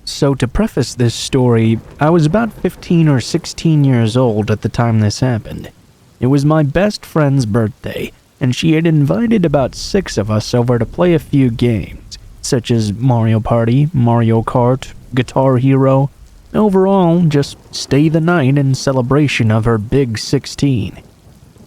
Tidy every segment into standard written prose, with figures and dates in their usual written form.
So to preface this story, I was about 15 or 16 years old at the time this happened. It was my best friend's birthday, and she had invited about 6 of us over to play a few games, such as Mario Party, Mario Kart, Guitar Hero. Overall, just stay the night in celebration of her big 16.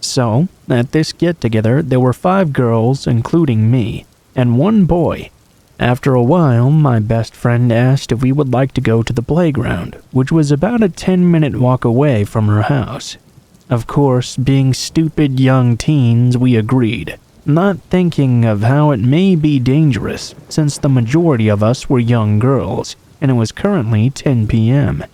So, at this get-together, there were 5 girls, including me, and 1 boy. After a while, my best friend asked if we would like to go to the playground, which was about a 10-minute walk away from her house. Of course, being stupid young teens, we agreed, not thinking of how it may be dangerous, since the majority of us were young girls, and it was currently 10 p.m.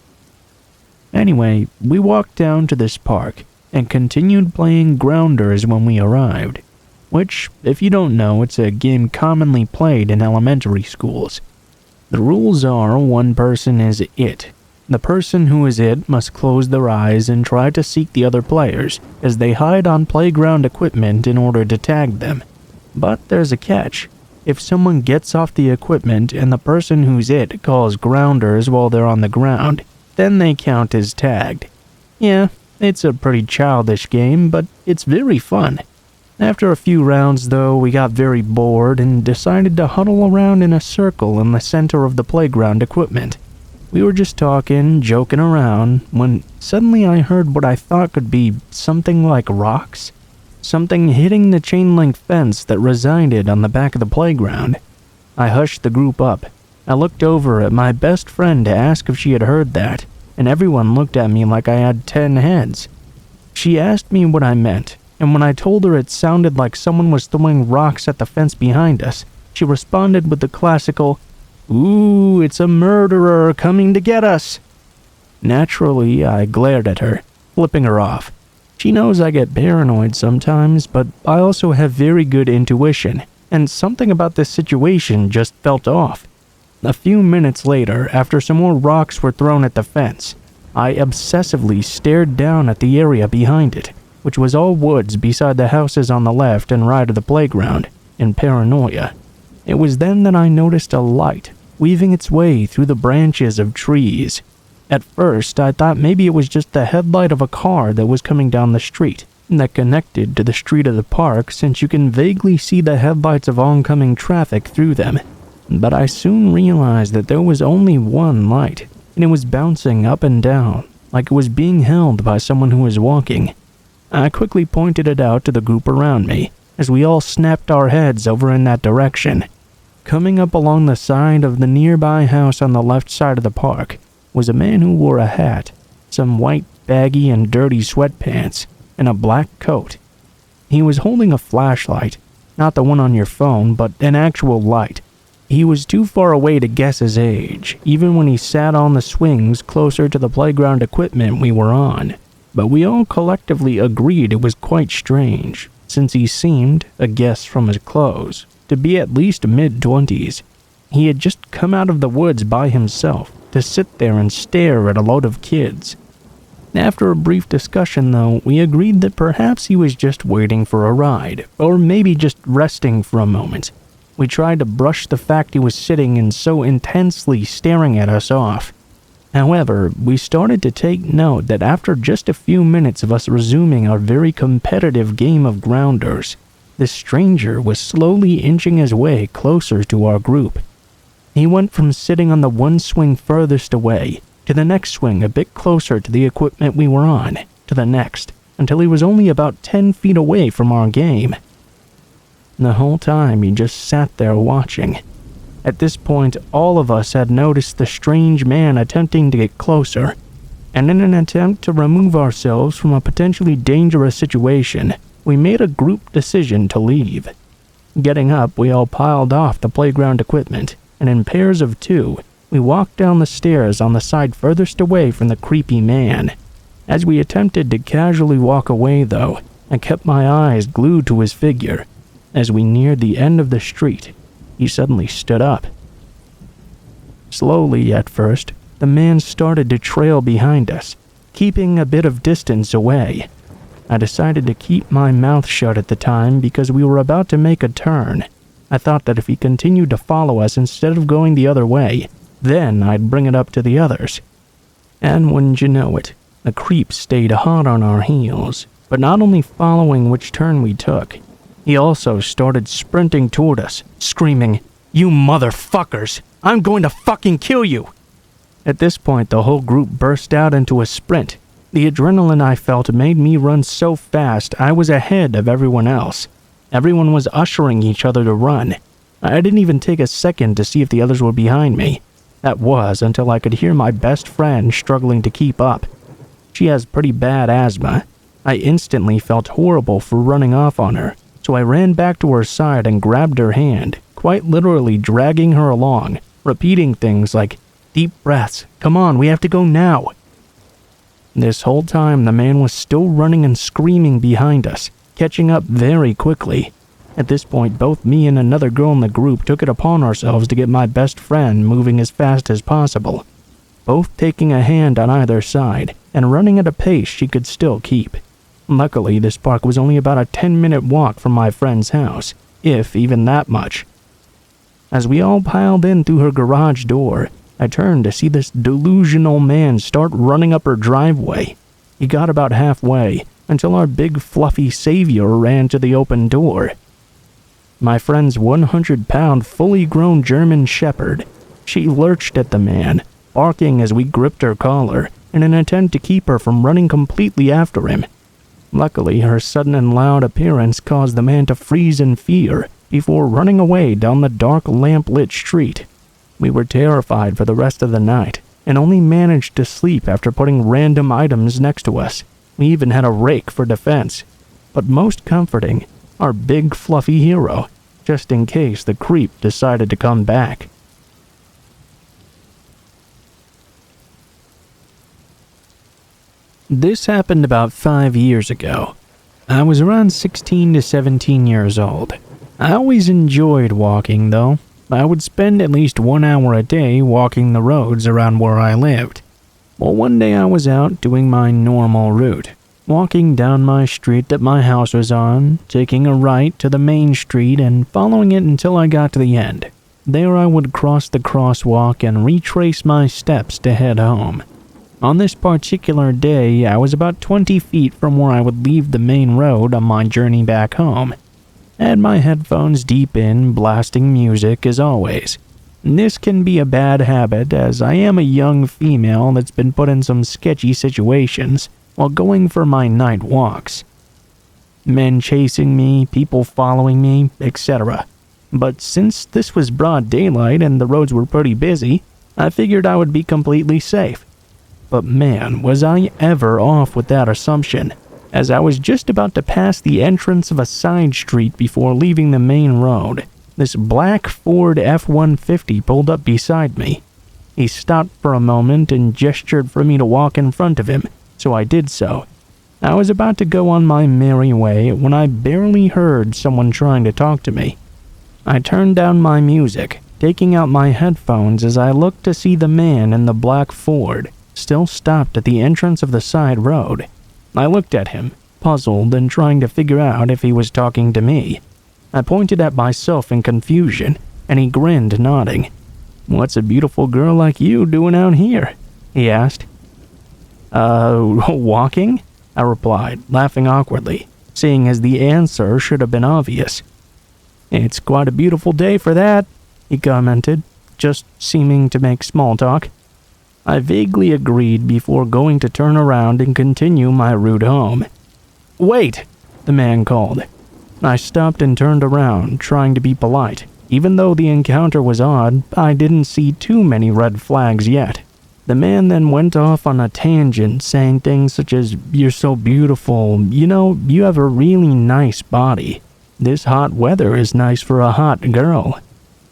Anyway, we walked down to this park, and continued playing Grounders when we arrived, which, if you don't know, it's a game commonly played in elementary schools. The rules are 1 person is it. The person who is it must close their eyes and try to seek the other players as they hide on playground equipment in order to tag them. But there's a catch. If someone gets off the equipment and the person who's it calls Grounders while they're on the ground, then they count as tagged. Yeah, it's a pretty childish game, but it's very fun. After a few rounds, though, we got very bored and decided to huddle around in a circle in the center of the playground equipment. We were just talking, joking around, when suddenly I heard what I thought could be something like rocks. Something hitting the chain-link fence that resided on the back of the playground. I hushed the group up. I looked over at my best friend to ask if she had heard that, and everyone looked at me like I had 10 heads. She asked me what I meant, and when I told her it sounded like someone was throwing rocks at the fence behind us, she responded with the classical, "Ooh, it's a murderer coming to get us." Naturally, I glared at her, flipping her off. She knows I get paranoid sometimes, but I also have very good intuition, and something about this situation just felt off. A few minutes later, after some more rocks were thrown at the fence, I obsessively stared down at the area behind it, which was all woods beside the houses on the left and right of the playground, in paranoia. It was then that I noticed a light weaving its way through the branches of trees. At first, I thought maybe it was just the headlight of a car that was coming down the street, that connected to the street of the park since you can vaguely see the headlights of oncoming traffic through them. But I soon realized that there was only one light, and it was bouncing up and down, like it was being held by someone who was walking. I quickly pointed it out to the group around me, as we all snapped our heads over in that direction. Coming up along the side of the nearby house on the left side of the park was a man who wore a hat, some white, baggy, and dirty sweatpants, and a black coat. He was holding a flashlight, not the one on your phone, but an actual light. He was too far away to guess his age, even when he sat on the swings closer to the playground equipment we were on. But we all collectively agreed it was quite strange, since he seemed, a guess from his clothes, to be at least mid-20s. He had just come out of the woods by himself to sit there and stare at a load of kids. After a brief discussion, though, we agreed that perhaps he was just waiting for a ride, or maybe just resting for a moment. We tried to brush the fact he was sitting and so intensely staring at us off. However, we started to take note that after just a few minutes of us resuming our very competitive game of Grounders, this stranger was slowly inching his way closer to our group. He went from sitting on the one swing furthest away, to the next swing a bit closer to the equipment we were on, to the next, until he was only about 10 feet away from our game. The whole time he just sat there watching. At this point, all of us had noticed the strange man attempting to get closer, and in an attempt to remove ourselves from a potentially dangerous situation, we made a group decision to leave. Getting up, we all piled off the playground equipment, and in pairs of 2, we walked down the stairs on the side furthest away from the creepy man. As we attempted to casually walk away, though, I kept my eyes glued to his figure. As we neared the end of the street, he suddenly stood up. Slowly at first, the man started to trail behind us, keeping a bit of distance away. I decided to keep my mouth shut at the time because we were about to make a turn. I thought that if he continued to follow us instead of going the other way, Then I'd bring it up to the others. And wouldn't you know it, the creep stayed hot on our heels, but not only following which turn we took, he also started sprinting toward us, screaming, "You motherfuckers! I'm going to fucking kill you!" At this point, the whole group burst out into a sprint. The adrenaline I felt made me run so fast I was ahead of everyone else. Everyone was ushering each other to run. I didn't even take a second to see if the others were behind me. That was until I could hear my best friend struggling to keep up. She has pretty bad asthma. I instantly felt horrible for running off on her, so I ran back to her side and grabbed her hand, quite literally dragging her along, repeating things like, "Deep breaths, come on, we have to go now." This whole time, the man was still running and screaming behind us, catching up very quickly. At this point, both me and another girl in the group took it upon ourselves to get my best friend moving as fast as possible, both taking a hand on either side and running at a pace she could still keep. Luckily, this park was only about a 10-minute walk from my friend's house, if even that much. As we all piled in through her garage door, I turned to see this delusional man start running up her driveway. He got about halfway, until our big fluffy savior ran to the open door. My friend's 100-pound fully grown German shepherd. She lurched at the man, barking as we gripped her collar, in an attempt to keep her from running completely after him. Luckily, her sudden and loud appearance caused the man to freeze in fear before running away down the dark lamp-lit street. We were terrified for the rest of the night, and only managed to sleep after putting random items next to us. We even had a rake for defense. But most comforting, our big fluffy hero, just in case the creep decided to come back. This happened about 5 years ago. I was around 16 to 17 years old. I always enjoyed walking, though. I would spend at least 1 hour a day walking the roads around where I lived. Well, one day I was out doing my normal route, walking down my street that my house was on, taking a right to the main street and following it until I got to the end. There I would cross the crosswalk and retrace my steps to head home. On this particular day, I was about 20 feet from where I would leave the main road on my journey back home. I had my headphones deep in, blasting music as always. This can be a bad habit, as I am a young female that's been put in some sketchy situations while going for my night walks. Men chasing me, people following me, etc. But since this was broad daylight and the roads were pretty busy, I figured I would be completely safe. But man, was I ever off with that assumption, as I was just about to pass the entrance of a side street before leaving the main road. This black Ford F-150 pulled up beside me. He stopped for a moment and gestured for me to walk in front of him, so I did so. I was about to go on my merry way when I barely heard someone trying to talk to me. I turned down my music, taking out my headphones as I looked to see the man in the black Ford, still stopped at the entrance of the side road. I looked at him, puzzled and trying to figure out if he was talking to me. I pointed at myself in confusion, and he grinned, nodding. "What's a beautiful girl like you doing out here?" he asked. Walking?" I replied, laughing awkwardly, seeing as the answer should have been obvious. "It's quite a beautiful day for that," he commented, just seeming to make small talk. I vaguely agreed before going to turn around and continue my route home. "Wait!" the man called. I stopped and turned around, trying to be polite. Even though the encounter was odd, I didn't see too many red flags yet. The man then went off on a tangent, saying things such as, "You're so beautiful, you have a really nice body. This hot weather is nice for a hot girl."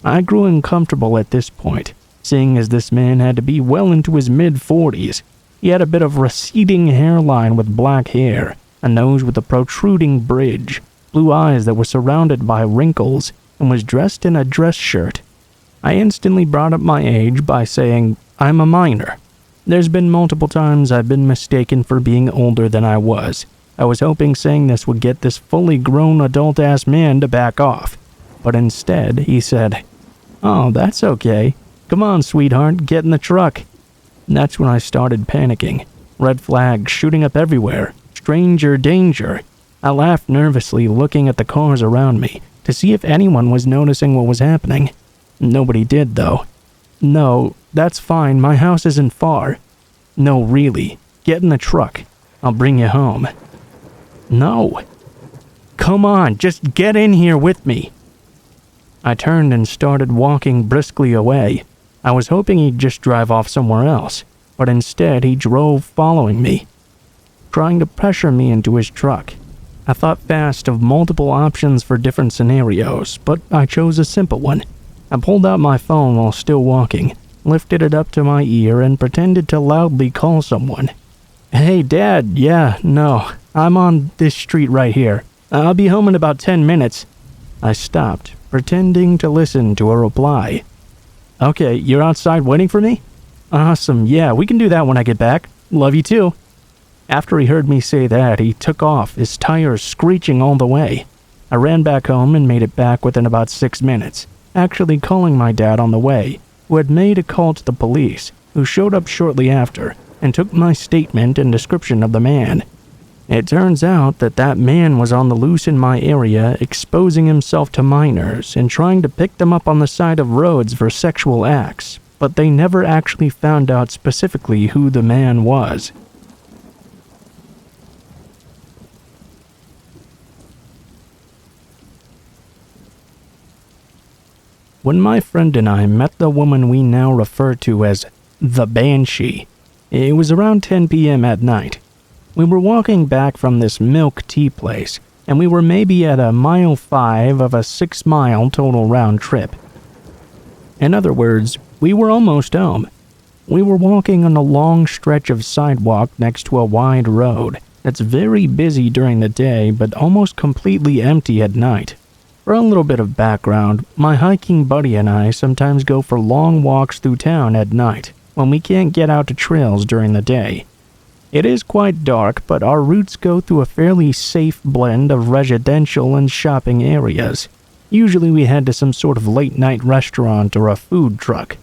I grew uncomfortable at this point, seeing as this man had to be well into his mid-40s. He had a bit of receding hairline with black hair, a nose with a protruding bridge, blue eyes that were surrounded by wrinkles, and was dressed in a dress shirt. I instantly brought up my age by saying, "I'm a minor." There's been multiple times I've been mistaken for being older than I was. I was hoping saying this would get this fully grown adult-ass man to back off. But instead, he said, "Oh, that's okay. Come on, sweetheart, get in the truck. That's when I started panicking. Red flags shooting up everywhere. Stranger danger. I laughed nervously, looking at the cars around me to see if anyone was noticing what was happening. Nobody did, though. No, that's fine, my house isn't far. No, really. Get in the truck. I'll bring you home. No. Come on, just get in here with me. I turned and started walking briskly away. I was hoping he'd just drive off somewhere else, but instead he drove following me, trying to pressure me into his truck. I thought fast of multiple options for different scenarios, but I chose a simple one. I pulled out my phone while still walking, lifted it up to my ear, and pretended to loudly call someone. Hey, Dad, yeah, no, I'm on this street right here. I'll be home in about 10 minutes. I stopped, pretending to listen to a reply. Okay, you're outside waiting for me? Awesome, yeah, we can do that when I get back. Love you too. After he heard me say that, he took off, his tires screeching all the way. I ran back home and made it back within about 6 minutes, actually calling my dad on the way, who had made a call to the police, who showed up shortly after and took my statement and description of the man. It turns out that that man was on the loose in my area, exposing himself to minors and trying to pick them up on the side of roads for sexual acts, but they never actually found out specifically who the man was. When my friend and I met the woman we now refer to as the Banshee, it was around 10 p.m. at night. We were walking back from this milk tea place, and we were maybe at a mile 5 of a 6-mile total round trip. In other words, we were almost home. We were walking on a long stretch of sidewalk next to a wide road that's very busy during the day but almost completely empty at night. For a little bit of background, my hiking buddy and I sometimes go for long walks through town at night when we can't get out to trails during the day. It is quite dark, but our routes go through a fairly safe blend of residential and shopping areas. Usually we head to some sort of late-night restaurant or a food truck.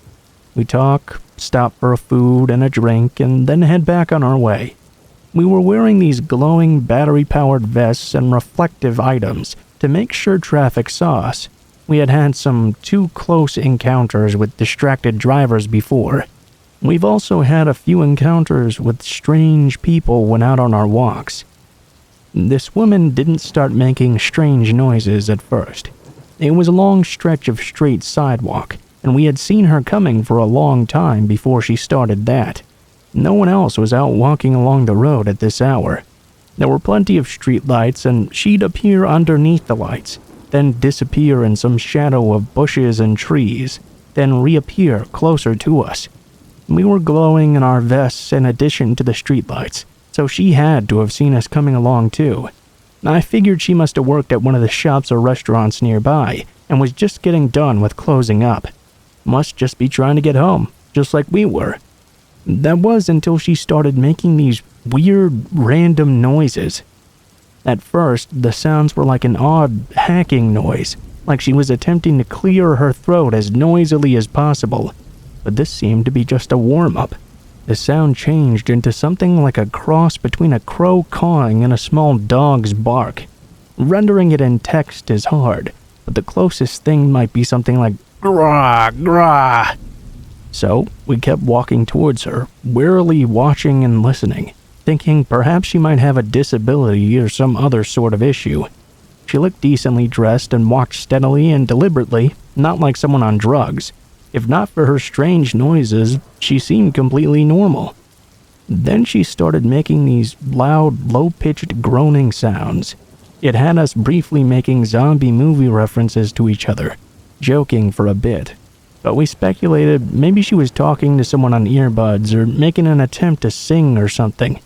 We talk, stop for a food and a drink, and then head back on our way. We were wearing these glowing battery-powered vests and reflective items to make sure traffic saw us. We had had some too close encounters with distracted drivers before. We've also had a few encounters with strange people when out on our walks. This woman didn't start making strange noises at first. It was a long stretch of straight sidewalk, and we had seen her coming for a long time before she started that. No one else was out walking along the road at this hour. There were plenty of streetlights, and she'd appear underneath the lights, then disappear in some shadow of bushes and trees, then reappear closer to us. We were glowing in our vests in addition to the streetlights, so she had to have seen us coming along too. I figured she must have worked at one of the shops or restaurants nearby and was just getting done with closing up. Must just be trying to get home, just like we were. That was until she started making these weird, random noises. At first, the sounds were like an odd, hacking noise, like she was attempting to clear her throat as noisily as possible. But this seemed to be just a warm-up. The sound changed into something like a cross between a crow cawing and a small dog's bark. Rendering it in text is hard, but the closest thing might be something like "grah, grah." So, we kept walking towards her, warily watching and listening, thinking perhaps she might have a disability or some other sort of issue. She looked decently dressed and walked steadily and deliberately, not like someone on drugs. If not for her strange noises, she seemed completely normal. Then she started making these loud, low-pitched groaning sounds. It had us briefly making zombie movie references to each other, joking for a bit. But we speculated maybe she was talking to someone on earbuds or making an attempt to sing or something.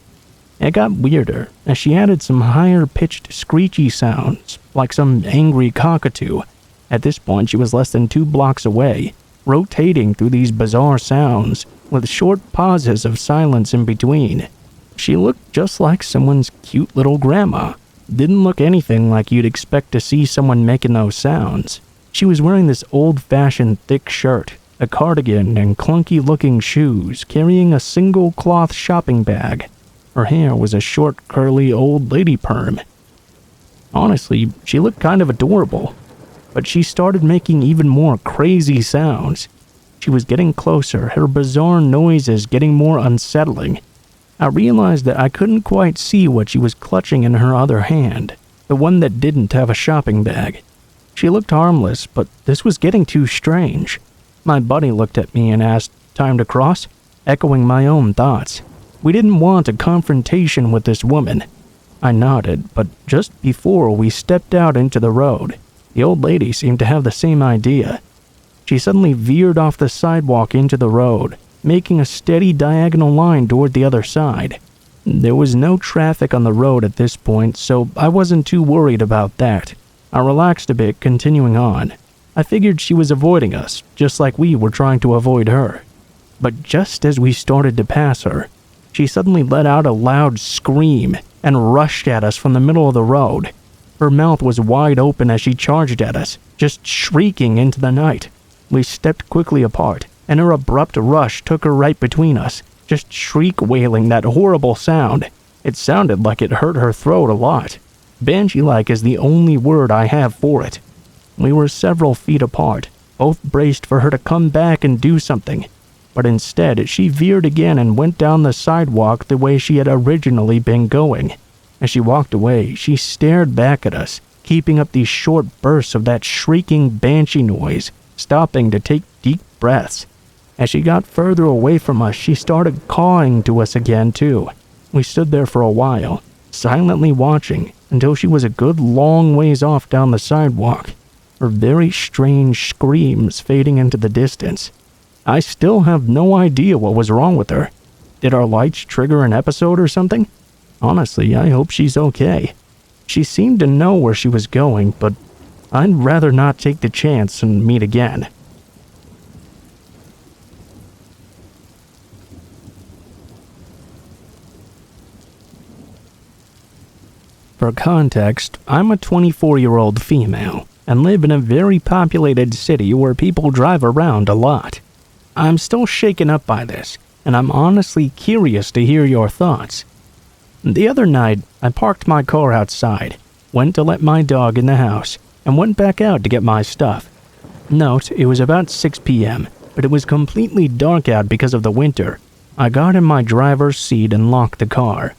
It got weirder as she added some higher-pitched screechy sounds, like some angry cockatoo. At this point, she was less than 2 blocks away, rotating through these bizarre sounds, with short pauses of silence in between. She looked just like someone's cute little grandma. Didn't look anything like you'd expect to see someone making those sounds. She was wearing this old-fashioned thick shirt, a cardigan and clunky-looking shoes, carrying a single cloth shopping bag. Her hair was a short, curly old lady perm. Honestly, she looked kind of adorable, but she started making even more crazy sounds. She was getting closer, her bizarre noises getting more unsettling. I realized that I couldn't quite see what she was clutching in her other hand, the one that didn't have a shopping bag. She looked harmless, but this was getting too strange. My buddy looked at me and asked, "Time to cross?" Echoing my own thoughts. We didn't want a confrontation with this woman. I nodded, but just before we stepped out into the road, the old lady seemed to have the same idea. She suddenly veered off the sidewalk into the road, making a steady diagonal line toward the other side. There was no traffic on the road at this point, so I wasn't too worried about that. I relaxed a bit, continuing on. I figured she was avoiding us, just like we were trying to avoid her. But just as we started to pass her, she suddenly let out a loud scream and rushed at us from the middle of the road. Her mouth was wide open as she charged at us, just shrieking into the night. We stepped quickly apart, and her abrupt rush took her right between us, just shriek-wailing that horrible sound. It sounded like it hurt her throat a lot. Banshee-like is the only word I have for it. We were several feet apart, both braced for her to come back and do something. But instead, she veered again and went down the sidewalk the way she had originally been going. As she walked away, she stared back at us, keeping up these short bursts of that shrieking banshee noise, stopping to take deep breaths. As she got further away from us, she started cawing to us again, too. We stood there for a while, silently watching, until she was a good long ways off down the sidewalk, her very strange screams fading into the distance. I still have no idea what was wrong with her. Did our lights trigger an episode or something? Honestly, I hope she's okay. She seemed to know where she was going, but I'd rather not take the chance and meet again. For context, I'm a 24-year-old female and live in a very populated city where people drive around a lot. I'm still shaken up by this, and I'm honestly curious to hear your thoughts. The other night, I parked my car outside, went to let my dog in the house, and went back out to get my stuff. Note, it was about 6 p.m., but it was completely dark out because of the winter. I got in my driver's seat and locked the car.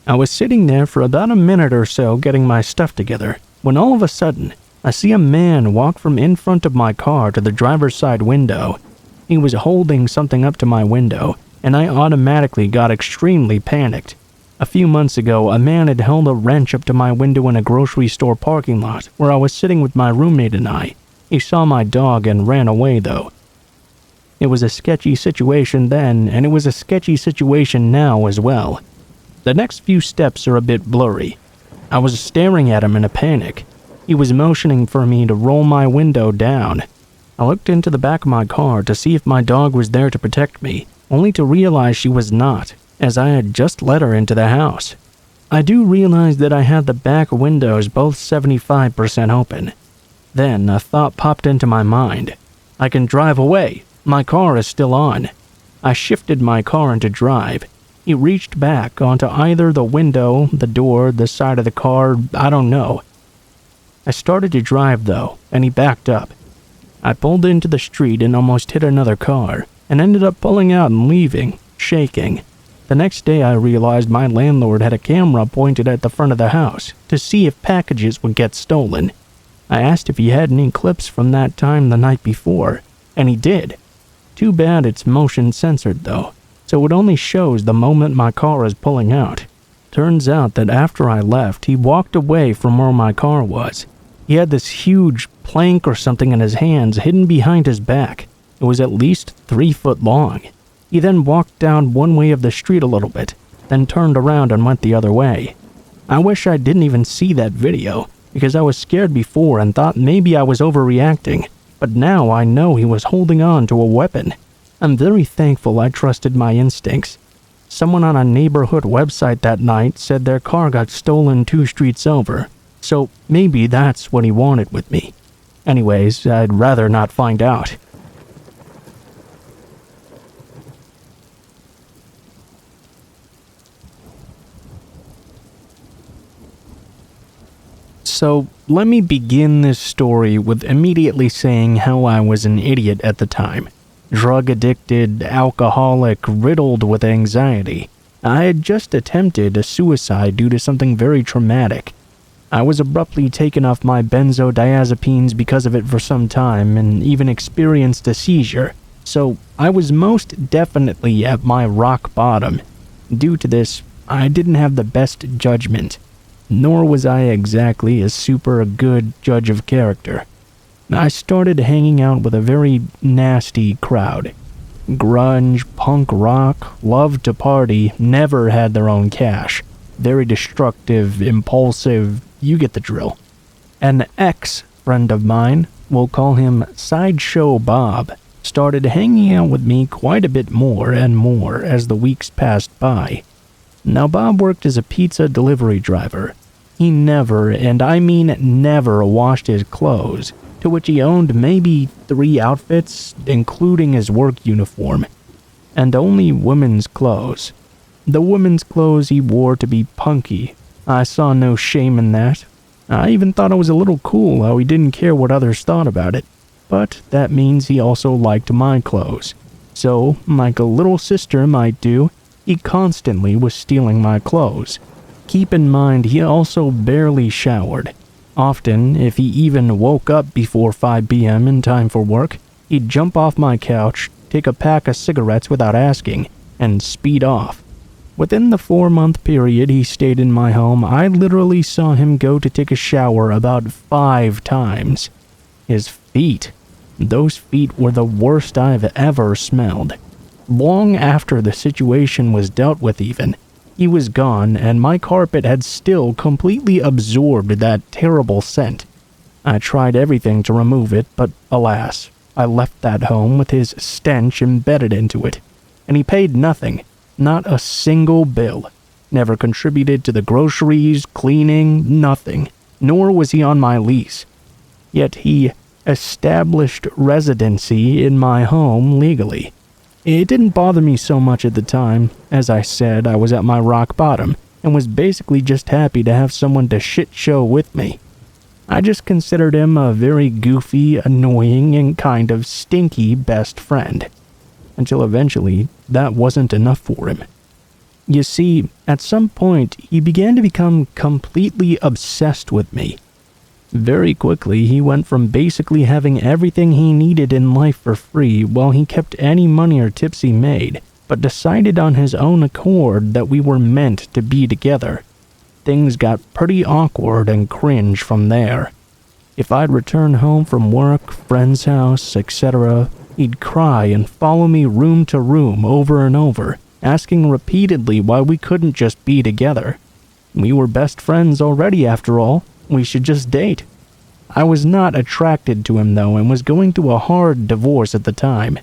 I was sitting there for about a minute or so getting my stuff together, when all of a sudden, I see a man walk from in front of my car to the driver's side window. He was holding something up to my window, and I automatically got extremely panicked. A few months ago, a man had held a wrench up to my window in a grocery store parking lot where I was sitting with my roommate and I. He saw my dog and ran away, though. It was a sketchy situation then, and it was a sketchy situation now as well. The next few steps are a bit blurry. I was staring at him in a panic. He was motioning for me to roll my window down. I looked into the back of my car to see if my dog was there to protect me, only to realize she was not, as I had just let her into the house. I do realize that I had the back windows both 75% open. Then a thought popped into my mind. I can drive away. My car is still on. I shifted my car into drive. He reached back onto either the window, the door, the side of the car, I don't know. I started to drive though, and he backed up. I pulled into the street and almost hit another car, and ended up pulling out and leaving, shaking. The next day I realized my landlord had a camera pointed at the front of the house to see if packages would get stolen. I asked if he had any clips from that time the night before, and he did. Too bad it's motion censored though, so it only shows the moment my car is pulling out. Turns out that after I left, he walked away from where my car was. He had this huge plank or something in his hands hidden behind his back. It was at least 3 foot long. He then walked down one way of the street a little bit, then turned around and went the other way. I wish I didn't even see that video, because I was scared before and thought maybe I was overreacting, but now I know he was holding on to a weapon. I'm very thankful I trusted my instincts. Someone on a neighborhood website that night said their car got stolen 2 streets over, so maybe that's what he wanted with me. Anyways, I'd rather not find out. So, let me begin this story with immediately saying how I was an idiot at the time. Drug addicted, alcoholic, riddled with anxiety. I had just attempted a suicide due to something very traumatic. I was abruptly taken off my benzodiazepines because of it for some time and even experienced a seizure, so I was most definitely at my rock bottom. Due to this, I didn't have the best judgment, nor was I exactly a super good judge of character. I started hanging out with a very nasty crowd. Grunge, punk rock, loved to party, never had their own cash. Very destructive, impulsive, you get the drill. An ex-friend of mine, we'll call him Sideshow Bob, started hanging out with me quite a bit more and more as the weeks passed by. Now Bob worked as a pizza delivery driver. He never, and I mean never, washed his clothes, to which he owned maybe 3 outfits, including his work uniform, and only women's clothes. The women's clothes he wore to be punky. I saw no shame in that. I even thought it was a little cool how he didn't care what others thought about it. But that means he also liked my clothes. So, like a little sister might do, he constantly was stealing my clothes. Keep in mind, he also barely showered. Often, if he even woke up before 5 p.m. in time for work, he'd jump off my couch, take a pack of cigarettes without asking, and speed off. Within the 4-month period he stayed in my home, I literally saw him go to take a shower about 5 times. His feet. Those feet were the worst I've ever smelled. Long after the situation was dealt with even, he was gone and my carpet had still completely absorbed that terrible scent. I tried everything to remove it, but alas, I left that home with his stench embedded into it. And he paid nothing, not a single bill. Never contributed to the groceries, cleaning, nothing. Nor was he on my lease. Yet he established residency in my home legally. It didn't bother me so much at the time. As I said, I was at my rock bottom and was basically just happy to have someone to shit show with me. I just considered him a very goofy, annoying, and kind of stinky best friend. Until eventually, that wasn't enough for him. You see, at some point, he began to become completely obsessed with me. Very quickly, he went from basically having everything he needed in life for free while he kept any money or tips he made, but decided on his own accord that we were meant to be together. Things got pretty awkward and cringe from there. If I'd return home from work, friend's house, etc., he'd cry and follow me room to room over and over, asking repeatedly why we couldn't just be together. We were best friends already after all. We should just date. I was not attracted to him though and was going through a hard divorce at the time.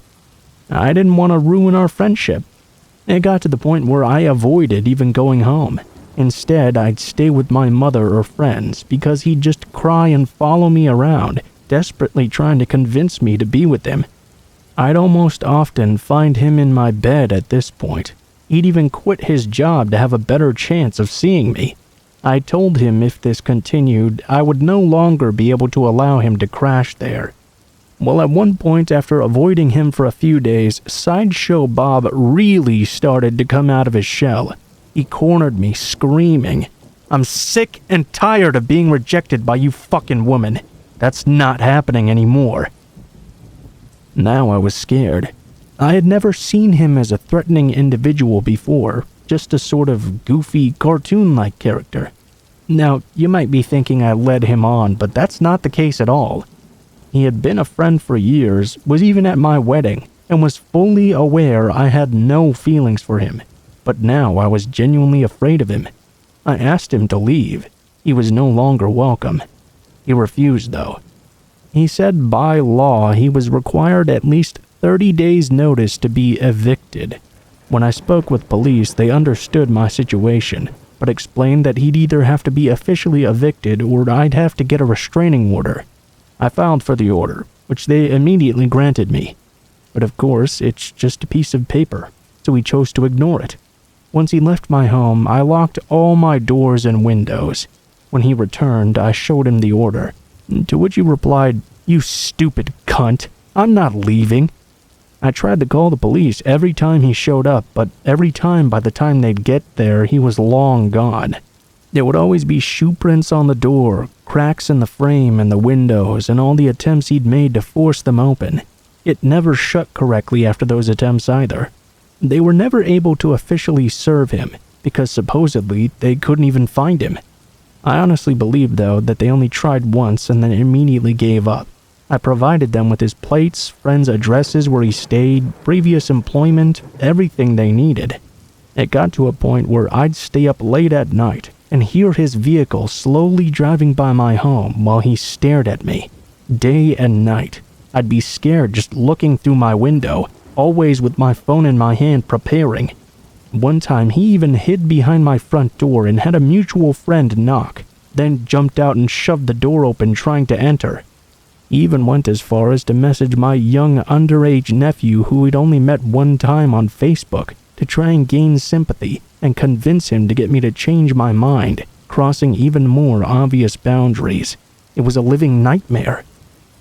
I didn't want to ruin our friendship. It got to the point where I avoided even going home. Instead, I'd stay with my mother or friends because he'd just cry and follow me around, desperately trying to convince me to be with him. I'd almost often find him in my bed at this point. He'd even quit his job to have a better chance of seeing me. I told him if this continued, I would no longer be able to allow him to crash there. Well, at one point, after avoiding him for a few days, Sideshow Bob really started to come out of his shell. He cornered me, screaming, "I'm sick and tired of being rejected by you fucking woman. That's not happening anymore." Now I was scared. I had never seen him as a threatening individual before, just a sort of goofy, cartoon-like character. Now, you might be thinking I led him on, but that's not the case at all. He had been a friend for years, was even at my wedding, and was fully aware I had no feelings for him. But now I was genuinely afraid of him. I asked him to leave. He was no longer welcome. He refused, though. He said by law he was required at least 30 days' notice to be evicted. When I spoke with police, they understood my situation, but explained that he'd either have to be officially evicted or I'd have to get a restraining order. I filed for the order, which they immediately granted me. But of course, it's just a piece of paper, so he chose to ignore it. Once he left my home, I locked all my doors and windows. When he returned, I showed him the order, to which he replied, "You stupid cunt, I'm not leaving." I tried to call the police every time he showed up, but every time by the time they'd get there, he was long gone. There would always be shoe prints on the door, cracks in the frame and the windows, and all the attempts he'd made to force them open. It never shut correctly after those attempts either. They were never able to officially serve him, because supposedly they couldn't even find him. I honestly believe, though, that they only tried once and then immediately gave up. I provided them with his plates, friends' addresses where he stayed, previous employment, everything they needed. It got to a point where I'd stay up late at night and hear his vehicle slowly driving by my home while he stared at me, day and night. I'd be scared just looking through my window, always with my phone in my hand preparing. One time he even hid behind my front door and had a mutual friend knock, then jumped out and shoved the door open trying to enter. He even went as far as to message my young underage nephew who he'd only met one time on Facebook to try and gain sympathy and convince him to get me to change my mind, crossing even more obvious boundaries. It was a living nightmare.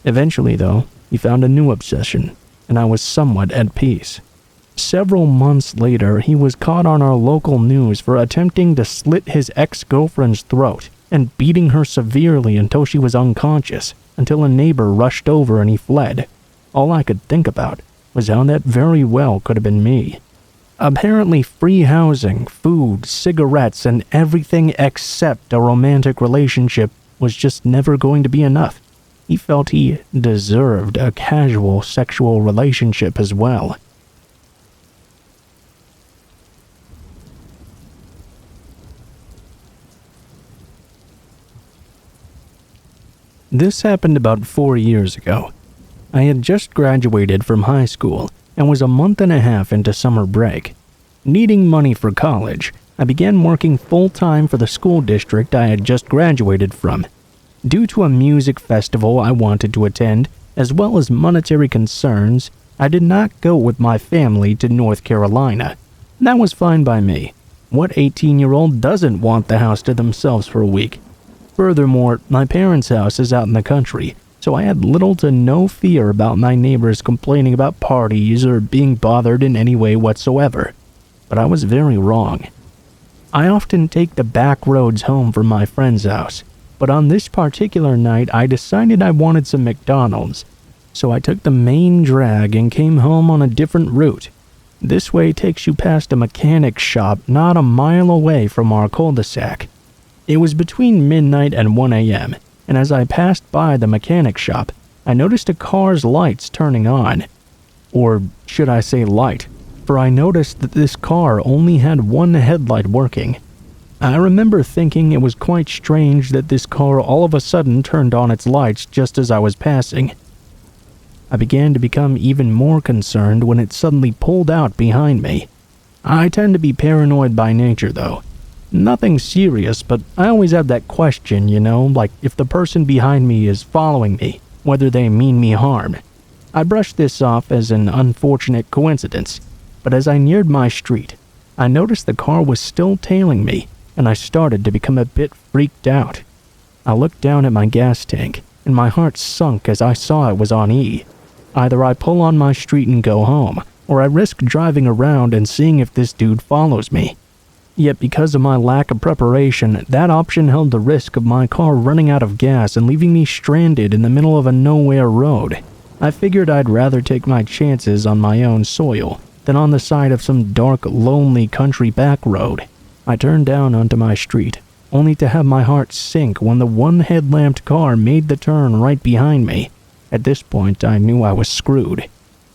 Eventually, though, he found a new obsession, and I was somewhat at peace. Several months later, he was caught on our local news for attempting to slit his ex-girlfriend's throat and beating her severely until she was unconscious, until a neighbor rushed over and he fled. All I could think about was how that very well could have been me. Apparently free housing, food, cigarettes, and everything except a romantic relationship was just never going to be enough. He felt he deserved a casual sexual relationship as well. This happened about 4 years ago. I had just graduated from high school and was a month and a half into summer break. Needing money for college, I began working full-time for the school district I had just graduated from. Due to a music festival I wanted to attend, as well as monetary concerns, I did not go with my family to North Carolina. That was fine by me. What 18-year-old doesn't want the house to themselves for a week? Furthermore, my parents' house is out in the country, so I had little to no fear about my neighbors complaining about parties or being bothered in any way whatsoever. But I was very wrong. I often take the back roads home from my friend's house, but on this particular night I decided I wanted some McDonald's, so I took the main drag and came home on a different route. This way takes you past a mechanic shop not a mile away from our cul-de-sac. It was between midnight and 1 a.m., and as I passed by the mechanic shop, I noticed a car's lights turning on. Or should I say light, for I noticed that this car only had one headlight working. I remember thinking it was quite strange that this car all of a sudden turned on its lights just as I was passing. I began to become even more concerned when it suddenly pulled out behind me. I tend to be paranoid by nature, though. Nothing serious, but I always have that question, like if the person behind me is following me, whether they mean me harm. I brushed this off as an unfortunate coincidence, but as I neared my street, I noticed the car was still tailing me, and I started to become a bit freaked out. I looked down at my gas tank, and my heart sunk as I saw it was on E. Either I pull on my street and go home, or I risk driving around and seeing if this dude follows me. Yet because of my lack of preparation, that option held the risk of my car running out of gas and leaving me stranded in the middle of a nowhere road. I figured I'd rather take my chances on my own soil than on the side of some dark, lonely country back road. I turned down onto my street, only to have my heart sink when the one headlamped car made the turn right behind me. At this point, I knew I was screwed.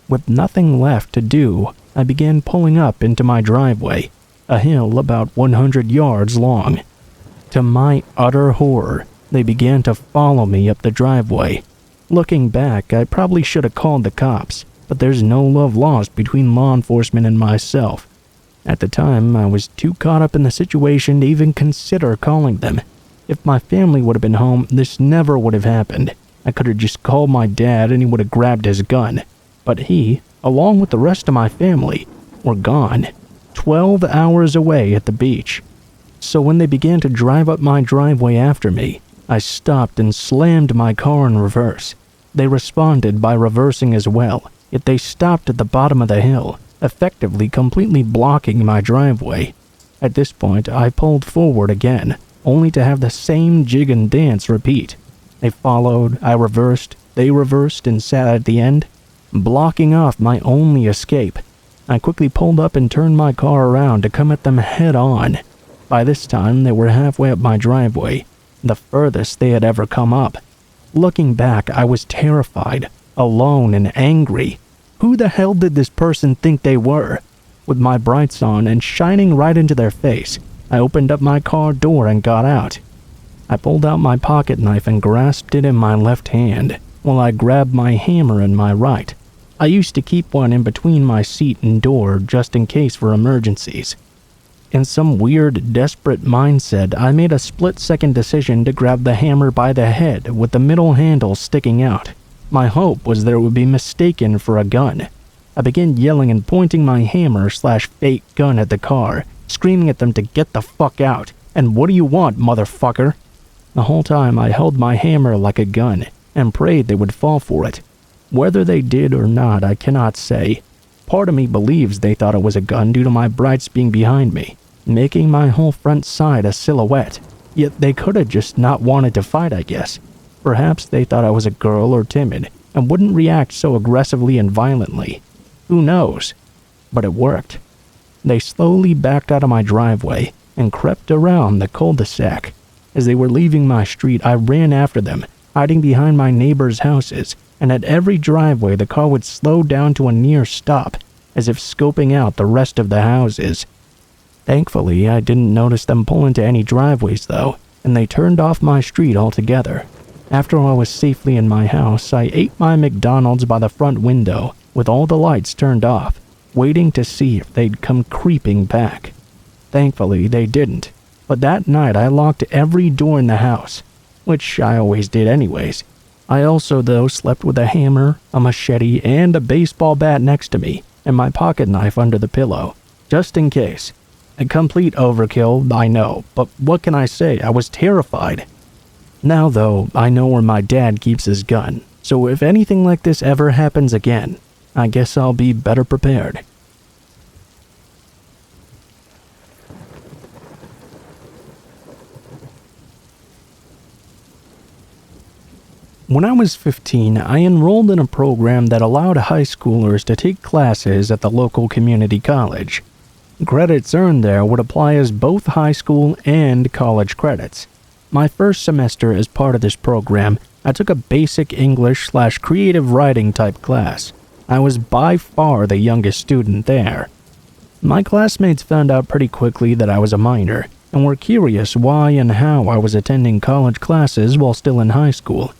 With nothing left to do, I began pulling up into my driveway, a hill about 100 yards long. To my utter horror, they began to follow me up the driveway. Looking back, I probably should have called the cops, but there's no love lost between law enforcement and myself. At the time, I was too caught up in the situation to even consider calling them. If my family would have been home, this never would have happened. I could have just called my dad and he would have grabbed his gun. But he, along with the rest of my family, were gone. 12 hours away at the beach. So when they began to drive up my driveway after me, I stopped and slammed my car in reverse. They responded by reversing as well, yet they stopped at the bottom of the hill, effectively completely blocking my driveway. At this point, I pulled forward again, only to have the same jig and dance repeat. They followed, I reversed, they reversed and sat at the end, blocking off my only escape. I quickly pulled up and turned my car around to come at them head on. By this time, they were halfway up my driveway, the furthest they had ever come up. Looking back, I was terrified, alone and angry. Who the hell did this person think they were? With my brights on and shining right into their face, I opened up my car door and got out. I pulled out my pocket knife and grasped it in my left hand, while I grabbed my hammer in my right. I used to keep one in between my seat and door just in case for emergencies. In some weird, desperate mindset, I made a split-second decision to grab the hammer by the head with the middle handle sticking out. My hope was that it would be mistaken for a gun. I began yelling and pointing my hammer/fake gun at the car, screaming at them to get the fuck out. And what do you want, motherfucker? The whole time I held my hammer like a gun and prayed they would fall for it. Whether they did or not, I cannot say. Part of me believes they thought it was a gun due to my brights being behind me, making my whole front side a silhouette. Yet they could have just not wanted to fight, I guess. Perhaps they thought I was a girl or timid and wouldn't react so aggressively and violently. Who knows? But it worked. They slowly backed out of my driveway and crept around the cul-de-sac. As they were leaving my street, I ran after them, hiding behind my neighbors' houses, and at every driveway the car would slow down to a near stop, as if scoping out the rest of the houses. Thankfully, I didn't notice them pull into any driveways though, and they turned off my street altogether. After I was safely in my house, I ate my McDonald's by the front window, with all the lights turned off, waiting to see if they'd come creeping back. Thankfully, they didn't, but that night I locked every door in the house, which I always did anyways. I also, though, slept with a hammer, a machete, and a baseball bat next to me, and my pocket knife under the pillow, just in case. A complete overkill, I know, but what can I say? I was terrified. Now, though, I know where my dad keeps his gun, so if anything like this ever happens again, I guess I'll be better prepared. When I was 15, I enrolled in a program that allowed high schoolers to take classes at the local community college. Credits earned there would apply as both high school and college credits. My first semester as part of this program, I took a basic English/creative writing type class. I was by far the youngest student there. My classmates found out pretty quickly that I was a minor, and were curious why and how I was attending college classes while still in high school.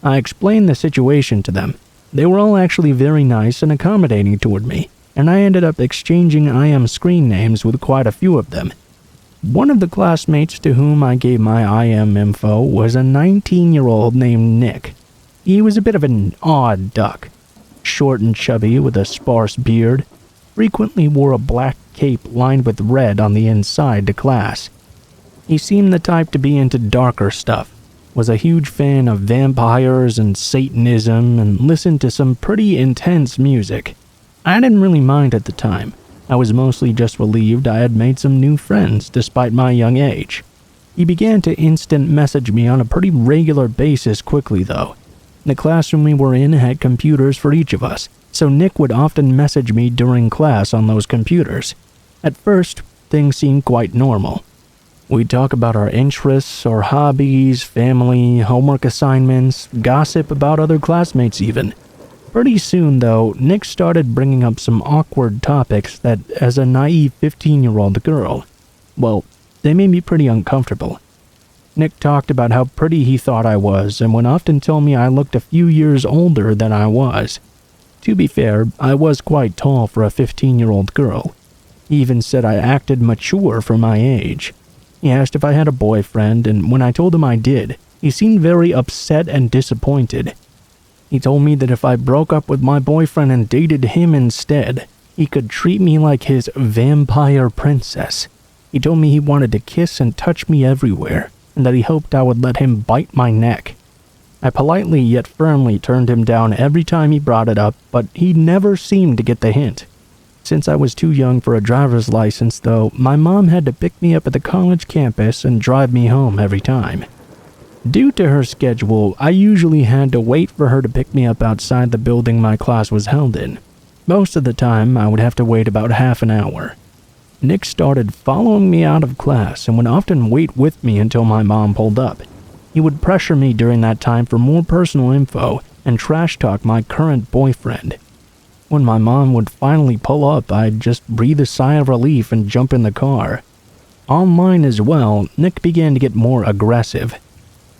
I explained the situation to them. They were all actually very nice and accommodating toward me, and I ended up exchanging IM screen names with quite a few of them. One of the classmates to whom I gave my IM info was a 19-year-old named Nick. He was a bit of an odd duck. Short and chubby with a sparse beard, frequently wore a black cape lined with red on the inside to class. He seemed the type to be into darker stuff, was a huge fan of vampires and Satanism, and listened to some pretty intense music. I didn't really mind at the time. I was mostly just relieved I had made some new friends despite my young age. He began to instant message me on a pretty regular basis quickly though. The classroom we were in had computers for each of us, so Nick would often message me during class on those computers. At first, things seemed quite normal. We'd talk about our interests, our hobbies, family, homework assignments, gossip about other classmates even. Pretty soon, though, Nick started bringing up some awkward topics that, as a naive 15-year-old girl, well, they made me pretty uncomfortable. Nick talked about how pretty he thought I was and would often tell me I looked a few years older than I was. To be fair, I was quite tall for a 15-year-old girl. He even said I acted mature for my age. He asked if I had a boyfriend, and when I told him I did, he seemed very upset and disappointed. He told me that if I broke up with my boyfriend and dated him instead, he could treat me like his vampire princess. He told me he wanted to kiss and touch me everywhere, and that he hoped I would let him bite my neck. I politely yet firmly turned him down every time he brought it up, but he never seemed to get the hint. Since I was too young for a driver's license, though, my mom had to pick me up at the college campus and drive me home every time. Due to her schedule, I usually had to wait for her to pick me up outside the building my class was held in. Most of the time, I would have to wait about half an hour. Nick started following me out of class and would often wait with me until my mom pulled up. He would pressure me during that time for more personal info and trash talk my current boyfriend. When my mom would finally pull up, I'd just breathe a sigh of relief and jump in the car. Online as well, Nick began to get more aggressive.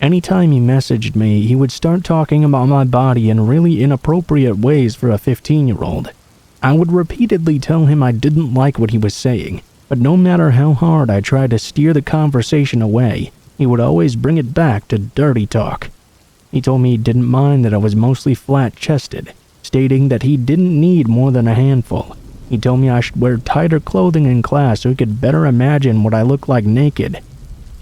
Anytime he messaged me, he would start talking about my body in really inappropriate ways for a 15-year-old. I would repeatedly tell him I didn't like what he was saying, but no matter how hard I tried to steer the conversation away, he would always bring it back to dirty talk. He told me he didn't mind that I was mostly flat-chested, stating that he didn't need more than a handful. He told me I should wear tighter clothing in class so he could better imagine what I looked like naked.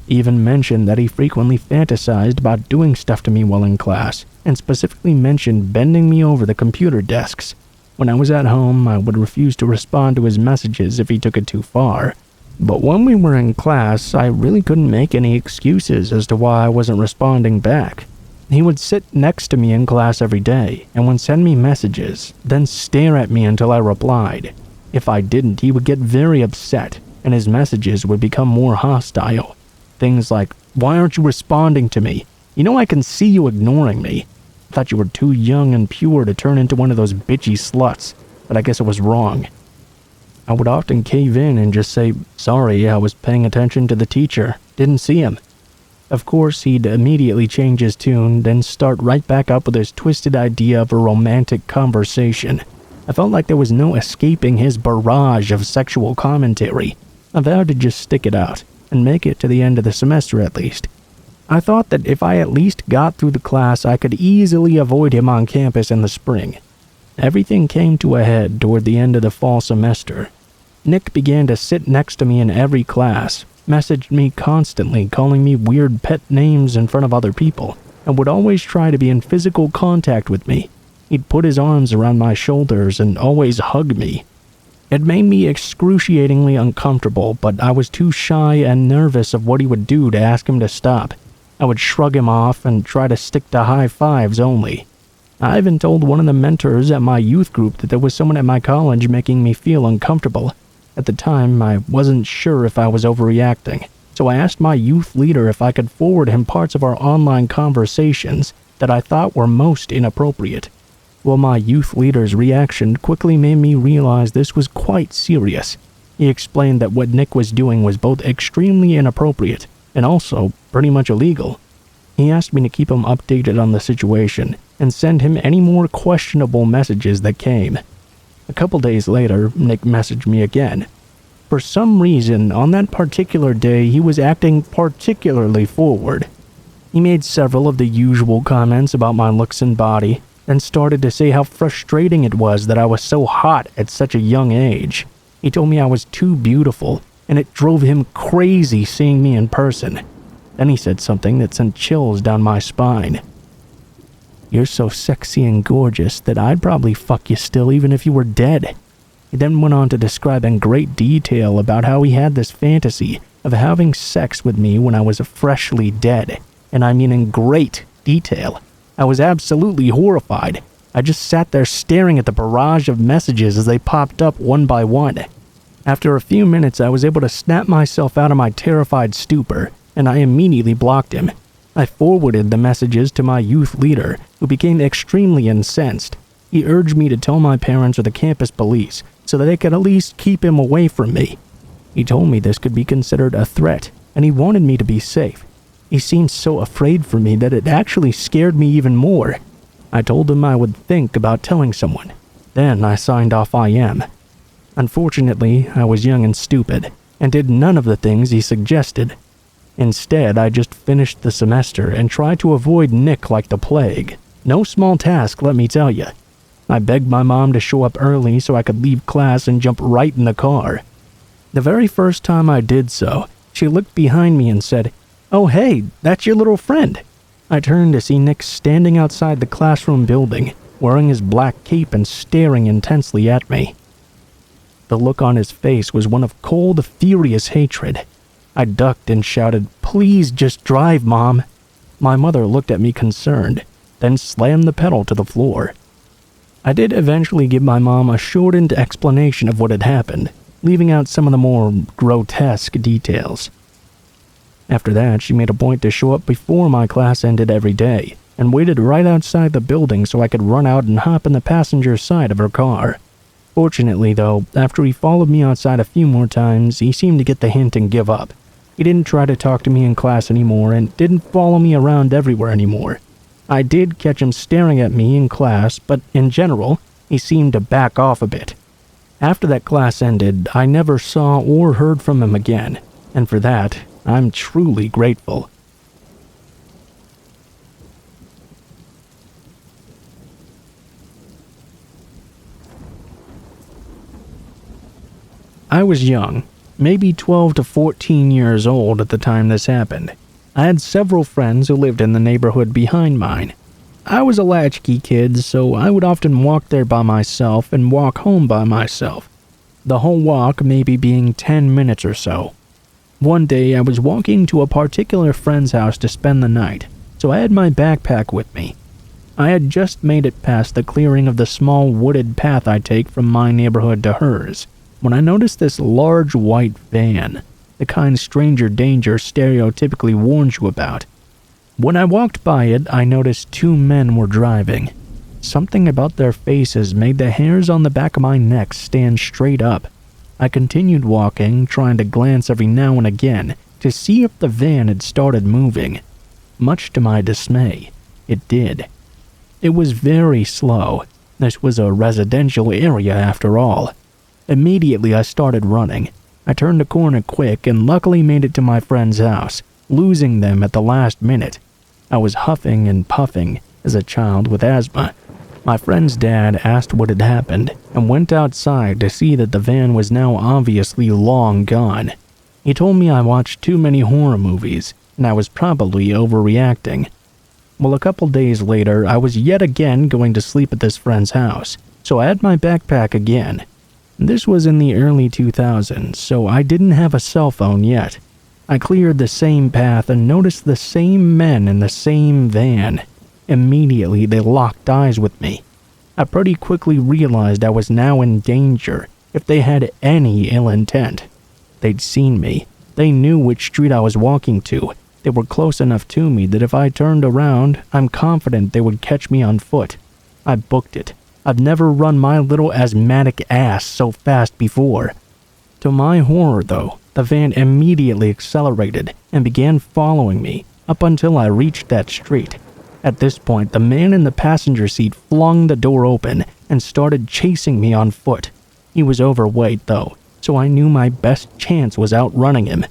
He even mentioned that he frequently fantasized about doing stuff to me while in class, and specifically mentioned bending me over the computer desks. When I was at home, I would refuse to respond to his messages if he took it too far. But when we were in class, I really couldn't make any excuses as to why I wasn't responding back. He would sit next to me in class every day and would send me messages, then stare at me until I replied. If I didn't, he would get very upset, and his messages would become more hostile. Things like, "Why aren't you responding to me? You know I can see you ignoring me. I thought you were too young and pure to turn into one of those bitchy sluts, but I guess I was wrong." I would often cave in and just say, "Sorry, I was paying attention to the teacher. Didn't see him." Of course, he'd immediately change his tune, then start right back up with his twisted idea of a romantic conversation. I felt like there was no escaping his barrage of sexual commentary. I vowed to just stick it out, and make it to the end of the semester at least. I thought that if I at least got through the class, I could easily avoid him on campus in the spring. Everything came to a head toward the end of the fall semester. Nick began to sit next to me in every class, messaged me constantly, calling me weird pet names in front of other people, and would always try to be in physical contact with me. He'd put his arms around my shoulders and always hug me. It made me excruciatingly uncomfortable, but I was too shy and nervous of what he would do to ask him to stop. I would shrug him off and try to stick to high fives only. I even told one of the mentors at my youth group that there was someone at my college making me feel uncomfortable. At the time, I wasn't sure if I was overreacting, so I asked my youth leader if I could forward him parts of our online conversations that I thought were most inappropriate. Well, my youth leader's reaction quickly made me realize this was quite serious. He explained that what Nick was doing was both extremely inappropriate and also pretty much illegal. He asked me to keep him updated on the situation and send him any more questionable messages that came. A couple days later, Nick messaged me again. For some reason, on that particular day, he was acting particularly forward. He made several of the usual comments about my looks and body, then started to say how frustrating it was that I was so hot at such a young age. He told me I was too beautiful, and it drove him crazy seeing me in person. Then he said something that sent chills down my spine. "You're so sexy and gorgeous that I'd probably fuck you still even if you were dead." He then went on to describe in great detail about how he had this fantasy of having sex with me when I was freshly dead, and I mean in great detail. I was absolutely horrified. I just sat there staring at the barrage of messages as they popped up one by one. After a few minutes, I was able to snap myself out of my terrified stupor, and I immediately blocked him. I forwarded the messages to my youth leader, who became extremely incensed. He urged me to tell my parents or the campus police so that they could at least keep him away from me. He told me this could be considered a threat, and he wanted me to be safe. He seemed so afraid for me that it actually scared me even more. I told him I would think about telling someone. Then I signed off IM. Unfortunately, I was young and stupid, and did none of the things he suggested. Instead, I just finished the semester and tried to avoid Nick like the plague. No small task, let me tell you. I begged my mom to show up early so I could leave class and jump right in the car. The very first time I did so, she looked behind me and said, "Oh hey, that's your little friend." I turned to see Nick standing outside the classroom building, wearing his black cape and staring intensely at me. The look on his face was one of cold, furious hatred. I ducked and shouted, "Please just drive, Mom." My mother looked at me concerned, then slammed the pedal to the floor. I did eventually give my mom a shortened explanation of what had happened, leaving out some of the more grotesque details. After that, she made a point to show up before my class ended every day, and waited right outside the building so I could run out and hop in the passenger side of her car. Fortunately, though, after he followed me outside a few more times, he seemed to get the hint and give up. He didn't try to talk to me in class anymore and didn't follow me around everywhere anymore. I did catch him staring at me in class, but in general, he seemed to back off a bit. After that class ended, I never saw or heard from him again, and for that, I'm truly grateful. I was young, maybe 12 to 14 years old at the time this happened. I had several friends who lived in the neighborhood behind mine. I was a latchkey kid, so I would often walk there by myself and walk home by myself. The whole walk maybe being 10 minutes or so. One day I was walking to a particular friend's house to spend the night, so I had my backpack with me. I had just made it past the clearing of the small wooded path I take from my neighborhood to hers, when I noticed this large white van, the kind stranger danger stereotypically warns you about. When I walked by it, I noticed two men were driving. Something about their faces made the hairs on the back of my neck stand straight up. I continued walking, trying to glance every now and again to see if the van had started moving. Much to my dismay, it did. It was very slow. This was a residential area after all. Immediately I started running. I turned the corner quick and luckily made it to my friend's house, losing them at the last minute. I was huffing and puffing as a child with asthma. My friend's dad asked what had happened and went outside to see that the van was now obviously long gone. He told me I watched too many horror movies and I was probably overreacting. Well, a couple days later, I was yet again going to sleep at this friend's house, so I had my backpack again. This was in the early 2000s, so I didn't have a cell phone yet. I cleared the same path and noticed the same men in the same van. Immediately, they locked eyes with me. I pretty quickly realized I was now in danger if they had any ill intent. They'd seen me. They knew which street I was walking to. They were close enough to me that if I turned around, I'm confident they would catch me on foot. I booked it. I've never run my little asthmatic ass so fast before. To my horror, though, the van immediately accelerated and began following me up until I reached that street. At this point, the man in the passenger seat flung the door open and started chasing me on foot. He was overweight, though, so I knew my best chance was outrunning him.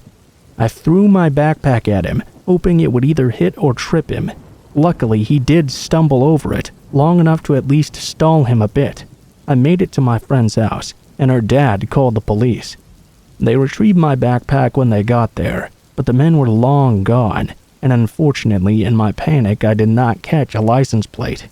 I threw my backpack at him, hoping it would either hit or trip him. Luckily, he did stumble over it, long enough to at least stall him a bit. I made it to my friend's house, and her dad called the police. They retrieved my backpack when they got there, but the men were long gone, and unfortunately, in my panic, I did not catch a license plate.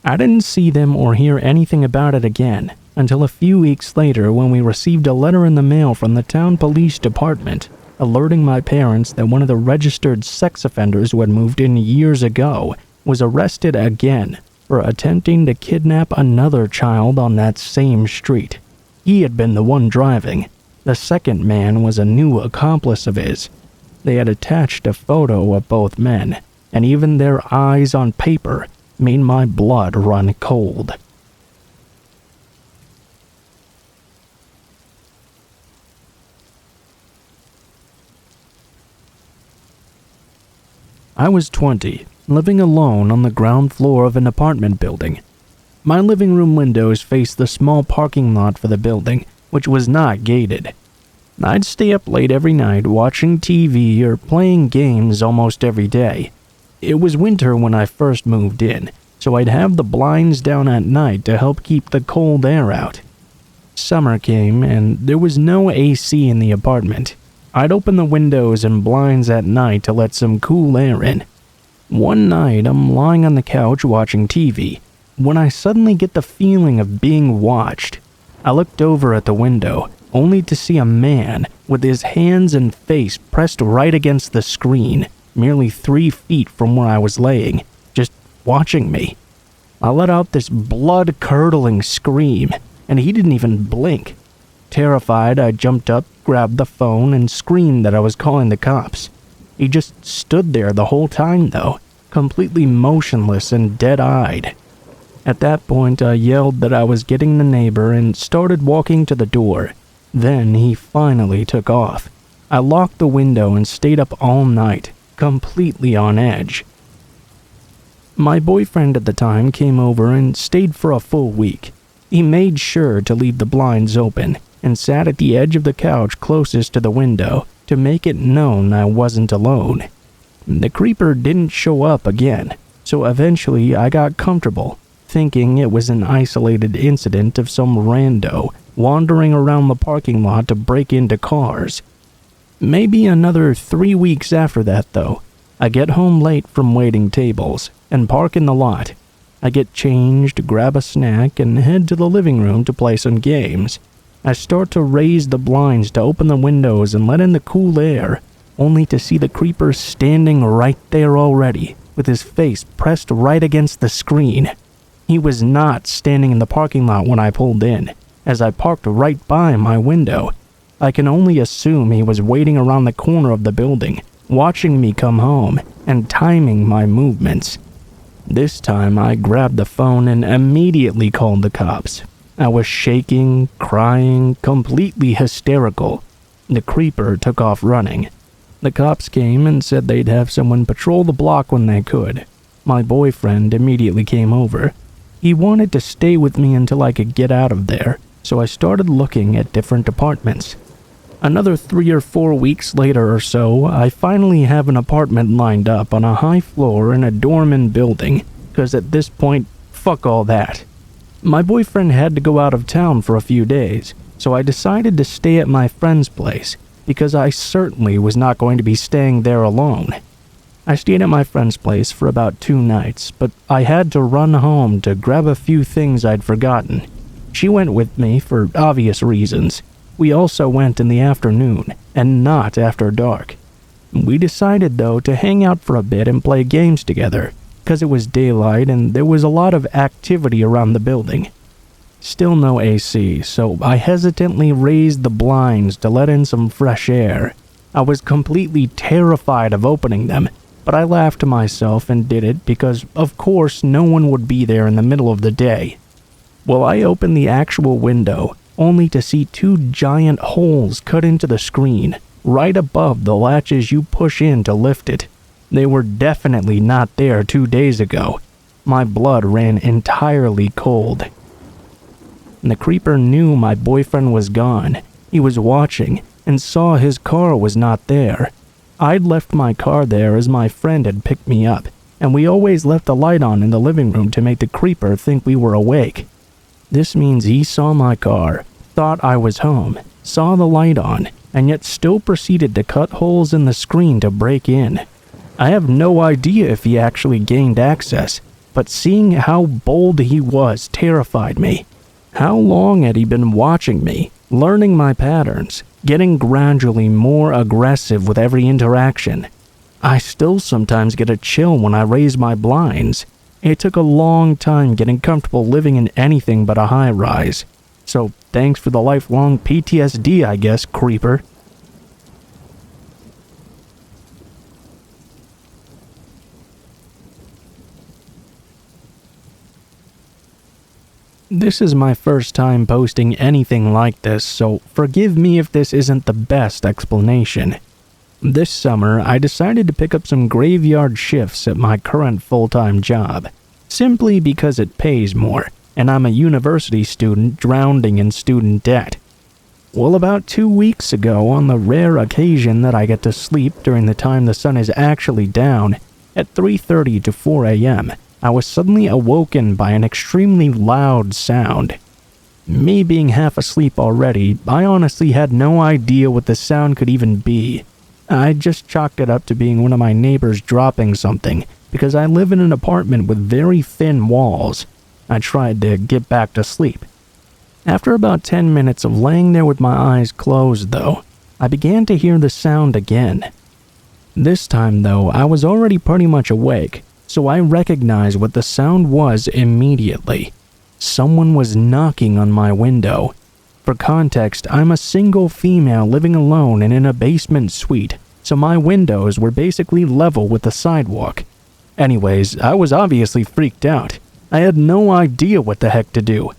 I didn't see them or hear anything about it again until a few weeks later when we received a letter in the mail from the town police department alerting my parents that one of the registered sex offenders who had moved in years ago was arrested again for attempting to kidnap another child on that same street. He had been the one driving. The second man was a new accomplice of his. They had attached a photo of both men, and even their eyes on paper made my blood run cold. I was 20, living alone on the ground floor of an apartment building. My living room windows faced the small parking lot for the building, which was not gated. I'd stay up late every night watching TV or playing games almost every day. It was winter when I first moved in, so I'd have the blinds down at night to help keep the cold air out. Summer came and there was no AC in the apartment. I'd open the windows and blinds at night to let some cool air in. One night, I'm lying on the couch watching TV when I suddenly get the feeling of being watched. I looked over at the window, only to see a man with his hands and face pressed right against the screen, merely 3 feet from where I was laying, just watching me. I let out this blood-curdling scream, and he didn't even blink. Terrified, I jumped up, grabbed the phone, and screamed that I was calling the cops. He just stood there the whole time, though, completely motionless and dead-eyed. At that point, I yelled that I was getting the neighbor and started walking to the door. Then he finally took off. I locked the window and stayed up all night, completely on edge. My boyfriend at the time came over and stayed for a full week. He made sure to leave the blinds open and sat at the edge of the couch closest to the window to make it known I wasn't alone. The creeper didn't show up again, so eventually I got comfortable, thinking it was an isolated incident of some rando wandering around the parking lot to break into cars. Maybe another 3 weeks after that, though, I get home late from waiting tables and park in the lot. I get changed, grab a snack, and head to the living room to play some games. I start to raise the blinds to open the windows and let in the cool air, only to see the creeper standing right there already, with his face pressed right against the screen. He was not standing in the parking lot when I pulled in, as I parked right by my window. I can only assume he was waiting around the corner of the building, watching me come home, and timing my movements. This time I grabbed the phone and immediately called the cops. I was shaking, crying, completely hysterical. The creeper took off running. The cops came and said they'd have someone patrol the block when they could. My boyfriend immediately came over. He wanted to stay with me until I could get out of there, so I started looking at different apartments. Another 3 or 4 weeks later or so, I finally have an apartment lined up on a high floor in a dorm building, because at this point, fuck all that. My boyfriend had to go out of town for a few days, so I decided to stay at my friend's place, because I certainly was not going to be staying there alone. I stayed at my friend's place for about 2 nights, but I had to run home to grab a few things I'd forgotten. She went with me for obvious reasons. We also went in the afternoon, and not after dark. We decided, though, to hang out for a bit and play games together, because it was daylight and there was a lot of activity around the building. Still no AC, so I hesitantly raised the blinds to let in some fresh air. I was completely terrified of opening them, but I laughed to myself and did it because, of course, no one would be there in the middle of the day. Well, I opened the actual window, only to see 2 giant holes cut into the screen, right above the latches you push in to lift it. They were definitely not there 2 days ago. My blood ran entirely cold. The creeper knew my boyfriend was gone. He was watching and saw his car was not there. I'd left my car there as my friend had picked me up, and we always left the light on in the living room to make the creeper think we were awake. This means he saw my car, thought I was home, saw the light on, and yet still proceeded to cut holes in the screen to break in. I have no idea if he actually gained access, but seeing how bold he was terrified me. How long had he been watching me, learning my patterns, getting gradually more aggressive with every interaction? I still sometimes get a chill when I raise my blinds. It took a long time getting comfortable living in anything but a high-rise. So thanks for the lifelong PTSD, I guess, creeper. This is my first time posting anything like this, so forgive me if this isn't the best explanation. This summer, I decided to pick up some graveyard shifts at my current full-time job, simply because it pays more, and I'm a university student drowning in student debt. Well, about 2 weeks ago, on the rare occasion that I get to sleep during the time the sun is actually down, at 3:30 to 4 a.m., I was suddenly awoken by an extremely loud sound. Me being half asleep already, I honestly had no idea what the sound could even be. I just chalked it up to being one of my neighbors dropping something, because I live in an apartment with very thin walls. I tried to get back to sleep. After about 10 minutes of laying there with my eyes closed, though, I began to hear the sound again. This time, though, I was already pretty much awake, so I recognized what the sound was immediately. Someone was knocking on my window. For context, I'm a single female living alone and in a basement suite, so my windows were basically level with the sidewalk. Anyways, I was obviously freaked out. I had no idea what the heck to do.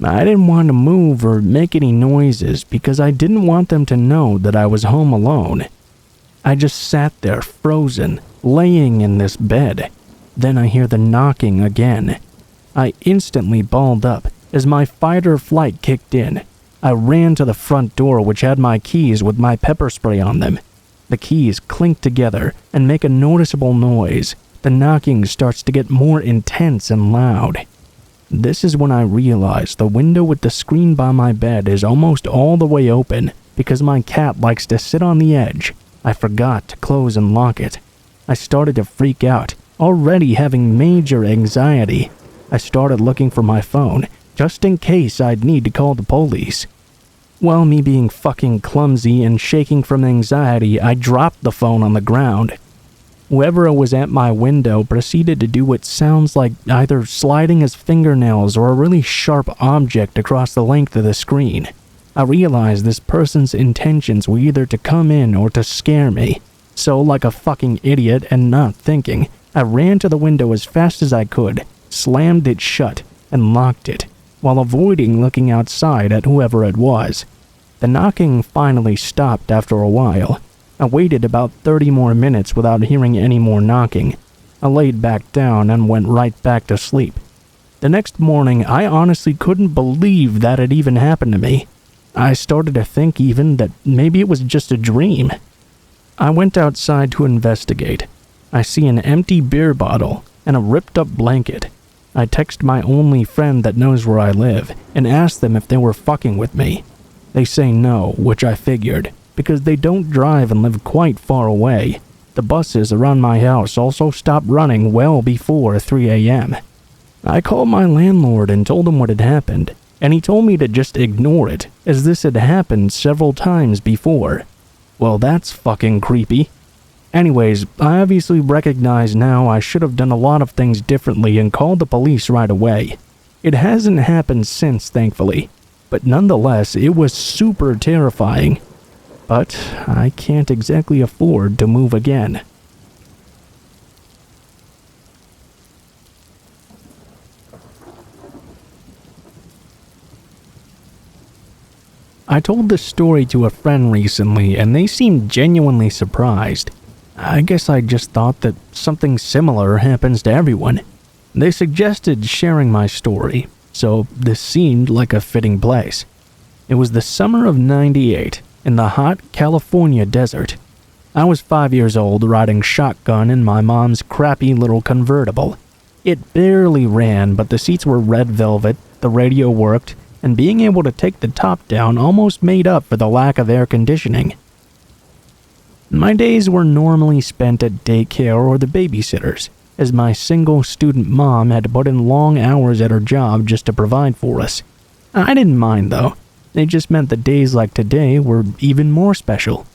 I didn't want to move or make any noises because I didn't want them to know that I was home alone. I just sat there frozen, laying in this bed. Then I hear the knocking again. I instantly balled up as my fight or flight kicked in. I ran to the front door, which had my keys with my pepper spray on them. The keys clink together and make a noticeable noise. The knocking starts to get more intense and loud. This is when I realize the window with the screen by my bed is almost all the way open because my cat likes to sit on the edge. I forgot to close and lock it. I started to freak out, already having major anxiety. I started looking for my phone, just in case I'd need to call the police. Well, me being fucking clumsy and shaking from anxiety, I dropped the phone on the ground. Whoever was at my window proceeded to do what sounds like either sliding his fingernails or a really sharp object across the length of the screen. I realized this person's intentions were either to come in or to scare me. So, like a fucking idiot and not thinking, I ran to the window as fast as I could, slammed it shut, and locked it, while avoiding looking outside at whoever it was. The knocking finally stopped after a while. I waited about 30 more minutes without hearing any more knocking. I laid back down and went right back to sleep. The next morning, I honestly couldn't believe that it even happened to me. I started to think even that maybe it was just a dream. I went outside to investigate. I see an empty beer bottle and a ripped-up blanket. I text my only friend that knows where I live and ask them if they were fucking with me. They say no, which I figured, because they don't drive and live quite far away. The buses around my house also stopped running well before 3 a.m. I called my landlord and told him what had happened, and he told me to just ignore it, as this had happened several times before. Well, that's fucking creepy. Anyways, I obviously recognize now I should have done a lot of things differently and called the police right away. It hasn't happened since, thankfully, but nonetheless, it was super terrifying. But I can't exactly afford to move again. I told this story to a friend recently and they seemed genuinely surprised. I guess I just thought that something similar happens to everyone. They suggested sharing my story, so this seemed like a fitting place. It was the summer of '98. In the hot California desert. I was 5 years old riding shotgun in my mom's crappy little convertible. It barely ran, but the seats were red velvet, the radio worked, and being able to take the top down almost made up for the lack of air conditioning. My days were normally spent at daycare or the babysitters, as my single student mom had to put in long hours at her job just to provide for us. I didn't mind though. It just meant that days like today were even more special.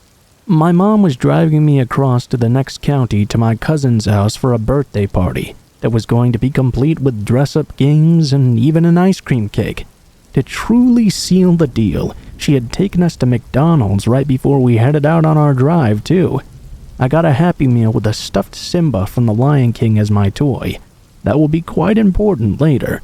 My mom was driving me across to the next county to my cousin's house for a birthday party that was going to be complete with dress-up games and even an ice cream cake. To truly seal the deal, she had taken us to McDonald's right before we headed out on our drive, too. I got a Happy Meal with a stuffed Simba from The Lion King as my toy. That will be quite important later.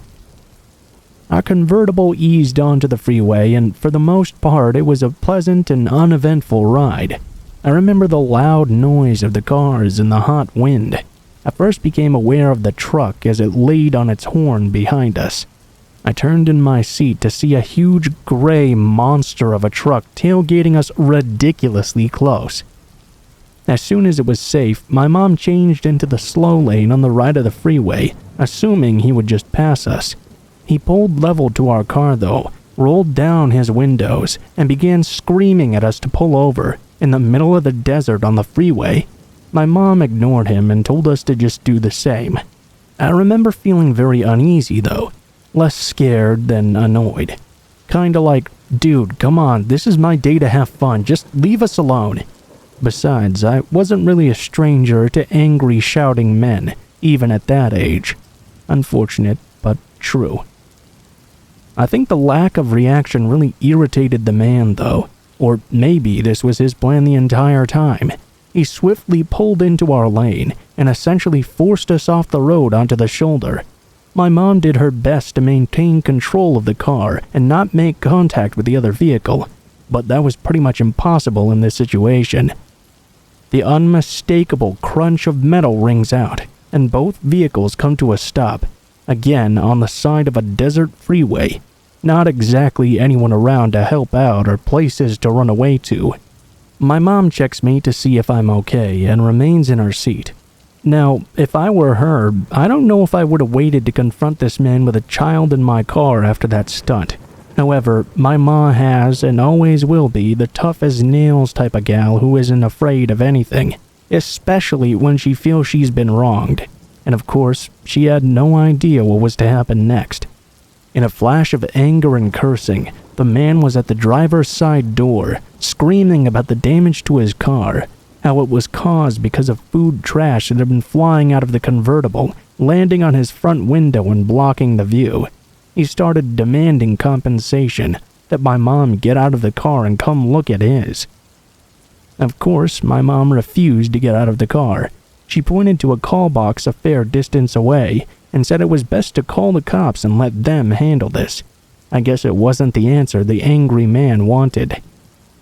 Our convertible eased onto the freeway, and for the most part, it was a pleasant and uneventful ride. I remember the loud noise of the cars and the hot wind. I first became aware of the truck as it laid on its horn behind us. I turned in my seat to see a huge gray monster of a truck tailgating us ridiculously close. As soon as it was safe, my mom changed into the slow lane on the right of the freeway, assuming he would just pass us. He pulled level to our car though, rolled down his windows, and began screaming at us to pull over in the middle of the desert on the freeway. My mom ignored him and told us to just do the same. I remember feeling very uneasy though, less scared than annoyed. Kinda like, dude, come on, this is my day to have fun, just leave us alone. Besides, I wasn't really a stranger to angry shouting men, even at that age. Unfortunate, but true. I think the lack of reaction really irritated the man though, or maybe this was his plan the entire time. He swiftly pulled into our lane and essentially forced us off the road onto the shoulder. My mom did her best to maintain control of the car and not make contact with the other vehicle, but that was pretty much impossible in this situation. The unmistakable crunch of metal rings out, and both vehicles come to a stop, again on the side of a desert freeway. Not exactly anyone around to help out or places to run away to. My mom checks me to see if I'm okay and remains in her seat. Now, if I were her, I don't know if I would have waited to confront this man with a child in my car after that stunt. However, my ma has and always will be the tough-as-nails type of gal who isn't afraid of anything, especially when she feels she's been wronged. And of course, she had no idea what was to happen next. In a flash of anger and cursing, the man was at the driver's side door, screaming about the damage to his car, how it was caused because of food trash that had been flying out of the convertible, landing on his front window and blocking the view. He started demanding compensation, that my mom get out of the car and come look at his. Of course, my mom refused to get out of the car. She pointed to a call box a fair distance away and said it was best to call the cops and let them handle this. I guess it wasn't the answer the angry man wanted.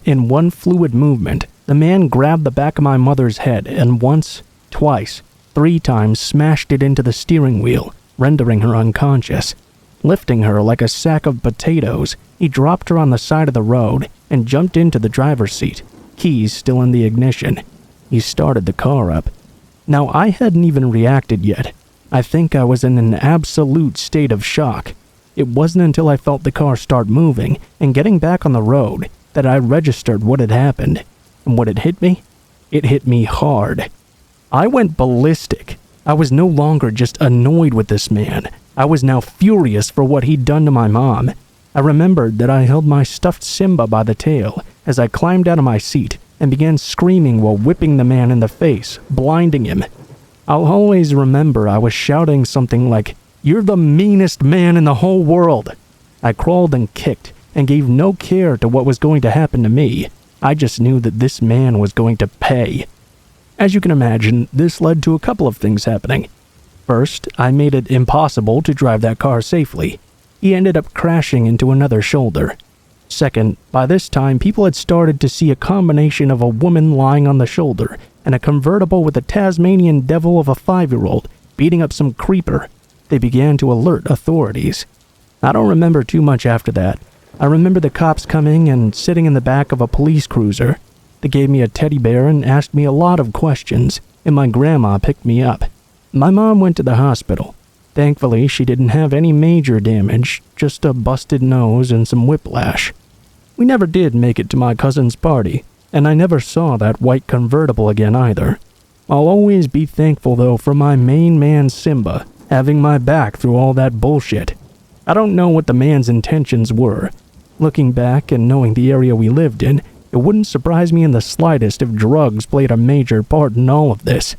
In one fluid movement, the man grabbed the back of my mother's head and once, twice, 3 times smashed it into the steering wheel, rendering her unconscious. Lifting her like a sack of potatoes, he dropped her on the side of the road and jumped into the driver's seat, keys still in the ignition. He started the car up. Now, I hadn't even reacted yet. I think I was in an absolute state of shock. It wasn't until I felt the car start moving and getting back on the road that I registered what had happened. And what had hit me? It hit me hard. I went ballistic. I was no longer just annoyed with this man. I was now furious for what he'd done to my mom. I remembered that I held my stuffed Simba by the tail as I climbed out of my seat and began screaming while whipping the man in the face, blinding him. I'll always remember I was shouting something like, "You're the meanest man in the whole world." I crawled and kicked and gave no care to what was going to happen to me. I just knew that this man was going to pay. As you can imagine, this led to a couple of things happening. First, I made it impossible to drive that car safely. He ended up crashing into another shoulder. Second, by this time people had started to see a combination of a woman lying on the shoulder and a convertible with a Tasmanian devil of a 5-year-old beating up some creeper. They began to alert authorities. I don't remember too much after that. I remember the cops coming and sitting in the back of a police cruiser. They gave me a teddy bear and asked me a lot of questions, and my grandma picked me up. My mom went to the hospital. Thankfully, she didn't have any major damage, just a busted nose and some whiplash. We never did make it to my cousin's party, and I never saw that white convertible again either. I'll always be thankful though for my main man Simba having my back through all that bullshit. I don't know what the man's intentions were. Looking back and knowing the area we lived in, it wouldn't surprise me in the slightest if drugs played a major part in all of this.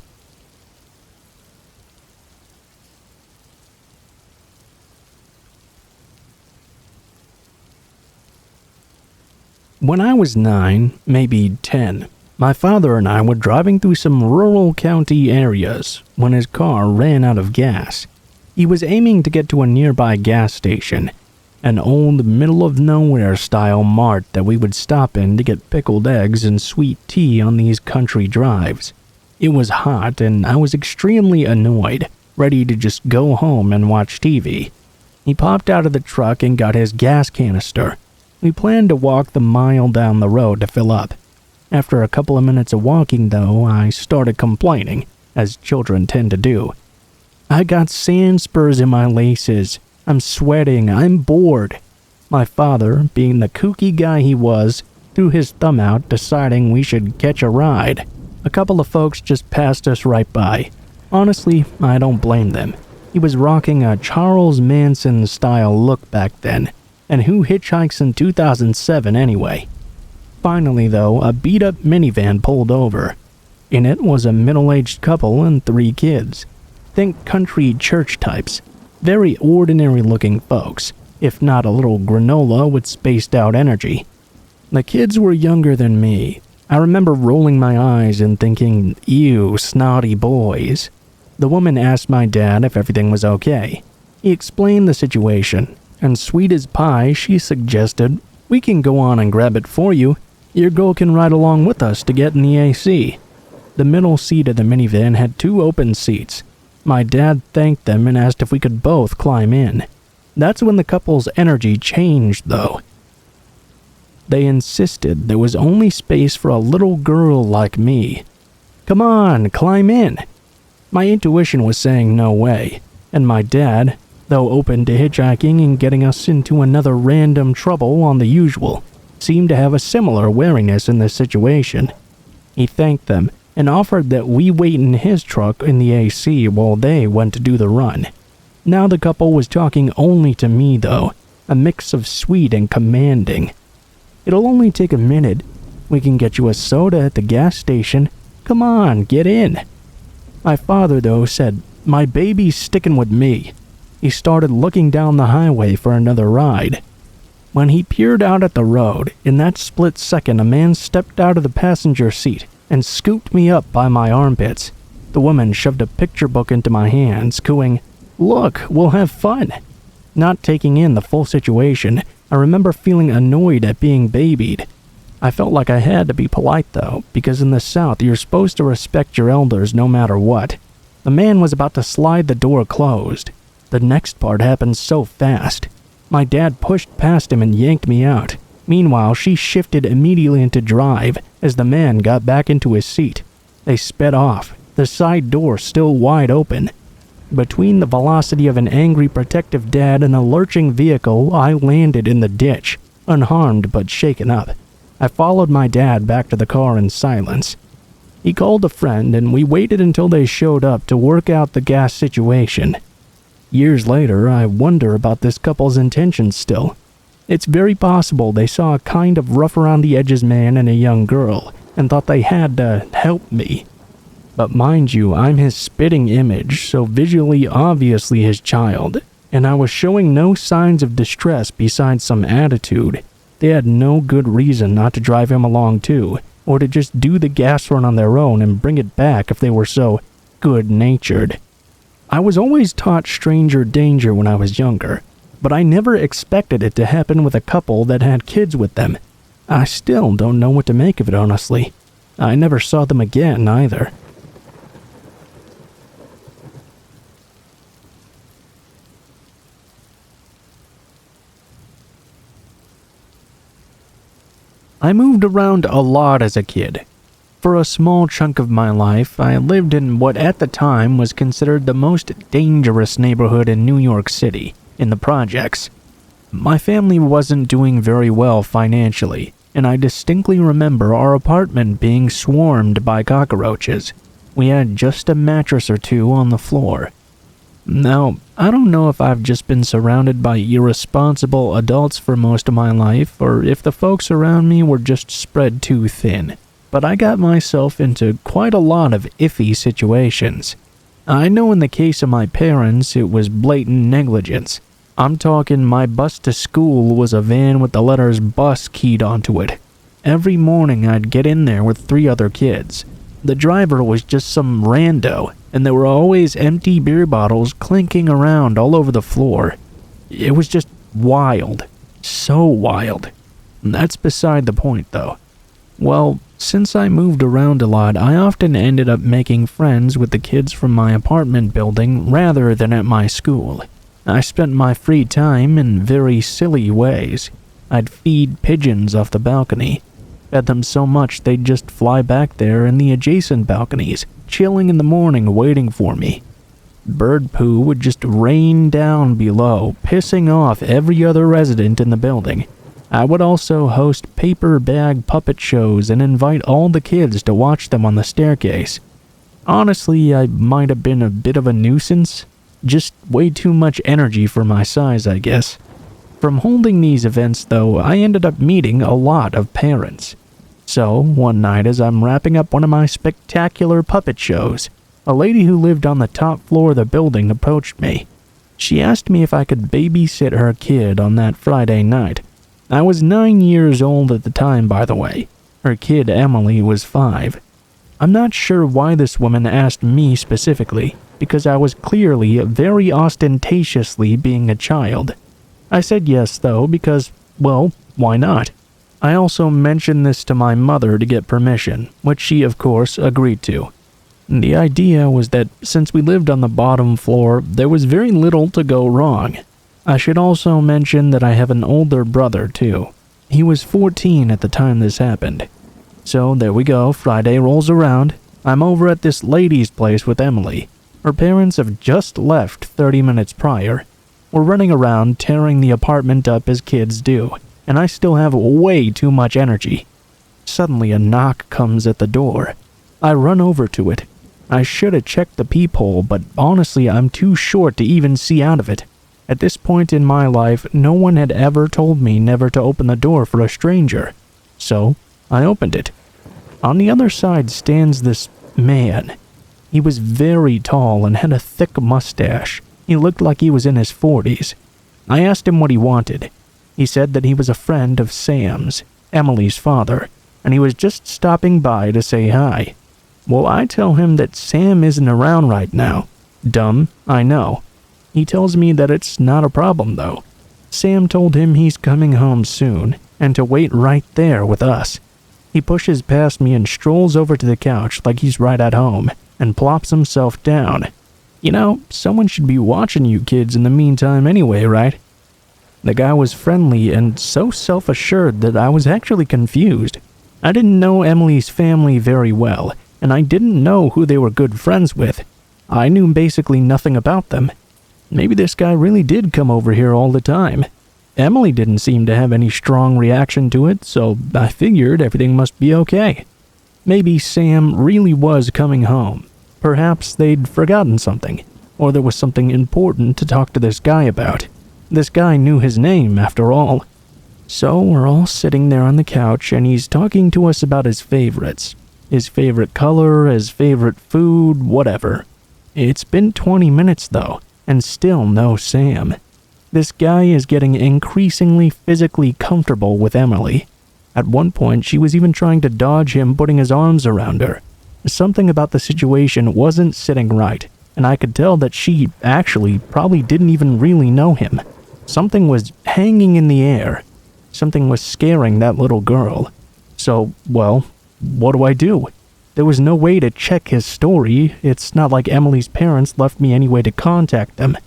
When I was 9, maybe 10, my father and I were driving through some rural county areas when his car ran out of gas. He was aiming to get to a nearby gas station, an old middle-of-nowhere style mart that we would stop in to get pickled eggs and sweet tea on these country drives. It was hot and I was extremely annoyed, ready to just go home and watch TV. He popped out of the truck and got his gas canister. We planned to walk the mile down the road to fill up. After a couple of minutes of walking, though, I started complaining, as children tend to do. "I got sand spurs in my laces. I'm sweating. I'm bored." My father, being the kooky guy he was, threw his thumb out, deciding we should catch a ride. A couple of folks just passed us right by. Honestly, I don't blame them. He was rocking a Charles Manson-style look back then, and who hitchhikes in 2007 anyway? Finally, though, a beat-up minivan pulled over. In it was a middle-aged couple and 3 kids. Think country church types. Very ordinary-looking folks, if not a little granola with spaced-out energy. The kids were younger than me. I remember rolling my eyes and thinking, ew, snotty boys. The woman asked my dad if everything was okay. He explained the situation, and sweet as pie, she suggested, "We can go on and grab it for you. Your girl can ride along with us to get in the AC." The middle seat of the minivan had 2 open seats. My dad thanked them and asked if we could both climb in. That's when the couple's energy changed, though. They insisted there was only space for a little girl like me. "Come on, climb in." My intuition was saying no way, and my dad, though open to hitchhiking and getting us into another random trouble on the usual, seemed to have a similar wariness in this situation. He thanked them and offered that we wait in his truck in the AC while they went to do the run. Now the couple was talking only to me though, a mix of sweet and commanding. "It'll only take a minute. We can get you a soda at the gas station. Come on, get in." My father, though, said, "My baby's sticking with me." He started looking down the highway for another ride. When he peered out at the road, in that split second a man stepped out of the passenger seat and scooped me up by my armpits. The woman shoved a picture book into my hands, cooing, "Look, we'll have fun." Not taking in the full situation, I remember feeling annoyed at being babied. I felt like I had to be polite though, because in the South you're supposed to respect your elders no matter what. The man was about to slide the door closed. The next part happened so fast. My dad pushed past him and yanked me out. Meanwhile, she shifted immediately into drive as the man got back into his seat. They sped off, the side door still wide open. Between the velocity of an angry protective dad and a lurching vehicle, I landed in the ditch, unharmed but shaken up. I followed my dad back to the car in silence. He called a friend and we waited until they showed up to work out the gas situation. Years later, I wonder about this couple's intentions still. It's very possible they saw a kind of rough-around-the-edges man and a young girl and thought they had to help me. But mind you, I'm his spitting image, so visually obviously his child, and I was showing no signs of distress besides some attitude. They had no good reason not to drive him along too, or to just do the gas run on their own and bring it back if they were so good-natured. I was always taught stranger danger when I was younger, but I never expected it to happen with a couple that had kids with them. I still don't know what to make of it, honestly. I never saw them again, either. I moved around a lot as a kid. For a small chunk of my life, I lived in what at the time was considered the most dangerous neighborhood in New York City, in the projects. My family wasn't doing very well financially, and I distinctly remember our apartment being swarmed by cockroaches. We had just a mattress or 2 on the floor. Now, I don't know if I've just been surrounded by irresponsible adults for most of my life, or if the folks around me were just spread too thin, but I got myself into quite a lot of iffy situations. I know in the case of my parents, it was blatant negligence. I'm talking my bus to school was a van with the letters bus keyed onto it. Every morning I'd get in there with 3 other kids. The driver was just some rando, and there were always empty beer bottles clinking around all over the floor. It was just wild. So wild. That's beside the point, though. Well, since I moved around a lot, I often ended up making friends with the kids from my apartment building rather than at my school. I spent my free time in very silly ways. I'd feed pigeons off the balcony. Fed them so much they'd just fly back there in the adjacent balconies, chilling in the morning waiting for me. bird poo would just rain down below, pissing off every other resident in the building. I would also host paper bag puppet shows and invite all the kids to watch them on the staircase. Honestly, I might have been a bit of a nuisance. Just way too much energy for my size, I guess. From holding these events, though, I ended up meeting a lot of parents. So, one night as I'm wrapping up one of my spectacular puppet shows, a lady who lived on the top floor of the building approached me. She asked me if I could babysit her kid on that Friday night. I was 9 years old at the time, by the way. Her kid, Emily, was 5. I'm not sure why this woman asked me specifically, because I was clearly very ostentatiously being a child. I said yes, though, because, well, why not? I also mentioned this to my mother to get permission, which she, of course, agreed to. The idea was that since we lived on the bottom floor, there was very little to go wrong. I should also mention that I have an older brother, too. He was 14 at the time this happened. So there we go, Friday rolls around. I'm over at this lady's place with Emily. Her parents have just left 30 minutes prior. We're running around tearing the apartment up as kids do, and I still have way too much energy. Suddenly a knock comes at the door. I run over to it. I should have checked the peephole, but honestly I'm too short to even see out of it. At this point in my life, no one had ever told me never to open the door for a stranger. So, I opened it. On the other side stands this man. He was very tall and had a thick mustache. He looked like he was in his 40s. I asked him what he wanted. He said that he was a friend of Sam's, Emily's father, and he was just stopping by to say hi. Well, I tell him that Sam isn't around right now. Dumb, I know. He tells me that it's not a problem, though. Sam told him he's coming home soon, and to wait right there with us. He pushes past me and strolls over to the couch like he's right at home, and plops himself down. You know, someone should be watching you kids in the meantime anyway, right? The guy was friendly and so self-assured that I was actually confused. I didn't know Emily's family very well, and I didn't know who they were good friends with. I knew basically nothing about them. Maybe this guy really did come over here all the time. Emily didn't seem to have any strong reaction to it, so I figured everything must be okay. Maybe Sam really was coming home. Perhaps they'd forgotten something, or there was something important to talk to this guy about. This guy knew his name, after all. So we're all sitting there on the couch, and he's talking to us about his favorites. His favorite color, his favorite food, whatever. It's been 20 minutes, though, and still no Sam. This guy is getting increasingly physically comfortable with Emily. At one point, she was even trying to dodge him putting his arms around her. Something about the situation wasn't sitting right, and I could tell that she actually probably didn't even really know him. Something was hanging in the air. Something was scaring that little girl. So, well, what do? There was no way to check his story. It's not like Emily's parents left me any way to contact them.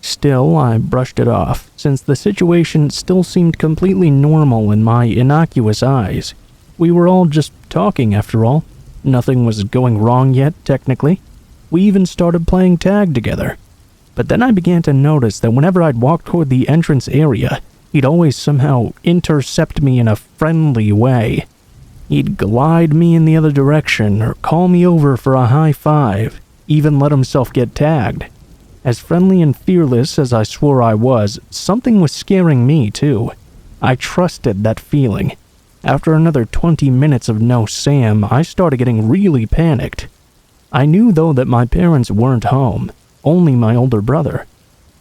Still, I brushed it off, since the situation still seemed completely normal in my innocuous eyes. We were all just talking, after all. Nothing was going wrong yet, technically. We even started playing tag together. But then I began to notice that whenever I'd walk toward the entrance area, he'd always somehow intercept me in a friendly way. He'd glide me in the other direction, or call me over for a high five, even let himself get tagged. As friendly and fearless as I swore I was, something was scaring me too. I trusted that feeling. After another 20 minutes of no Sam, I started getting really panicked. I knew though that my parents weren't home, only my older brother.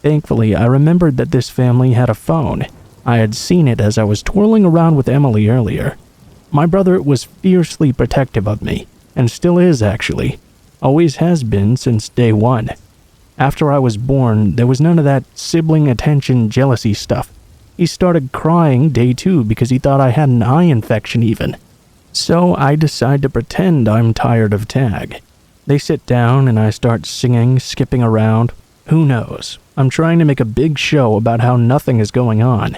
Thankfully, I remembered that this family had a phone. I had seen it as I was twirling around with Emily earlier. My brother was fiercely protective of me, and still is actually. Always has been since day one. After I was born, there was none of that sibling attention jealousy stuff. He started crying day 2 because he thought I had an eye infection even. So I decide to pretend I'm tired of tag. They sit down and I start singing, skipping around. Who knows? I'm trying to make a big show about how nothing is going on.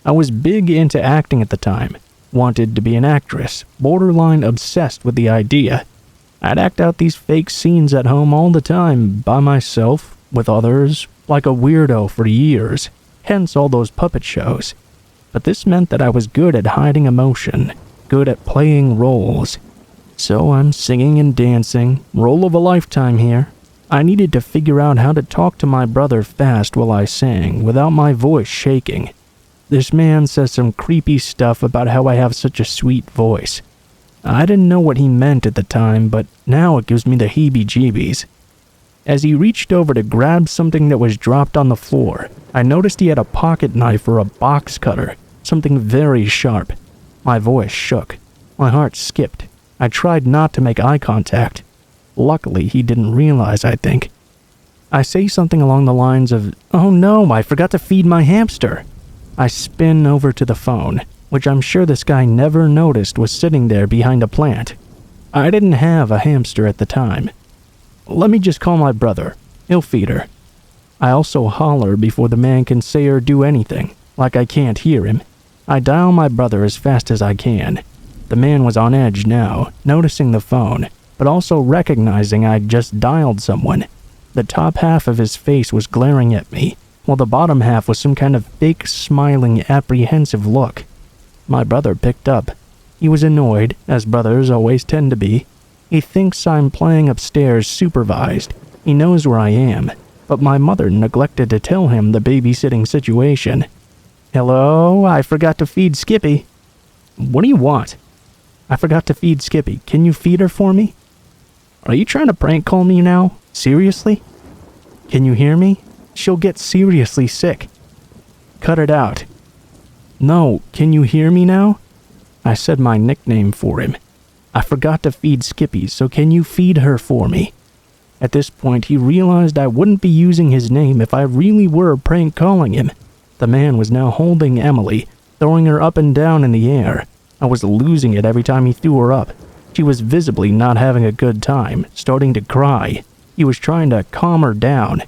I was big into acting at the time. Wanted to be an actress, borderline obsessed with the idea. I'd act out these fake scenes at home all the time, by myself, with others, like a weirdo for years, hence all those puppet shows. But this meant that I was good at hiding emotion, good at playing roles. So I'm singing and dancing, role of a lifetime here. I needed to figure out how to talk to my brother fast while I sang, without my voice shaking. This man says some creepy stuff about how I have such a sweet voice. I didn't know what he meant at the time, but now it gives me the heebie-jeebies. As he reached over to grab something that was dropped on the floor, I noticed he had a pocket knife or a box cutter, something very sharp. My voice shook. My heart skipped. I tried not to make eye contact. Luckily, he didn't realize, I think. I say something along the lines of, "Oh no, I forgot to feed my hamster." I spin over to the phone, which I'm sure this guy never noticed was sitting there behind a plant. I didn't have a hamster at the time. "Let me just call my brother. He'll feed her." I also holler before the man can say or do anything, like I can't hear him. I dial my brother as fast as I can. The man was on edge now, noticing the phone, but also recognizing I'd just dialed someone. The top half of his face was glaring at me, while the bottom half was some kind of fake, smiling, apprehensive look. My brother picked up. He was annoyed, as brothers always tend to be. He thinks I'm playing upstairs supervised. He knows where I am, but my mother neglected to tell him the babysitting situation. "Hello, I forgot to feed Skippy." "What do you want?" "I forgot to feed Skippy. Can you feed her for me?" "Are you trying to prank call me now? Seriously?" "Can you hear me? She'll get seriously sick." "Cut it out." "No, can you hear me now?" I said my nickname for him. "I forgot to feed Skippy, so can you feed her for me?" At this point, he realized I wouldn't be using his name if I really were prank calling him. The man was now holding Emily, throwing her up and down in the air. I was losing it every time he threw her up. She was visibly not having a good time, starting to cry. He was trying to calm her down.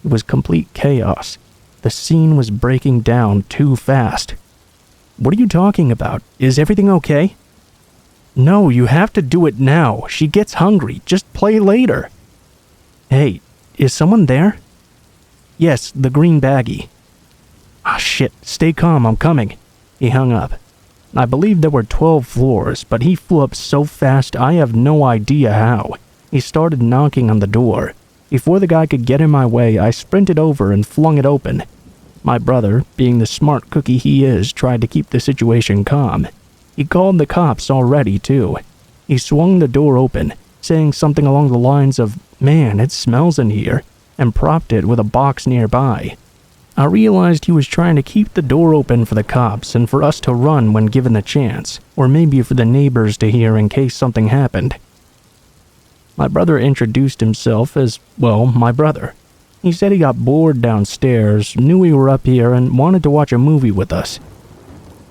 It was complete chaos. The scene was breaking down too fast. "What are you talking about? Is everything okay?" "No, you have to do it now. She gets hungry. Just play later." "Hey, is someone there?" "Yes, the green baggie." "Ah, shit. Stay calm, I'm coming." He hung up. I believe there were 12 floors, but he flew up so fast I have no idea how. He started knocking on the door. Before the guy could get in my way, I sprinted over and flung it open. My brother, being the smart cookie he is, tried to keep the situation calm. He called the cops already, too. He swung the door open, saying something along the lines of, "Man, it smells in here," and propped it with a box nearby. I realized he was trying to keep the door open for the cops and for us to run when given the chance, or maybe for the neighbors to hear in case something happened. My brother introduced himself as, well, my brother. He said he got bored downstairs, knew we were up here, and wanted to watch a movie with us.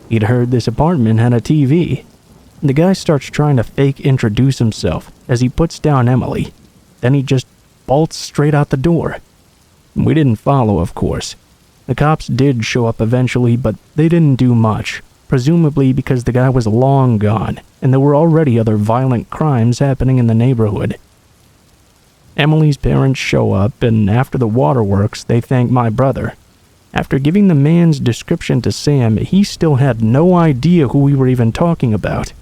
He'd heard this apartment had a TV. The guy starts trying to fake introduce himself as he puts down Emily. Then he just bolts straight out the door. We didn't follow, of course. The cops did show up eventually, but they didn't do much, presumably because the guy was long gone, and there were already other violent crimes happening in the neighborhood. Emily's parents show up, and after the waterworks, they thank my brother. After giving the man's description to Sam, he still had no idea who we were even talking about.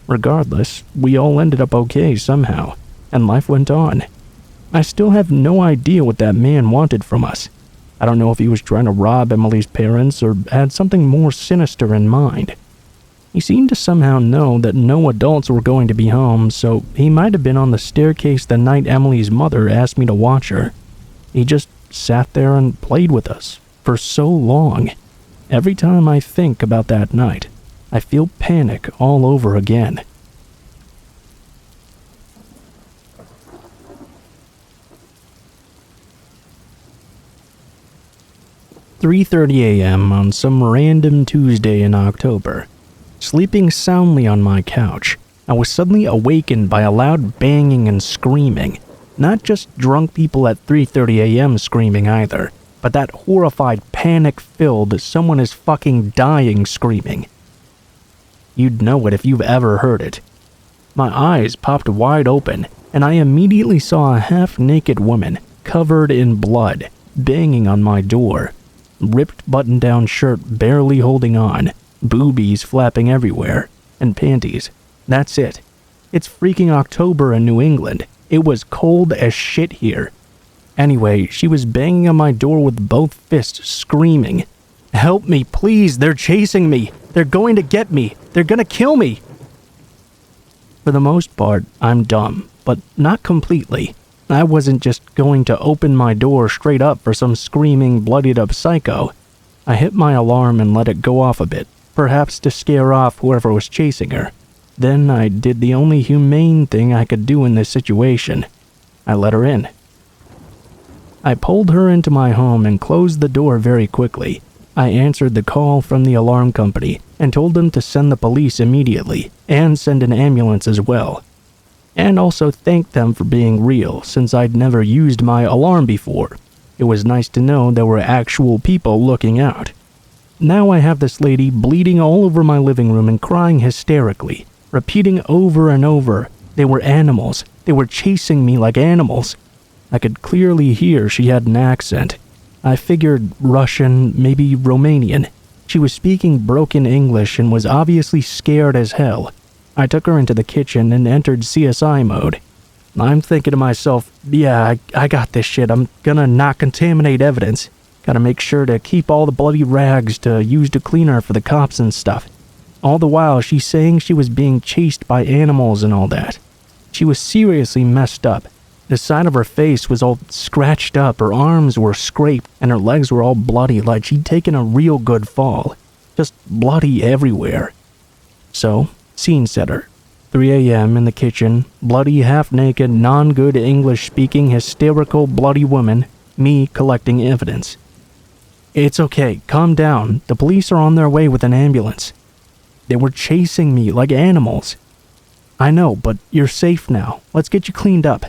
Regardless, we all ended up okay somehow, and life went on. I still have no idea what that man wanted from us. I don't know if he was trying to rob Emily's parents or had something more sinister in mind. He seemed to somehow know that no adults were going to be home, so he might have been on the staircase the night Emily's mother asked me to watch her. He just sat there and played with us for so long. Every time I think about that night, I feel panic all over again. "3:30 a.m. on some random Tuesday in October. Sleeping soundly on my couch, I was suddenly awakened by a loud banging and screaming. Not just drunk people at 3:30 a.m. screaming either, but that horrified, panic-filled, someone is fucking dying screaming. You'd know it if you've ever heard it. My eyes popped wide open, and I immediately saw a half-naked woman, covered in blood, banging on my door. Ripped button-down shirt barely holding on, boobies flapping everywhere, and panties. That's it. It's freaking October in New England. It was cold as shit here. Anyway, she was banging on my door with both fists, screaming, "Help me, please, they're chasing me. They're going to get me. They're gonna kill me." For the most part, I'm dumb, but not completely. I wasn't just going to open my door straight up for some screaming, bloodied-up psycho. I hit my alarm and let it go off a bit, perhaps to scare off whoever was chasing her. Then I did the only humane thing I could do in this situation. I let her in. I pulled her into my home and closed the door very quickly. I answered the call from the alarm company and told them to send the police immediately and send an ambulance as well. And also thanked them for being real, since I'd never used my alarm before. It was nice to know there were actual people looking out. Now I have this lady bleeding all over my living room and crying hysterically, repeating over and over, "They were animals. They were chasing me like animals." I could clearly hear she had an accent. I figured Russian, maybe Romanian. She was speaking broken English and was obviously scared as hell. I took her into the kitchen and entered CSI mode. I'm thinking to myself, yeah, I got this shit. I'm gonna not contaminate evidence. Gotta make sure to keep all the bloody rags to use to clean her for the cops and stuff. All the while, she's saying she was being chased by animals and all that. She was seriously messed up. The side of her face was all scratched up, her arms were scraped, and her legs were all bloody like she'd taken a real good fall. Just bloody everywhere. So, scene setter. 3 a.m. in the kitchen, bloody, half-naked, non-good English-speaking, hysterical, bloody woman, me collecting evidence. "It's okay, calm down. The police are on their way with an ambulance. They were chasing me like animals." "I know, but you're safe now. Let's get you cleaned up."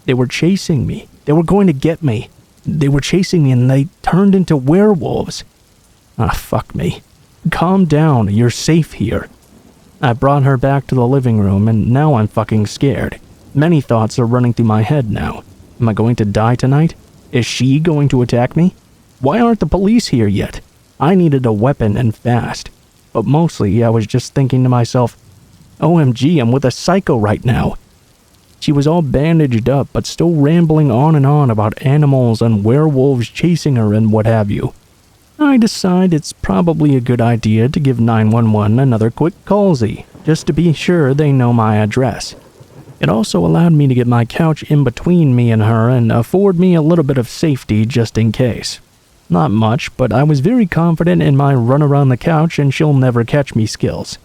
"They were chasing me. They were going to get me. They were chasing me and they turned into werewolves." "Ah, fuck me. Calm down, you're safe here." I brought her back to the living room and now I'm fucking scared. Many thoughts are running through my head now. Am I going to die tonight? Is she going to attack me? Why aren't the police here yet? I needed a weapon and fast. But mostly I was just thinking to myself, OMG, I'm with a psycho right now. She was all bandaged up, but still rambling on and on about animals and werewolves chasing her and what have you. I decide it's probably a good idea to give 911 another quick callsy, just to be sure they know my address. It also allowed me to get my couch in between me and her and afford me a little bit of safety just in case. Not much, but I was very confident in my run around the couch and she'll never catch me skills.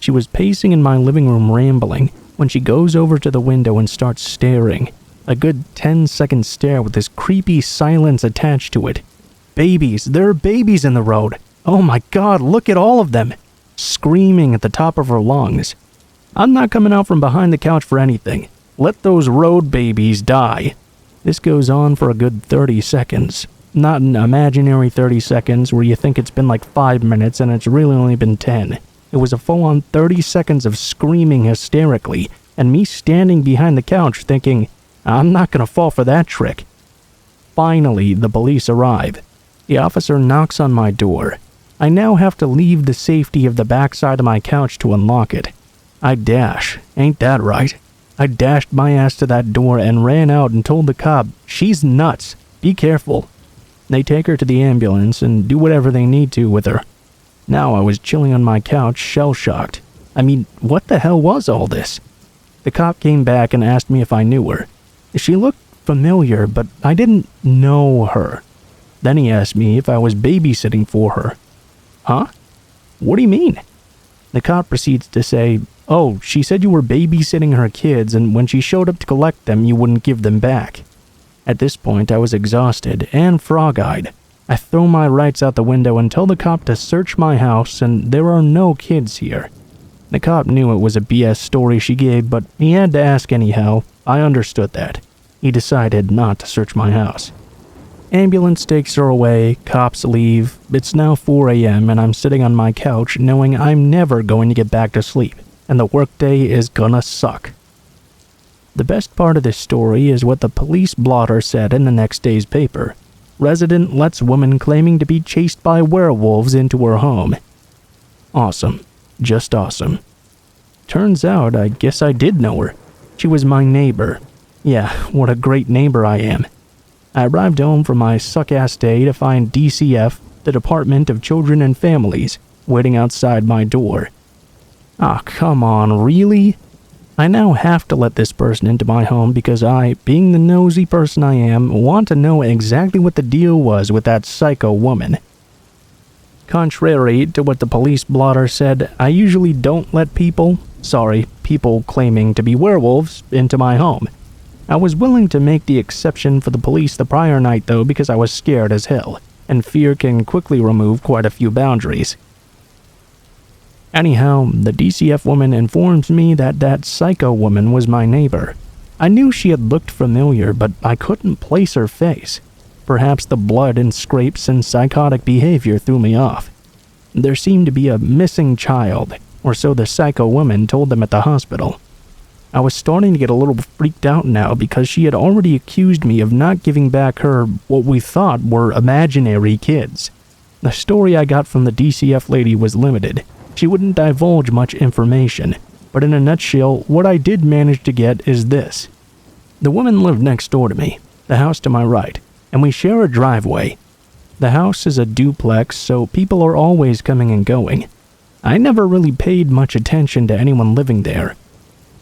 She was pacing in my living room rambling, when she goes over to the window and starts staring. A good 10-second stare with this creepy silence attached to it. Babies, there are babies in the road. Oh my god, look at all of them. Screaming at the top of her lungs. I'm not coming out from behind the couch for anything. Let those road babies die. This goes on for a good 30 seconds. Not an imaginary 30 seconds where you think it's been like 5 minutes and it's really only been 10. It was a full-on 30 seconds of screaming hysterically, and me standing behind the couch thinking, I'm not gonna fall for that trick. Finally, the police arrive. The officer knocks on my door. I now have to leave the safety of the backside of my couch to unlock it. I dash, ain't that right? I dashed my ass to that door and ran out and told the cop, she's nuts, be careful. They take her to the ambulance and do whatever they need to with her. Now I was chilling on my couch, shell-shocked. I mean, what the hell was all this? The cop came back and asked me if I knew her. She looked familiar, but I didn't know her. Then he asked me if I was babysitting for her. Huh? What do you mean? The cop proceeds to say, oh, she said you were babysitting her kids, and when she showed up to collect them, you wouldn't give them back. At this point, I was exhausted and frog-eyed. I throw my rights out the window and tell the cop to search my house, and there are no kids here. The cop knew it was a BS story she gave, but he had to ask anyhow. I understood that. He decided not to search my house. Ambulance takes her away, cops leave. It's now 4 a.m. and I'm sitting on my couch knowing I'm never going to get back to sleep. and the workday is gonna suck. The best part of this story is what the police blotter said in the next day's paper. Resident lets woman claiming to be chased by werewolves into her home. Awesome. Just awesome. Turns out, I guess I did know her. She was my neighbor. Yeah, what a great neighbor I am. I arrived home from my suck-ass day to find DCF, the Department of Children and Families, waiting outside my door. Ah, come on, really? I now have to let this person into my home because I, being the nosy person I am, want to know exactly what the deal was with that psycho woman. Contrary to what the police blotter said, I usually don't let people claiming to be werewolves, into my home. I was willing to make the exception for the police the prior night though because I was scared as hell, and fear can quickly remove quite a few boundaries. Anyhow, the DCF woman informs me that that psycho woman was my neighbor. I knew she had looked familiar, but I couldn't place her face. Perhaps the blood and scrapes and psychotic behavior threw me off. There seemed to be a missing child, or so the psycho woman told them at the hospital. I was starting to get a little freaked out now because she had already accused me of not giving back her, what we thought were imaginary kids. The story I got from the DCF lady was limited. She wouldn't divulge much information, but in a nutshell, what I did manage to get is this. The woman lived next door to me, the house to my right, and we share a driveway. The house is a duplex, so people are always coming and going. I never really paid much attention to anyone living there.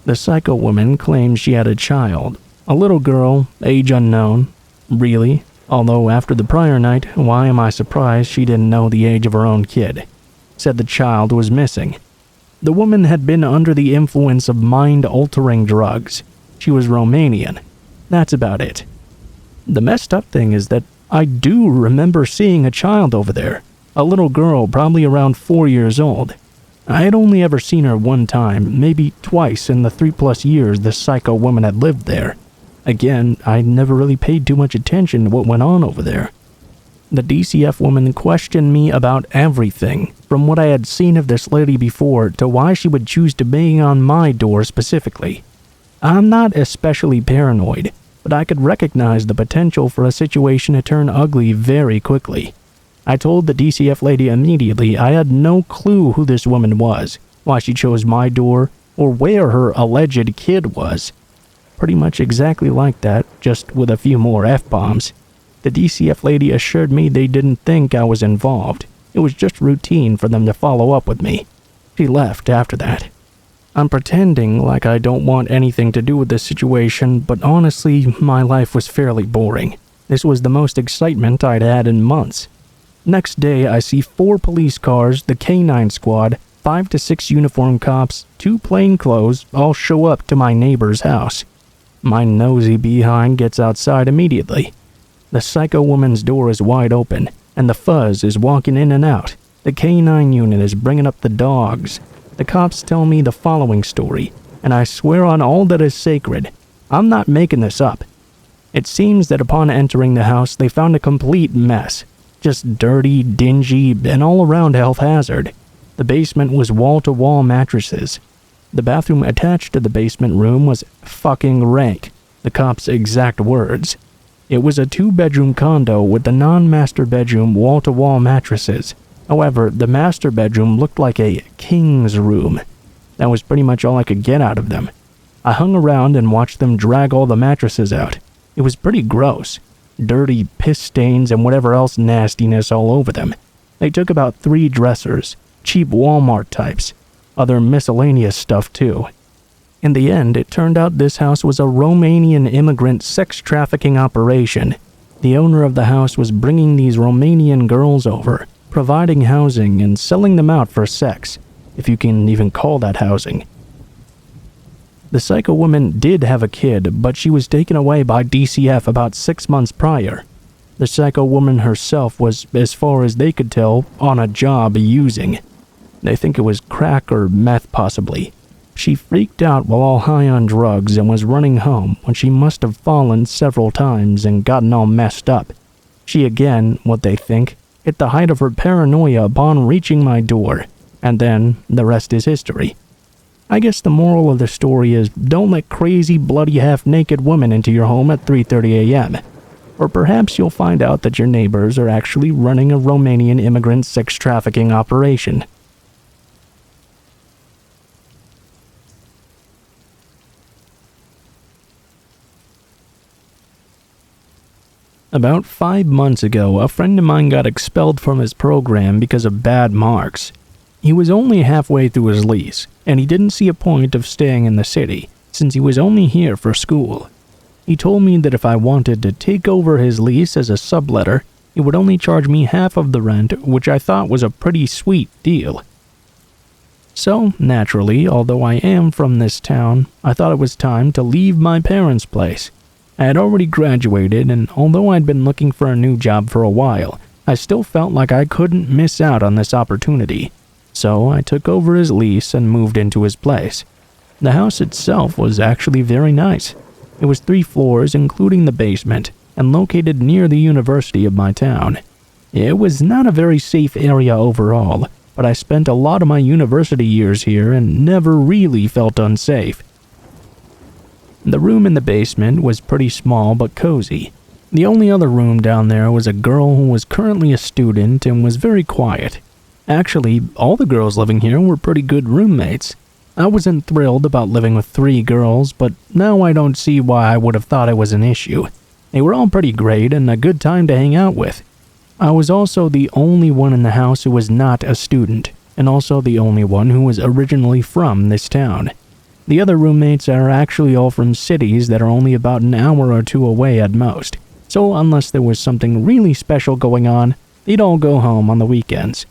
The psycho woman claims she had a child, a little girl, age unknown. Really? Although after the prior night, why am I surprised she didn't know the age of her own kid? Said the child was missing. The woman had been under the influence of mind-altering drugs. She was Romanian. That's about it. The messed up thing is that I do remember seeing a child over there, a little girl probably around 4 years old. I had only ever seen her one time, maybe twice in the 3+ years the psycho woman had lived there. Again, I never really paid too much attention to what went on over there. The DCF woman questioned me about everything, from what I had seen of this lady before to why she would choose to bang on my door specifically. I'm not especially paranoid, but I could recognize the potential for a situation to turn ugly very quickly. I told the DCF lady immediately I had no clue who this woman was, why she chose my door, or where her alleged kid was. Pretty much exactly like that, just with a few more F-bombs. The DCF lady assured me they didn't think I was involved. It was just routine for them to follow up with me. She left after that. I'm pretending like I don't want anything to do with this situation, but honestly, my life was fairly boring. This was the most excitement I'd had in months. Next day, I see 4 police cars, the K9 squad, 5 to 6 uniformed cops, 2 plainclothes, all show up to my neighbor's house. My nosy behind gets outside immediately. The psycho woman's door is wide open, and the fuzz is walking in and out. The K9 unit is bringing up the dogs. The cops tell me the following story, and I swear on all that is sacred, I'm not making this up. It seems that upon entering the house, they found a complete mess. Just dirty, dingy, and all-around health hazard. The basement was wall-to-wall mattresses. The bathroom attached to the basement room was fucking rank, the cops' exact words. It was a 2-bedroom condo with the non-master bedroom wall-to-wall mattresses. However, the master bedroom looked like a king's room. That was pretty much all I could get out of them. I hung around and watched them drag all the mattresses out. It was pretty gross. Dirty piss stains and whatever else nastiness all over them. They took about 3 dressers, cheap Walmart types, other miscellaneous stuff too. In the end, it turned out this house was a Romanian immigrant sex trafficking operation. The owner of the house was bringing these Romanian girls over, providing housing and selling them out for sex, if you can even call that housing. The psycho woman did have a kid, but she was taken away by DCF about 6 months prior. The psycho woman herself was, as far as they could tell, on a job using. They think it was crack or meth possibly. She freaked out while all high on drugs and was running home when she must have fallen several times and gotten all messed up. She again, what they think, hit the height of her paranoia upon reaching my door, and then the rest is history. I guess the moral of the story is don't let crazy, bloody, half-naked women into your home at 3:30 a.m. Or perhaps you'll find out that your neighbors are actually running a Romanian immigrant sex trafficking operation. About 5 months ago, a friend of mine got expelled from his program because of bad marks. He was only halfway through his lease, and he didn't see a point of staying in the city, since he was only here for school. He told me that if I wanted to take over his lease as a subletter, he would only charge me half of the rent, which I thought was a pretty sweet deal. So, naturally, although I am from this town, I thought it was time to leave my parents' place. I had already graduated, and although I'd been looking for a new job for a while, I still felt like I couldn't miss out on this opportunity. So I took over his lease and moved into his place. The house itself was actually very nice. It was 3 floors, including the basement, and located near the university of my town. It was not a very safe area overall, but I spent a lot of my university years here and never really felt unsafe. The room in the basement was pretty small but cozy. The only other room down there was a girl who was currently a student and was very quiet. Actually, all the girls living here were pretty good roommates. I wasn't thrilled about living with 3 girls, but now I don't see why I would have thought it was an issue. They were all pretty great and a good time to hang out with. I was also the only one in the house who was not a student, and also the only one who was originally from this town. The other roommates are actually all from cities that are only about an hour or 2 away at most, so unless there was something really special going on, they'd all go home on the weekends.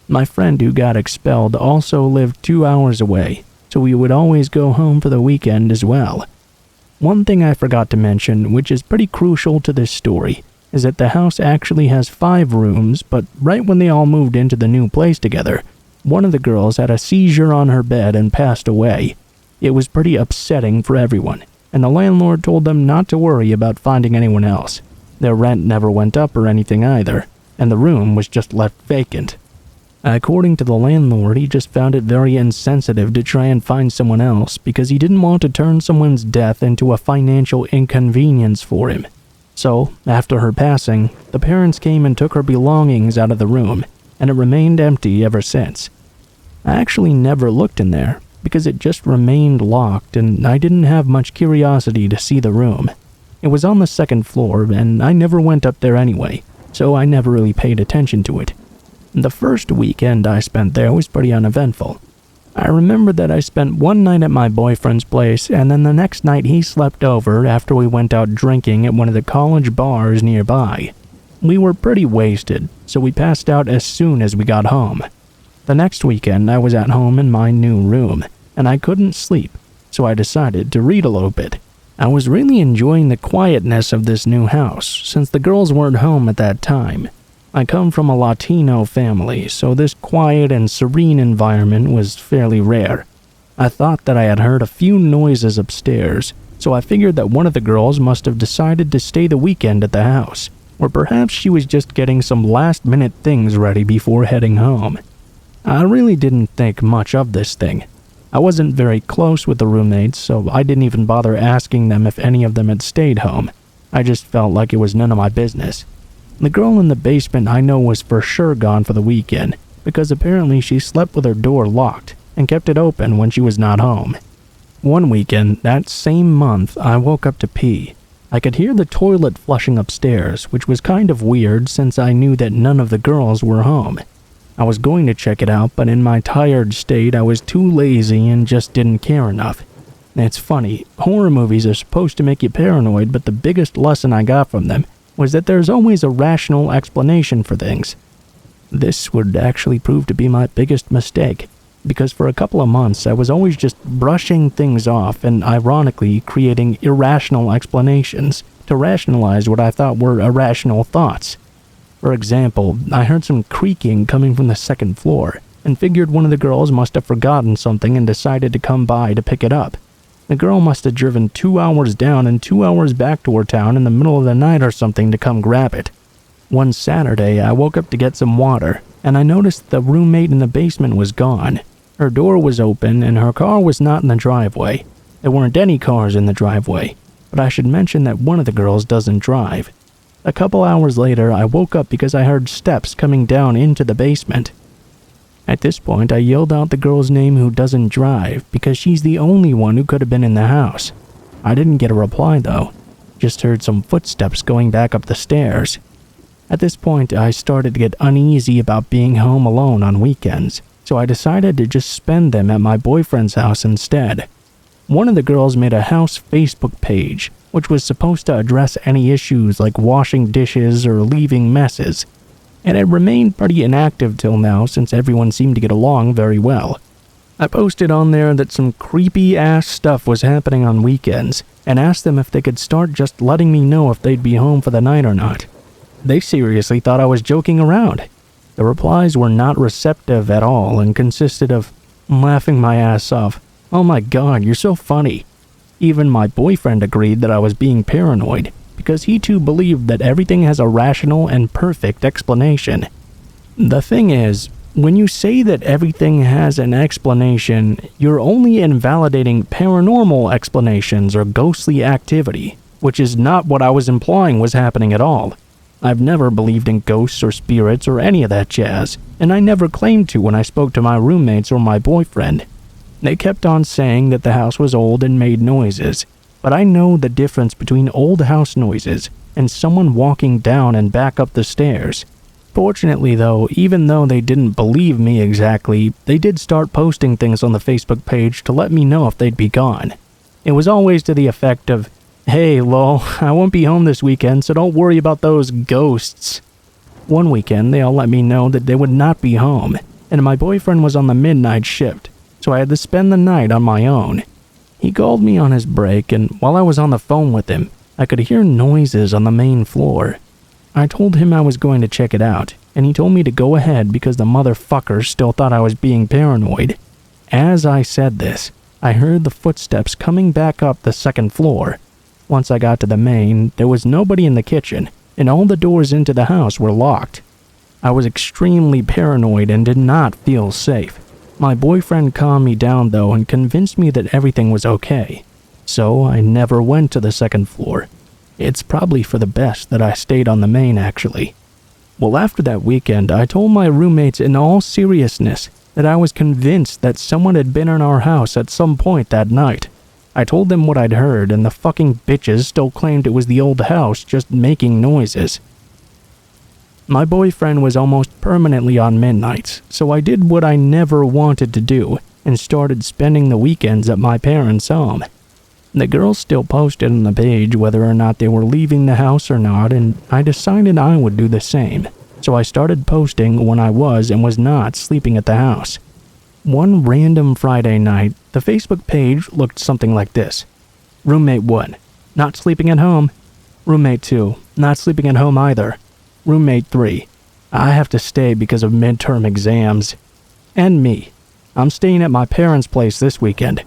My friend who got expelled also lived 2 hours away, so we would always go home for the weekend as well. One thing I forgot to mention, which is pretty crucial to this story, is that the house actually has 5 rooms, but right when they all moved into the new place together, one of the girls had a seizure on her bed and passed away. It was pretty upsetting for everyone, and the landlord told them not to worry about finding anyone else. Their rent never went up or anything either, and the room was just left vacant. According to the landlord, he just found it very insensitive to try and find someone else because he didn't want to turn someone's death into a financial inconvenience for him. So, after her passing, the parents came and took her belongings out of the room, and it remained empty ever since. I actually never looked in there, because it just remained locked and I didn't have much curiosity to see the room. It was on the 2nd floor and I never went up there anyway, so I never really paid attention to it. The first weekend I spent there was pretty uneventful. I remember that I spent one night at my boyfriend's place and then the next night he slept over after we went out drinking at one of the college bars nearby. We were pretty wasted, so we passed out as soon as we got home. The next weekend I was at home in my new room, and I couldn't sleep, so I decided to read a little bit. I was really enjoying the quietness of this new house, since the girls weren't home at that time. I come from a Latino family, so this quiet and serene environment was fairly rare. I thought that I had heard a few noises upstairs, so I figured that one of the girls must have decided to stay the weekend at the house, or perhaps she was just getting some last-minute things ready before heading home. I really didn't think much of this thing. I wasn't very close with the roommates, so I didn't even bother asking them if any of them had stayed home. I just felt like it was none of my business. The girl in the basement I know was for sure gone for the weekend, because apparently she slept with her door locked and kept it open when she was not home. One weekend, that same month, I woke up to pee. I could hear the toilet flushing upstairs, which was kind of weird since I knew that none of the girls were home. I was going to check it out, but in my tired state, I was too lazy and just didn't care enough. It's funny, horror movies are supposed to make you paranoid, but the biggest lesson I got from them was that there's always a rational explanation for things. This would actually prove to be my biggest mistake, because for a couple of months I was always just brushing things off and ironically creating irrational explanations to rationalize what I thought were irrational thoughts. For example, I heard some creaking coming from the 2nd floor, and figured one of the girls must have forgotten something and decided to come by to pick it up. The girl must have driven 2 hours down and 2 hours back to her town in the middle of the night or something to come grab it. One Saturday, I woke up to get some water, and I noticed the roommate in the basement was gone. Her door was open and her car was not in the driveway. There weren't any cars in the driveway, but I should mention that one of the girls doesn't drive. A couple hours later, I woke up because I heard steps coming down into the basement. At this point, I yelled out the girl's name who doesn't drive because she's the only one who could have been in the house. I didn't get a reply though, just heard some footsteps going back up the stairs. At this point, I started to get uneasy about being home alone on weekends, so I decided to just spend them at my boyfriend's house instead. One of the girls made a house Facebook page, which was supposed to address any issues like washing dishes or leaving messes, and it remained pretty inactive till now since everyone seemed to get along very well. I posted on there that some creepy ass stuff was happening on weekends and asked them if they could start just letting me know if they'd be home for the night or not. They seriously thought I was joking around. The replies were not receptive at all and consisted of laughing my ass off. "Oh my god, you're so funny." Even my boyfriend agreed that I was being paranoid, because he too believed that everything has a rational and perfect explanation. The thing is, when you say that everything has an explanation, you're only invalidating paranormal explanations or ghostly activity, which is not what I was implying was happening at all. I've never believed in ghosts or spirits or any of that jazz, and I never claimed to when I spoke to my roommates or my boyfriend. They kept on saying that the house was old and made noises, but I know the difference between old house noises and someone walking down and back up the stairs. Fortunately though, even though they didn't believe me exactly, they did start posting things on the Facebook page to let me know if they'd be gone. It was always to the effect of, "Hey lol, I won't be home this weekend, so don't worry about those ghosts." One weekend they all let me know that they would not be home, and my boyfriend was on the midnight shift, so I had to spend the night on my own. He called me on his break, and while I was on the phone with him, I could hear noises on the main floor. I told him I was going to check it out, and he told me to go ahead because the motherfucker still thought I was being paranoid. As I said this, I heard the footsteps coming back up the second floor. Once I got to the main, there was nobody in the kitchen, and all the doors into the house were locked. I was extremely paranoid and did not feel safe. My boyfriend calmed me down though and convinced me that everything was okay. So I never went to the second floor. It's probably for the best that I stayed on the main actually. Well, after that weekend, I told my roommates in all seriousness that I was convinced that someone had been in our house at some point that night. I told them what I'd heard, and the fucking bitches still claimed it was the old house just making noises. My boyfriend was almost permanently on midnights, so I did what I never wanted to do and started spending the weekends at my parents' home. The girls still posted on the page whether or not they were leaving the house or not, and I decided I would do the same, so I started posting when I was and was not sleeping at the house. One random Friday night, the Facebook page looked something like this. Roommate 1, not sleeping at home. Roommate 2, not sleeping at home either. Roommate 3, I have to stay because of midterm exams. And me, I'm staying at my parents' place this weekend.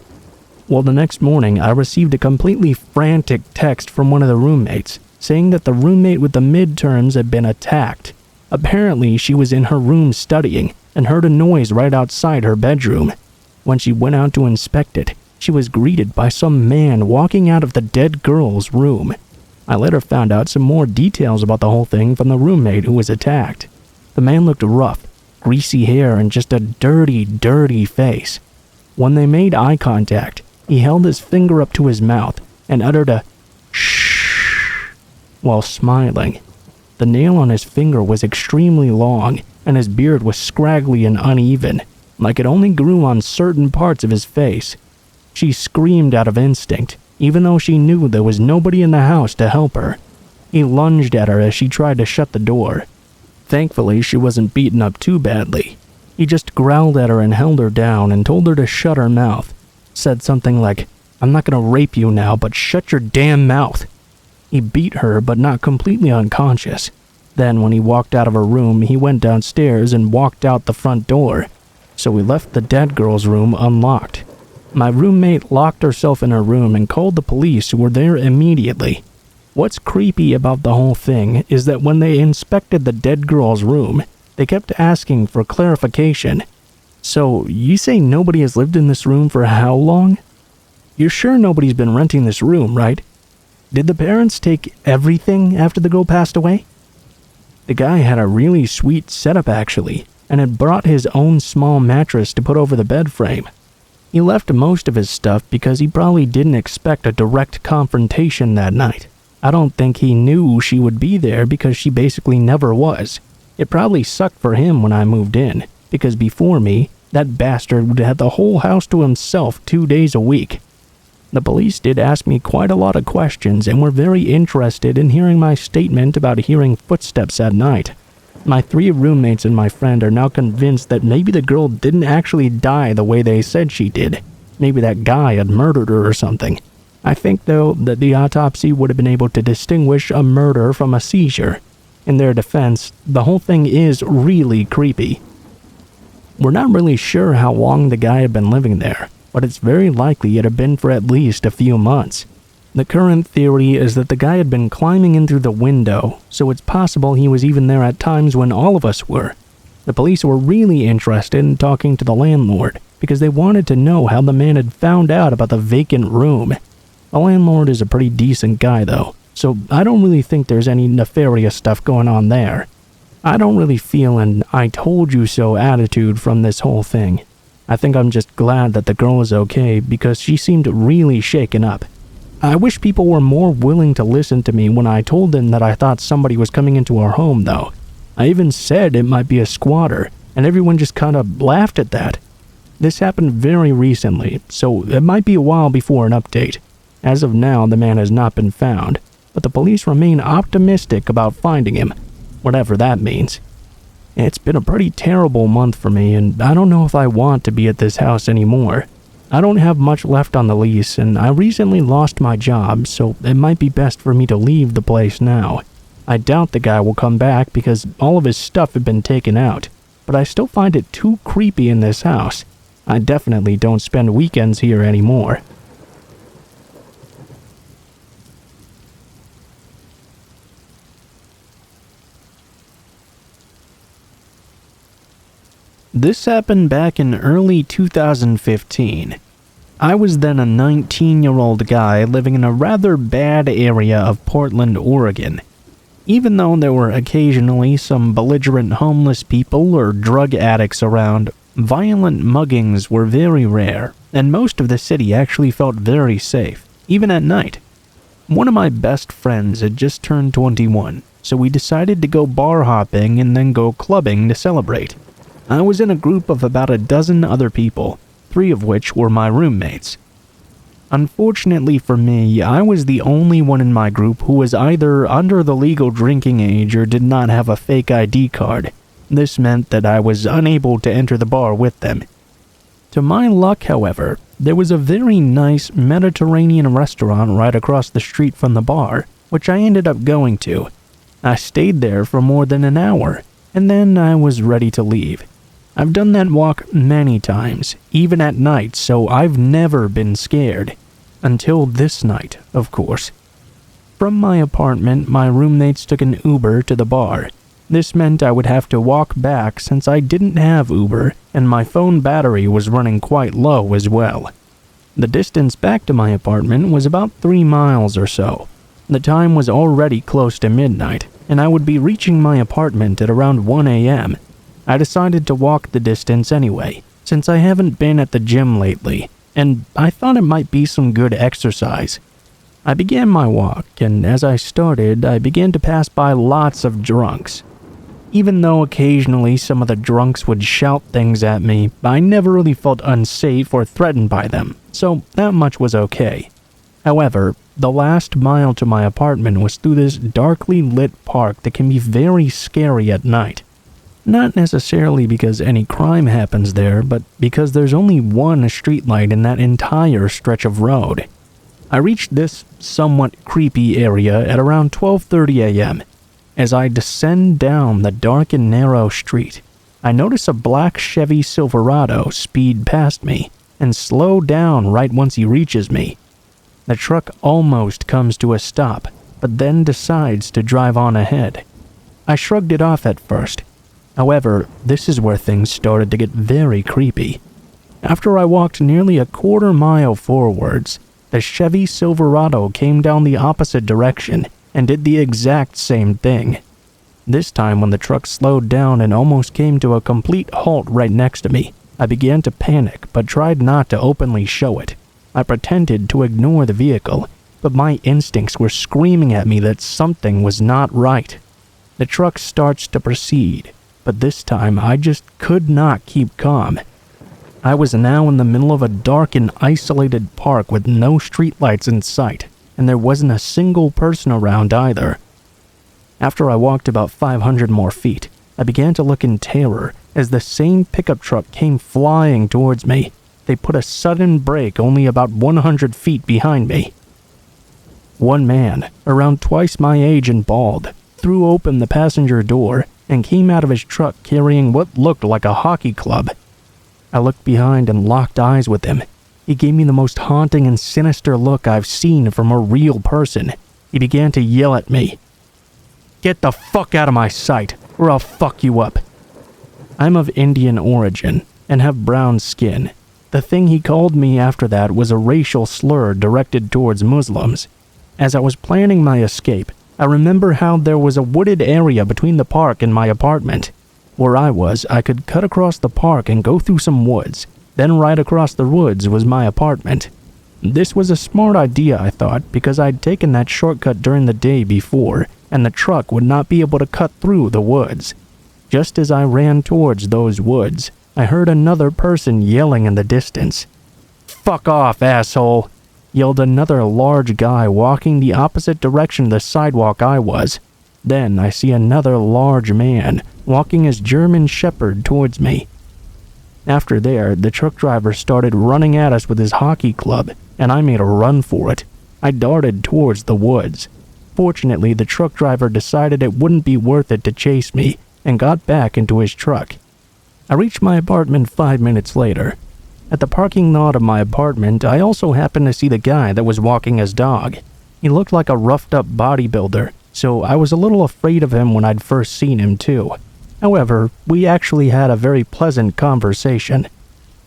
Well, the next morning, I received a completely frantic text from one of the roommates, saying that the roommate with the midterms had been attacked. Apparently, she was in her room studying and heard a noise right outside her bedroom. When she went out to inspect it, she was greeted by some man walking out of the dead girl's room. I later found out some more details about the whole thing from the roommate who was attacked. The man looked rough, greasy hair, and just a dirty, dirty face. When they made eye contact, he held his finger up to his mouth and uttered a shh while smiling. The nail on his finger was extremely long, and his beard was scraggly and uneven, like it only grew on certain parts of his face. She screamed out of instinct, even though she knew there was nobody in the house to help her. He lunged at her as she tried to shut the door. Thankfully, she wasn't beaten up too badly. He just growled at her and held her down and told her to shut her mouth. Said something like, "I'm not gonna rape you now, but shut your damn mouth." He beat her, but not completely unconscious. Then, when he walked out of her room, he went downstairs and walked out the front door. So we left the dead girl's room unlocked. My roommate locked herself in her room and called the police, who were there immediately. What's creepy about the whole thing is that when they inspected the dead girl's room, they kept asking for clarification. So, you say nobody has lived in this room for how long? You're sure nobody's been renting this room, right? Did the parents take everything after the girl passed away? The guy had a really sweet setup actually, and had brought his own small mattress to put over the bed frame. He left most of his stuff because he probably didn't expect a direct confrontation that night. I don't think he knew she would be there because she basically never was. It probably sucked for him when I moved in, because before me, that bastard would have the whole house to himself 2 days a week. The police did ask me quite a lot of questions and were very interested in hearing my statement about hearing footsteps at night. My 3 roommates and my friend are now convinced that maybe the girl didn't actually die the way they said she did. Maybe that guy had murdered her or something. I think, though, that the autopsy would have been able to distinguish a murder from a seizure. In their defense, the whole thing is really creepy. We're not really sure how long the guy had been living there, but it's very likely it had been for at least a few months. The current theory is that the guy had been climbing in through the window, so it's possible he was even there at times when all of us were. The police were really interested in talking to the landlord, because they wanted to know how the man had found out about the vacant room. The landlord is a pretty decent guy though, so I don't really think there's any nefarious stuff going on there. I don't really feel an I told you so attitude from this whole thing. I think I'm just glad that the girl is okay because she seemed really shaken up. I wish people were more willing to listen to me when I told them that I thought somebody was coming into our home though. I even said it might be a squatter, and everyone just kind of laughed at that. This happened very recently, so it might be a while before an update. As of now, the man has not been found, but the police remain optimistic about finding him, whatever that means. It's been a pretty terrible month for me, and I don't know if I want to be at this house anymore. I don't have much left on the lease, and I recently lost my job, so it might be best for me to leave the place now. I doubt the guy will come back because all of his stuff had been taken out, but I still find it too creepy in this house. I definitely don't spend weekends here anymore. This happened back in early 2015. I was then a 19-year-old guy living in a rather bad area of Portland, Oregon. Even though there were occasionally some belligerent homeless people or drug addicts around, violent muggings were very rare, and most of the city actually felt very safe, even at night. One of my best friends had just turned 21, so we decided to go bar hopping and then go clubbing to celebrate. I was in a group of about a dozen other people, 3 of which were my roommates. Unfortunately for me, I was the only one in my group who was either under the legal drinking age or did not have a fake ID card. This meant that I was unable to enter the bar with them. To my luck, however, there was a very nice Mediterranean restaurant right across the street from the bar, which I ended up going to. I stayed there for more than an hour, and then I was ready to leave. I've done that walk many times, even at night, so I've never been scared. Until this night, of course. From my apartment, my roommates took an Uber to the bar. This meant I would have to walk back since I didn't have Uber, and my phone battery was running quite low as well. The distance back to my apartment was about 3 miles or so. The time was already close to midnight, and I would be reaching my apartment at around 1 a.m. I decided to walk the distance anyway, since I haven't been at the gym lately, and I thought it might be some good exercise. I began my walk, and as I started, I began to pass by lots of drunks. Even though occasionally some of the drunks would shout things at me, I never really felt unsafe or threatened by them, so that much was okay. However, the last mile to my apartment was through this darkly lit park that can be very scary at night. Not necessarily because any crime happens there, but because there's only one streetlight in that entire stretch of road. I reached this somewhat creepy area at around 12:30 a.m. As I descend down the dark and narrow street, I notice a black Chevy Silverado speed past me and slow down right once he reaches me. The truck almost comes to a stop, but then decides to drive on ahead. I shrugged it off at first. However, this is where things started to get very creepy. After I walked nearly a quarter mile forwards, the Chevy Silverado came down the opposite direction and did the exact same thing. This time when the truck slowed down and almost came to a complete halt right next to me, I began to panic but tried not to openly show it. I pretended to ignore the vehicle, but my instincts were screaming at me that something was not right. The truck starts to proceed, but this time I just could not keep calm. I was now in the middle of a dark and isolated park with no streetlights in sight, and there wasn't a single person around either. After I walked about 500 more feet, I began to look in terror as the same pickup truck came flying towards me. They put a sudden brake only about 100 feet behind me. One man, around twice my age and bald, threw open the passenger door and came out of his truck carrying what looked like a hockey club. I looked behind and locked eyes with him. He gave me the most haunting and sinister look I've seen from a real person. He began to yell at me, "Get the fuck out of my sight, or I'll fuck you up." I'm of Indian origin and have brown skin. The thing he called me after that was a racial slur directed towards Muslims. As I was planning my escape, I remember how there was a wooded area between the park and my apartment. Where I was, I could cut across the park and go through some woods. Then right across the woods was my apartment. This was a smart idea, I thought, because I'd taken that shortcut during the day before, and the truck would not be able to cut through the woods. Just as I ran towards those woods, I heard another person yelling in the distance. "Fuck off, asshole!" yelled another large guy walking the opposite direction of the sidewalk I was. Then I see another large man walking his German Shepherd towards me. After there, the truck driver started running at us with his hockey club, and I made a run for it. I darted towards the woods. Fortunately, the truck driver decided it wouldn't be worth it to chase me, and got back into his truck. I reached my apartment 5 minutes later. At the parking lot of my apartment, I also happened to see the guy that was walking his dog. He looked like a roughed-up bodybuilder, so I was a little afraid of him when I'd first seen him too. However, we actually had a very pleasant conversation.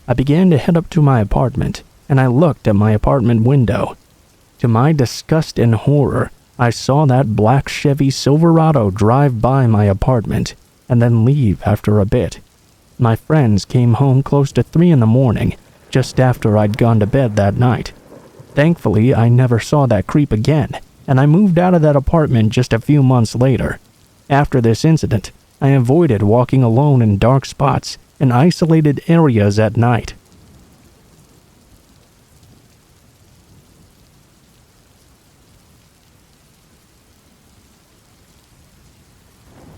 I began to head up to my apartment, and I looked at my apartment window. To my disgust and horror, I saw that black Chevy Silverado drive by my apartment, and then leave after a bit. My friends came home close to 3 in the morning, just after I'd gone to bed that night. Thankfully, I never saw that creep again, and I moved out of that apartment just a few months later. After this incident, I avoided walking alone in dark spots and isolated areas at night.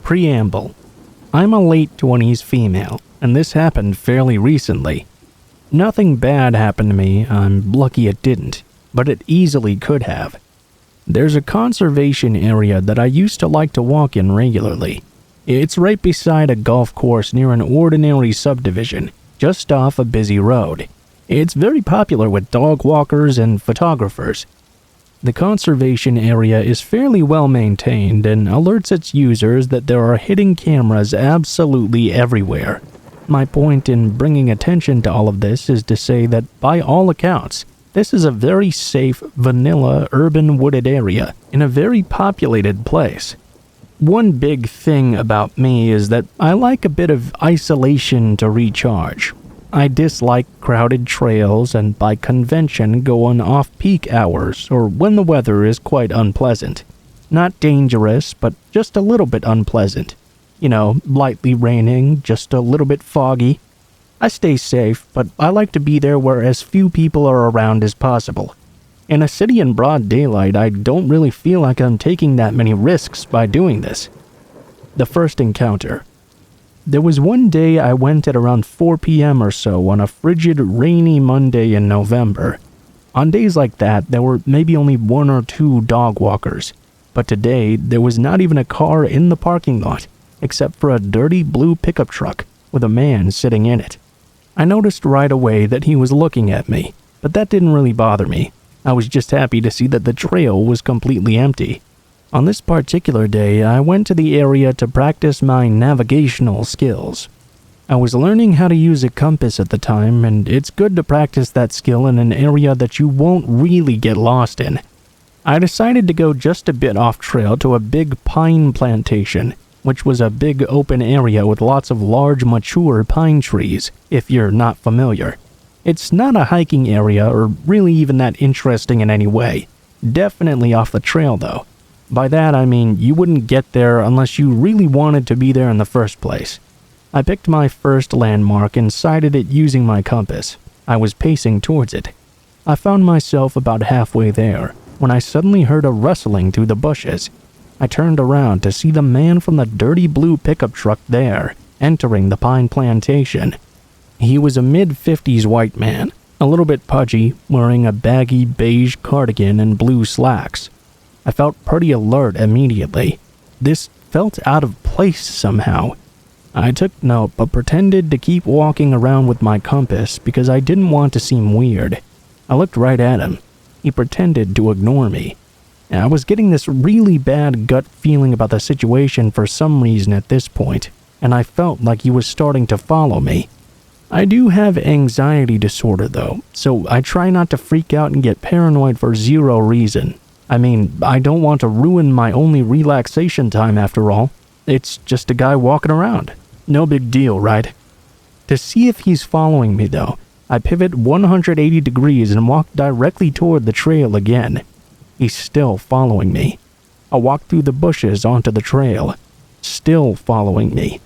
Preamble. I'm a late 20s female, and this happened fairly recently. Nothing bad happened to me, I'm lucky it didn't, but it easily could have. There's a conservation area that I used to like to walk in regularly. It's right beside a golf course near an ordinary subdivision, just off a busy road. It's very popular with dog walkers and photographers. The conservation area is fairly well maintained and alerts its users that there are hidden cameras absolutely everywhere. My point in bringing attention to all of this is to say that by all accounts, this is a very safe, vanilla, urban wooded area in a very populated place. One big thing about me is that I like a bit of isolation to recharge. I dislike crowded trails and by convention go on off-peak hours or when the weather is quite unpleasant. Not dangerous, but just a little bit unpleasant. You know, lightly raining, just a little bit foggy. I stay safe, but I like to be there where as few people are around as possible. In a city in broad daylight, I don't really feel like I'm taking that many risks by doing this. The first encounter. There was one day I went at around 4 p.m. or so on a frigid, rainy Monday in November. On days like that, there were maybe only 1 or 2 dog walkers. But today, there was not even a car in the parking lot, except for a dirty blue pickup truck with a man sitting in it. I noticed right away that he was looking at me, but that didn't really bother me. I was just happy to see that the trail was completely empty. On this particular day, I went to the area to practice my navigational skills. I was learning how to use a compass at the time, and it's good to practice that skill in an area that you won't really get lost in. I decided to go just a bit off trail to a big pine plantation, which was a big open area with lots of large mature pine trees, if you're not familiar. It's not a hiking area or really even that interesting in any way. Definitely off the trail though. By that I mean you wouldn't get there unless you really wanted to be there in the first place. I picked my first landmark and sighted it using my compass. I was pacing towards it. I found myself about halfway there when I suddenly heard a rustling through the bushes. I turned around to see the man from the dirty blue pickup truck there, entering the pine plantation. He was a mid-50s white man, a little bit pudgy, wearing a baggy beige cardigan and blue slacks. I felt pretty alert immediately. This felt out of place somehow. I took note but pretended to keep walking around with my compass because I didn't want to seem weird. I looked right at him. He pretended to ignore me. I was getting this really bad gut feeling about the situation for some reason at this point, and I felt like he was starting to follow me. I do have anxiety disorder though, so I try not to freak out and get paranoid for zero reason. I mean, I don't want to ruin my only relaxation time after all. It's just a guy walking around. No big deal, right? To see if he's following me though, I pivot 180 degrees and walk directly toward the trail again. He's still following me. I walk through the bushes onto the trail. Still following me.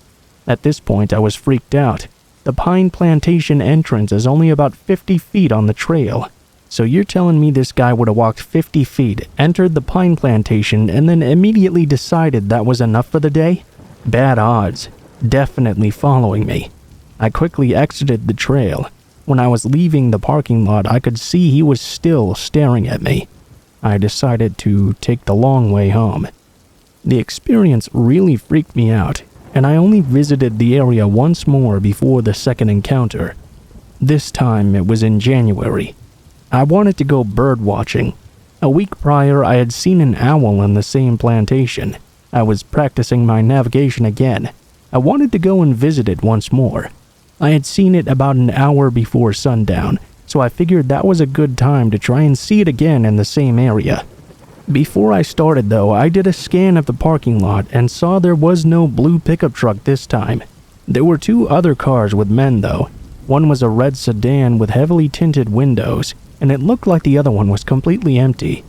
At this point I was freaked out. The pine plantation entrance is only about 50 feet on the trail. So you're telling me this guy would have walked 50 feet, entered the pine plantation, and then immediately decided that was enough for the day? Bad odds. Definitely following me. I quickly exited the trail. When I was leaving the parking lot, I could see he was still staring at me. I decided to take the long way home. The experience really freaked me out, and I only visited the area once more before the second encounter. This time it was in January. I wanted to go bird watching. A week prior, I had seen an owl in the same plantation. I was practicing my navigation again. I wanted to go and visit it once more. I had seen it about an hour before sundown, so I figured that was a good time to try and see it again in the same area. Before I started though, I did a scan of the parking lot and saw there was no blue pickup truck this time. There were two other cars with men though. One was a red sedan with heavily tinted windows, and it looked like the other one was completely empty.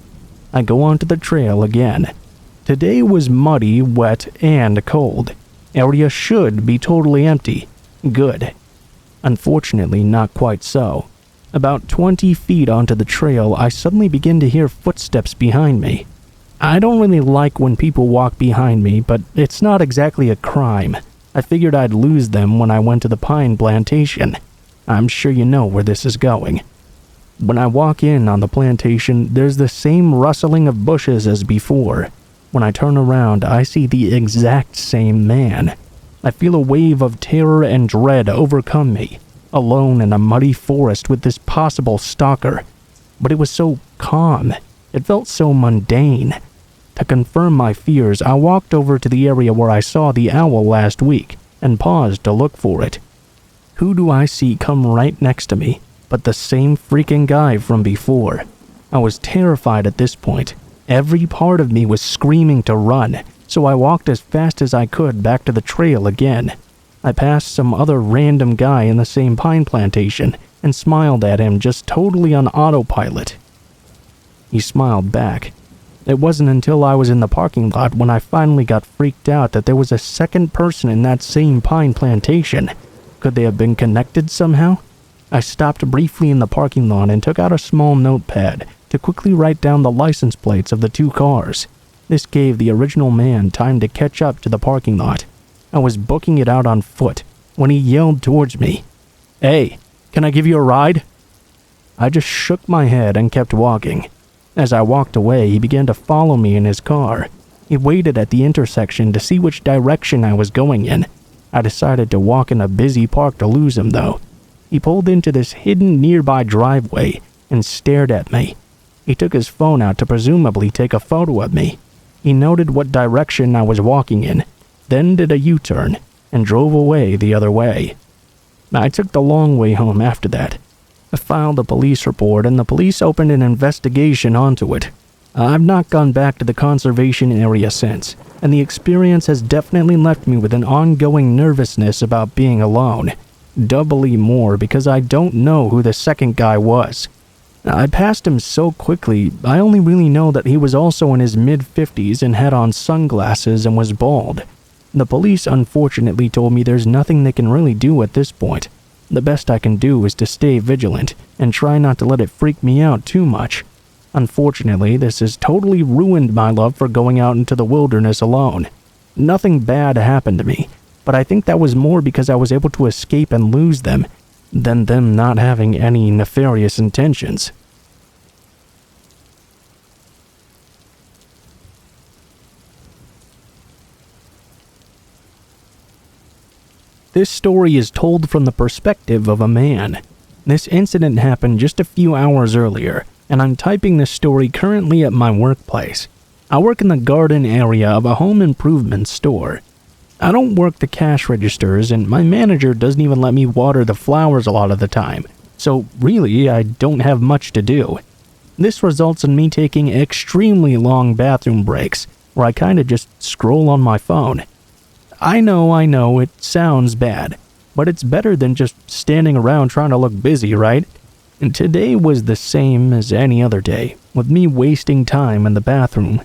I go onto the trail again. Today was muddy, wet, and cold. Area should be totally empty. Good. Unfortunately, not quite so. About 20 feet onto the trail, I suddenly begin to hear footsteps behind me. I don't really like when people walk behind me, but it's not exactly a crime. I figured I'd lose them when I went to the pine plantation. I'm sure you know where this is going. When I walk in on the plantation, there's the same rustling of bushes as before. When I turn around, I see the exact same man. I feel a wave of terror and dread overcome me, alone in a muddy forest with this possible stalker. But it was so calm. It felt so mundane. To confirm my fears, I walked over to the area where I saw the owl last week and paused to look for it. Who do I see come right next to me but the same freaking guy from before? I was terrified at this point. Every part of me was screaming to run, so I walked as fast as I could back to the trail again. I passed some other random guy in the same pine plantation and smiled at him just totally on autopilot. He smiled back. It wasn't until I was in the parking lot when I finally got freaked out that there was a second person in that same pine plantation. Could they have been connected somehow? I stopped briefly in the parking lot and took out a small notepad to quickly write down the license plates of the two cars. This gave the original man time to catch up to the parking lot. I was booking it out on foot when he yelled towards me, "Hey, can I give you a ride?" I just shook my head and kept walking. As I walked away, he began to follow me in his car. He waited at the intersection to see which direction I was going in. I decided to walk in a busy park to lose him though. He pulled into this hidden nearby driveway and stared at me. He took his phone out to presumably take a photo of me. He noted what direction I was walking in, then did a U-turn, and drove away the other way. I took the long way home after that. I filed a police report and the police opened an investigation onto it. I've not gone back to the conservation area since, and the experience has definitely left me with an ongoing nervousness about being alone. Doubly more because I don't know who the second guy was. I passed him so quickly, I only really know that he was also in his mid-50s and had on sunglasses and was bald. The police unfortunately told me there's nothing they can really do at this point. The best I can do is to stay vigilant and try not to let it freak me out too much. Unfortunately, this has totally ruined my love for going out into the wilderness alone. Nothing bad happened to me, but I think that was more because I was able to escape and lose them, than them not having any nefarious intentions. This story is told from the perspective of a man. This incident happened just a few hours earlier, and I'm typing this story currently at my workplace. I work in the garden area of a home improvement store. I don't work the cash registers, and my manager doesn't even let me water the flowers a lot of the time, so really I don't have much to do. This results in me taking extremely long bathroom breaks, where I kinda just scroll on my phone. I know, it sounds bad, but it's better than just standing around trying to look busy, right? And today was the same as any other day, with me wasting time in the bathroom.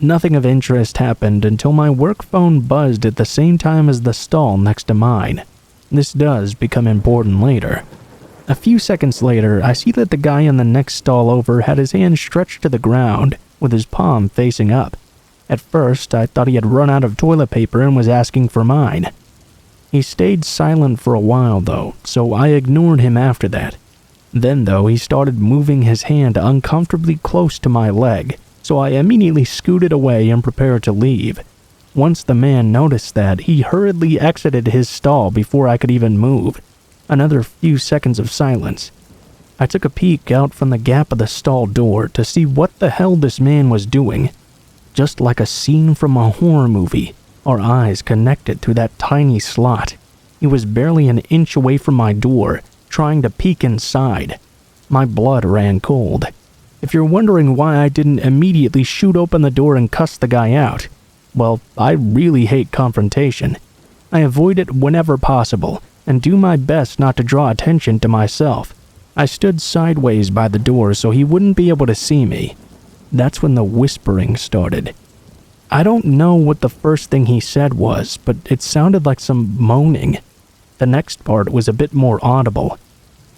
Nothing of interest happened until my work phone buzzed at the same time as the stall next to mine. This does become important later. A few seconds later, I see that the guy in the next stall over had his hand stretched to the ground, with his palm facing up. At first, I thought he had run out of toilet paper and was asking for mine. He stayed silent for a while though, so I ignored him after that. Then though, he started moving his hand uncomfortably close to my leg, so I immediately scooted away and prepared to leave. Once the man noticed that, he hurriedly exited his stall before I could even move. Another few seconds of silence. I took a peek out from the gap of the stall door to see what the hell this man was doing. Just like a scene from a horror movie, our eyes connected through that tiny slot. He was barely an inch away from my door, trying to peek inside. My blood ran cold. If you're wondering why I didn't immediately shoot open the door and cuss the guy out, well, I really hate confrontation. I avoid it whenever possible, and do my best not to draw attention to myself. I stood sideways by the door so he wouldn't be able to see me. That's when the whispering started. I don't know what the first thing he said was, but it sounded like some moaning. The next part was a bit more audible.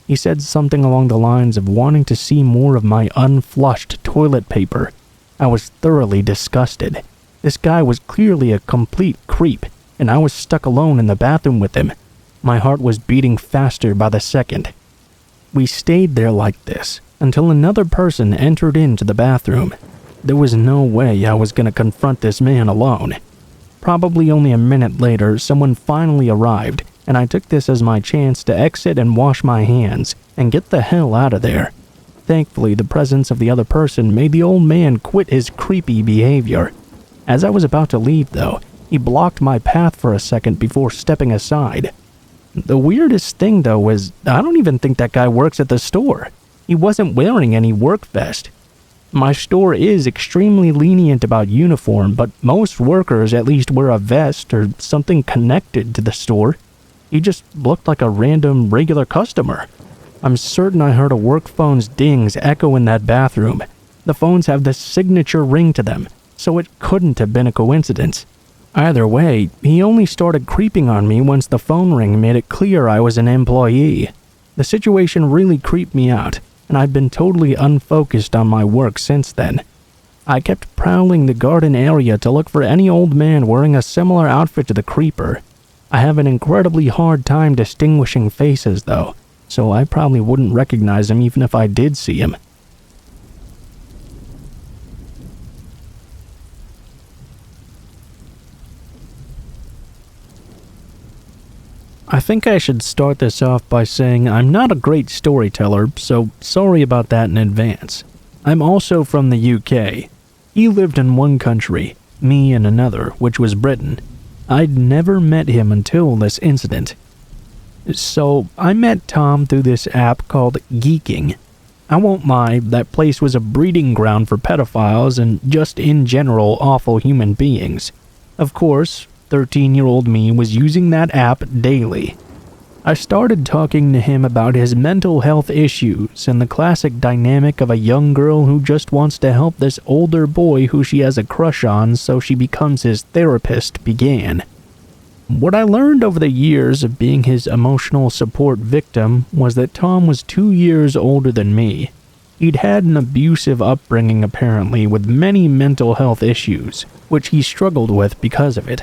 He said something along the lines of wanting to see more of my unflushed toilet paper. I was thoroughly disgusted. This guy was clearly a complete creep, and I was stuck alone in the bathroom with him. My heart was beating faster by the second. We stayed there like this until another person entered into the bathroom. There was no way I was going to confront this man alone. Probably only a minute later, someone finally arrived, and I took this as my chance to exit and wash my hands and get the hell out of there. Thankfully, the presence of the other person made the old man quit his creepy behavior. As I was about to leave, though, he blocked my path for a second before stepping aside. The weirdest thing, though, is I don't even think that guy works at the store. He wasn't wearing any work vest. My store is extremely lenient about uniform, but most workers at least wear a vest or something connected to the store. He just looked like a random regular customer. I'm certain I heard a work phone's dings echo in that bathroom. The phones have this signature ring to them, so it couldn't have been a coincidence. Either way, he only started creeping on me once the phone ring made it clear I was an employee. The situation really creeped me out, and I've been totally unfocused on my work since then. I kept prowling the garden area to look for any old man wearing a similar outfit to the creeper. I have an incredibly hard time distinguishing faces though, so I probably wouldn't recognize him even if I did see him. I think I should start this off by saying I'm not a great storyteller, so sorry about that in advance. I'm also from the UK. He lived in one country, me in another, which was Britain. I'd never met him until this incident. So, I met Tom through this app called Geeking. I won't lie, that place was a breeding ground for pedophiles and just in general awful human beings. Of course, 13-year-old me was using that app daily. I started talking to him about his mental health issues and the classic dynamic of a young girl who just wants to help this older boy who she has a crush on so she becomes his therapist began. What I learned over the years of being his emotional support victim was that Tom was 2 years older than me. He'd had an abusive upbringing apparently with many mental health issues, which he struggled with because of it.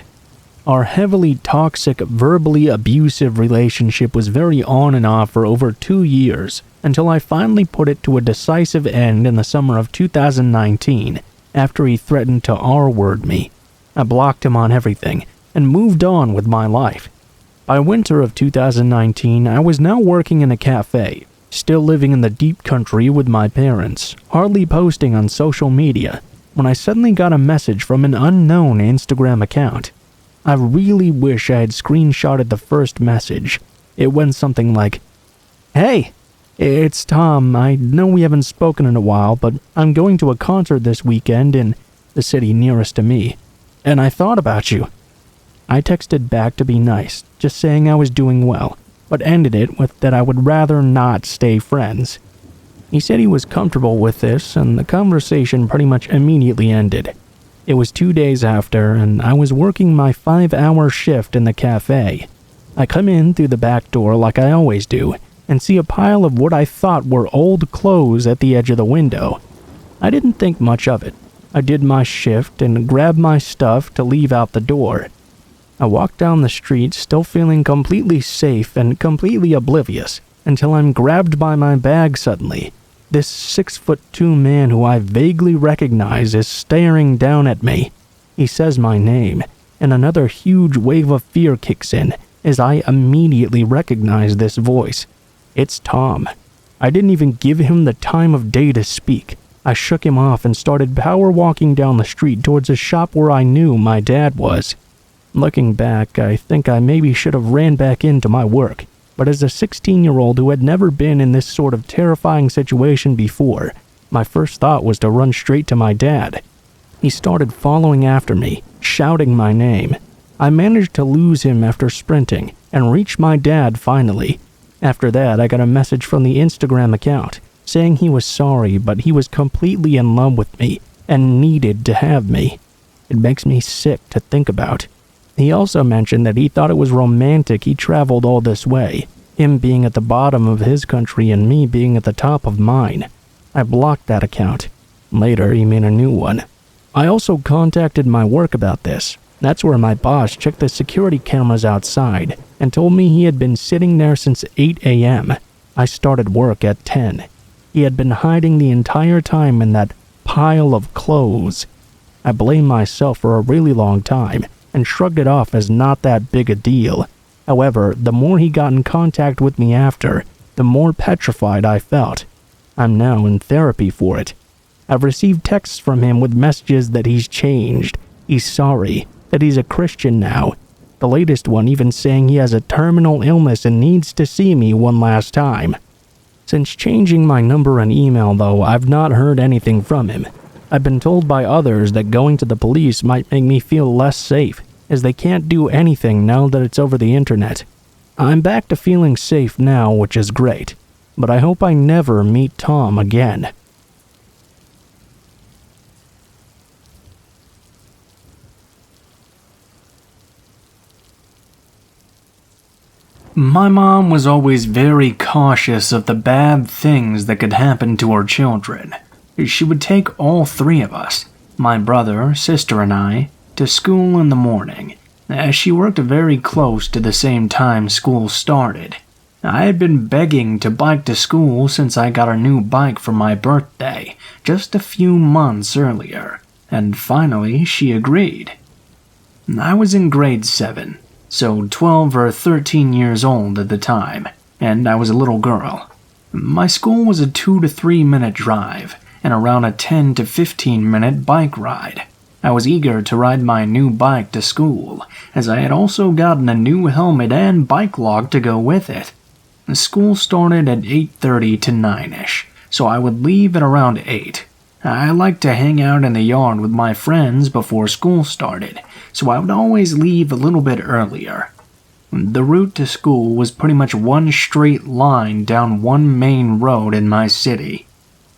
Our heavily toxic, verbally abusive relationship was very on and off for over 2 years, until I finally put it to a decisive end in the summer of 2019, after he threatened to R-word me. I blocked him on everything, and moved on with my life. By winter of 2019, I was now working in a cafe, still living in the deep country with my parents, hardly posting on social media, when I suddenly got a message from an unknown Instagram account. I really wish I had screenshotted the first message. It went something like, "Hey, it's Tom. I know we haven't spoken in a while, but I'm going to a concert this weekend in the city nearest to me, and I thought about you." I texted back to be nice, just saying I was doing well, but ended it with that I would rather not stay friends. He said he was comfortable with this, and the conversation pretty much immediately ended. It was 2 days after, and I was working my 5-hour shift in the cafe. I come in through the back door like I always do, and see a pile of what I thought were old clothes at the edge of the window. I didn't think much of it. I did my shift and grabbed my stuff to leave out the door. I walked down the street still feeling completely safe and completely oblivious, until I'm grabbed by my bag suddenly. This 6'2" man who I vaguely recognize is staring down at me. He says my name, and another huge wave of fear kicks in as I immediately recognize this voice. It's Tom. I didn't even give him the time of day to speak. I shook him off and started power walking down the street towards a shop where I knew my dad was. Looking back, I think I maybe should have ran back into my work, but as a 16-year-old who had never been in this sort of terrifying situation before, my first thought was to run straight to my dad. He started following after me, shouting my name. I managed to lose him after sprinting, and reach my dad finally. After that, I got a message from the Instagram account, saying he was sorry, but he was completely in love with me, and needed to have me. It makes me sick to think about. He also mentioned that he thought it was romantic he traveled all this way, him being at the bottom of his country and me being at the top of mine. I blocked that account. Later, he made a new one. I also contacted my work about this. That's where my boss checked the security cameras outside and told me he had been sitting there since 8 a.m. I started work at 10. He had been hiding the entire time in that pile of clothes. I blamed myself for a really long time, and shrugged it off as not that big a deal. However, the more he got in contact with me after, the more petrified I felt. I'm now in therapy for it. I've received texts from him with messages that he's changed, he's sorry, that he's a Christian now. The latest one even saying he has a terminal illness and needs to see me one last time. Since changing my number and email though, I've not heard anything from him. I've been told by others that going to the police might make me feel less safe, as they can't do anything now that it's over the internet. I'm back to feeling safe now, which is great, but I hope I never meet Tom again. My mom was always very cautious of the bad things that could happen to her children. She would take all 3 of us, my brother, sister, and I, to school in the morning, as she worked very close to the same time school started. I had been begging to bike to school since I got a new bike for my birthday, just a few months earlier, and finally she agreed. I was in grade 7, so 12 or 13 years old at the time, and I was a little girl. My school was a 2 to 3 minute drive, and around a 10 to 15 minute bike ride. I was eager to ride my new bike to school, as I had also gotten a new helmet and bike lock to go with it. The school started at 8:30 to 9ish, so I would leave at around 8. I liked to hang out in the yard with my friends before school started, so I would always leave a little bit earlier. The route to school was pretty much one straight line down one main road in my city.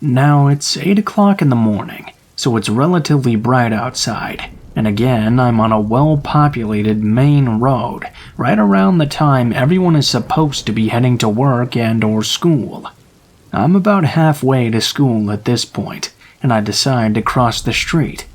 Now it's 8 o'clock in the morning, so it's relatively bright outside, and again I'm on a well-populated main road, right around the time everyone is supposed to be heading to work and or school. I'm about halfway to school at this point, and I decide to cross the street.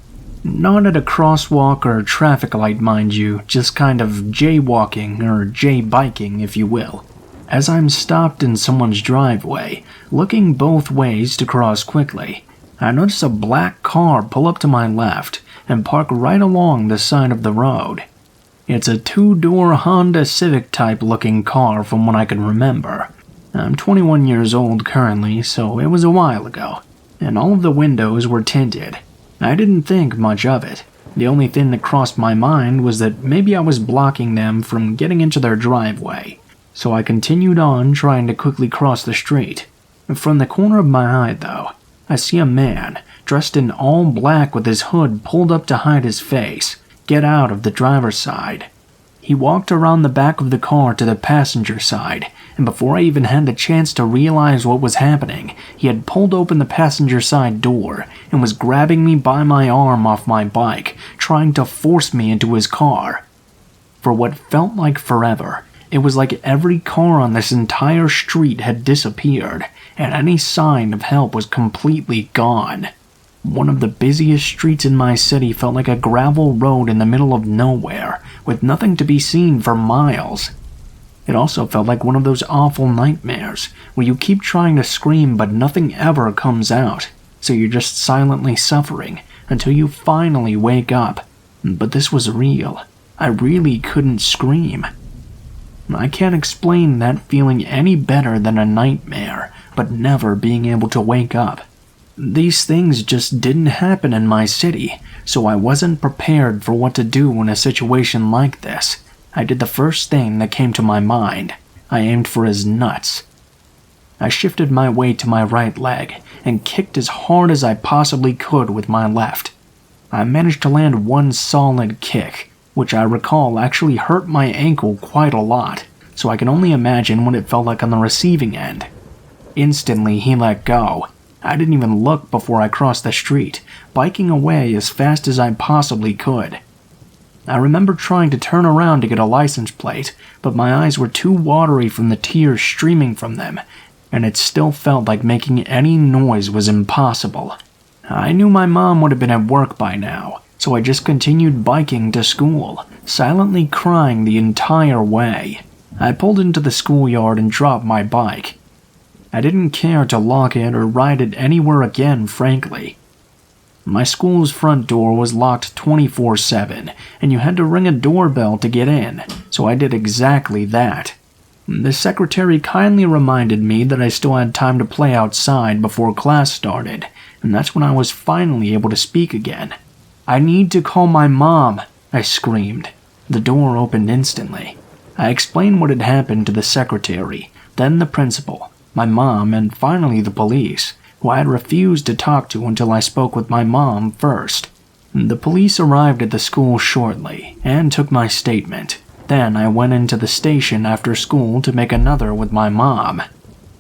Not at a crosswalk or traffic light, mind you, just kind of jaywalking or jay-biking, if you will. As I'm stopped in someone's driveway, looking both ways to cross quickly, I notice a black car pull up to my left and park right along the side of the road. It's a two-door Honda Civic type looking car from what I can remember. I'm 21 years old currently, so it was a while ago, and all of the windows were tinted. I didn't think much of it. The only thing that crossed my mind was that maybe I was blocking them from getting into their driveway, so I continued on trying to quickly cross the street. From the corner of my eye, though, I see a man, dressed in all black with his hood pulled up to hide his face, get out of the driver's side. He walked around the back of the car to the passenger side, and before I even had the chance to realize what was happening, he had pulled open the passenger side door and was grabbing me by my arm off my bike, trying to force me into his car. For what felt like forever, it was like every car on this entire street had disappeared, and any sign of help was completely gone. One of the busiest streets in my city felt like a gravel road in the middle of nowhere, with nothing to be seen for miles. It also felt like one of those awful nightmares, where you keep trying to scream but nothing ever comes out, so you're just silently suffering until you finally wake up. But this was real. I really couldn't scream. I can't explain that feeling any better than a nightmare, but never being able to wake up. These things just didn't happen in my city, so I wasn't prepared for what to do in a situation like this. I did the first thing that came to my mind. I aimed for his nuts. I shifted my weight to my right leg and kicked as hard as I possibly could with my left. I managed to land one solid kick, which I recall actually hurt my ankle quite a lot, so I can only imagine what it felt like on the receiving end. Instantly, he let go. I didn't even look before I crossed the street, biking away as fast as I possibly could. I remember trying to turn around to get a license plate, but my eyes were too watery from the tears streaming from them, and it still felt like making any noise was impossible. I knew my mom would have been at work by now, so I just continued biking to school, silently crying the entire way. I pulled into the schoolyard and dropped my bike. I didn't care to lock it or ride it anywhere again, frankly. My school's front door was locked 24/7, and you had to ring a doorbell to get in, so I did exactly that. The secretary kindly reminded me that I still had time to play outside before class started, and that's when I was finally able to speak again. "I need to call my mom," I screamed. The door opened instantly. I explained what had happened to the secretary, then the principal, my mom, and finally the police, who I had refused to talk to until I spoke with my mom first. The police arrived at the school shortly and took my statement. Then I went into the station after school to make another with my mom.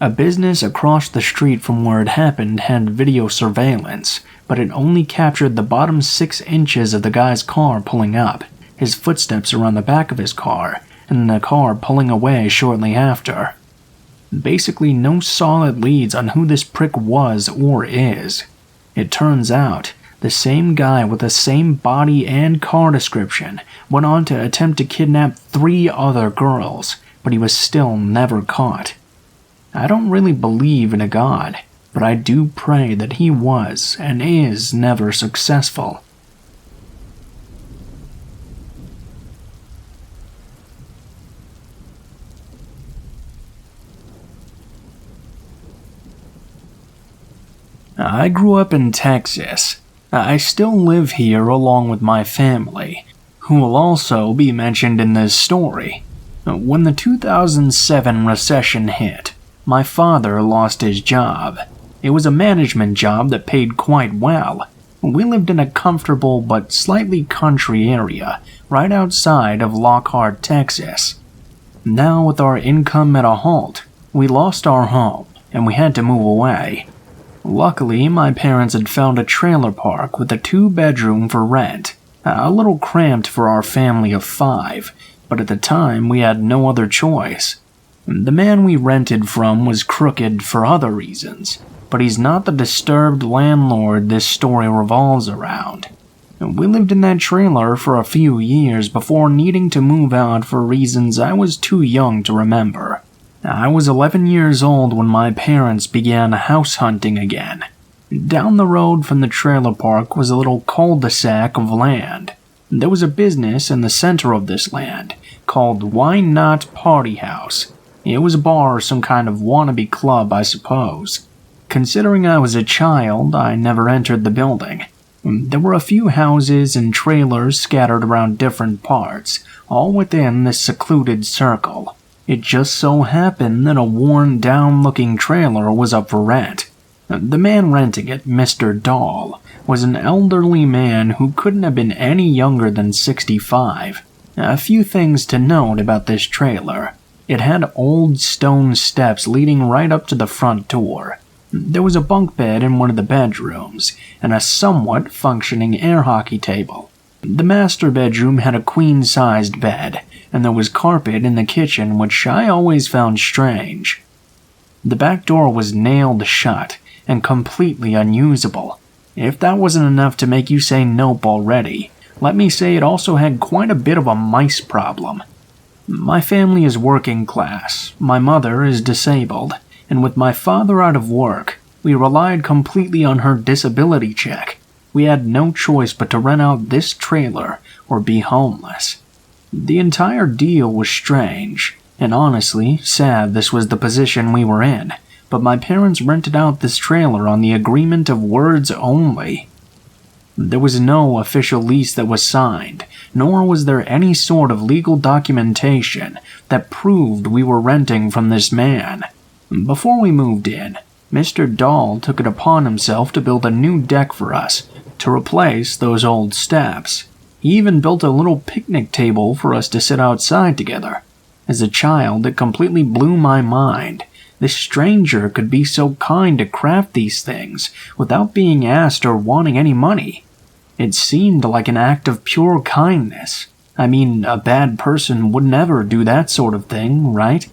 A business across the street from where it happened had video surveillance, but it only captured the bottom 6 inches of the guy's car pulling up, his footsteps around the back of his car, and the car pulling away shortly after. Basically no solid leads on who this prick was or is. It turns out, the same guy with the same body and car description went on to attempt to kidnap 3 other girls, but he was still never caught. I don't really believe in a god, but I do pray that he was and is never successful. I grew up in Texas. I still live here along with my family, who will also be mentioned in this story. When the 2007 recession hit, my father lost his job. It was a management job that paid quite well. We lived in a comfortable but slightly country area right outside of Lockhart, Texas. Now, with our income at a halt, we lost our home and we had to move away. Luckily, my parents had found a trailer park with a 2-bedroom for rent, a little cramped for our family of 5, but at the time we had no other choice. The man we rented from was crooked for other reasons, but he's not the disturbed landlord this story revolves around. We lived in that trailer for a few years before needing to move out for reasons I was too young to remember. I was 11 years old when my parents began house hunting again. Down the road from the trailer park was a little cul-de-sac of land. There was a business in the center of this land called Why Not Party House. It was a bar or some kind of wannabe club, I suppose. Considering I was a child, I never entered the building. There were a few houses and trailers scattered around different parts, all within this secluded circle. It just so happened that a worn-down-looking trailer was up for rent. The man renting it, Mr. Dahl, was an elderly man who couldn't have been any younger than 65. A few things to note about this trailer. It had old stone steps leading right up to the front door. There was a bunk bed in one of the bedrooms, and a somewhat functioning air hockey table. The master bedroom had a queen-sized bed, and there was carpet in the kitchen, which I always found strange. The back door was nailed shut and completely unusable. If that wasn't enough to make you say nope already, let me say it also had quite a bit of a mice problem. My family is working class, my mother is disabled, and with my father out of work, we relied completely on her disability check. We had no choice but to rent out this trailer or be homeless. The entire deal was strange, and honestly, sad this was the position we were in, but my parents rented out this trailer on the agreement of words only. There was no official lease that was signed, nor was there any sort of legal documentation that proved we were renting from this man. Before we moved in, Mr. Dahl took it upon himself to build a new deck for us, to replace those old steps. He even built a little picnic table for us to sit outside together. As a child, it completely blew my mind. This stranger could be so kind to craft these things without being asked or wanting any money. It seemed like an act of pure kindness. I mean, a bad person would never do that sort of thing, right?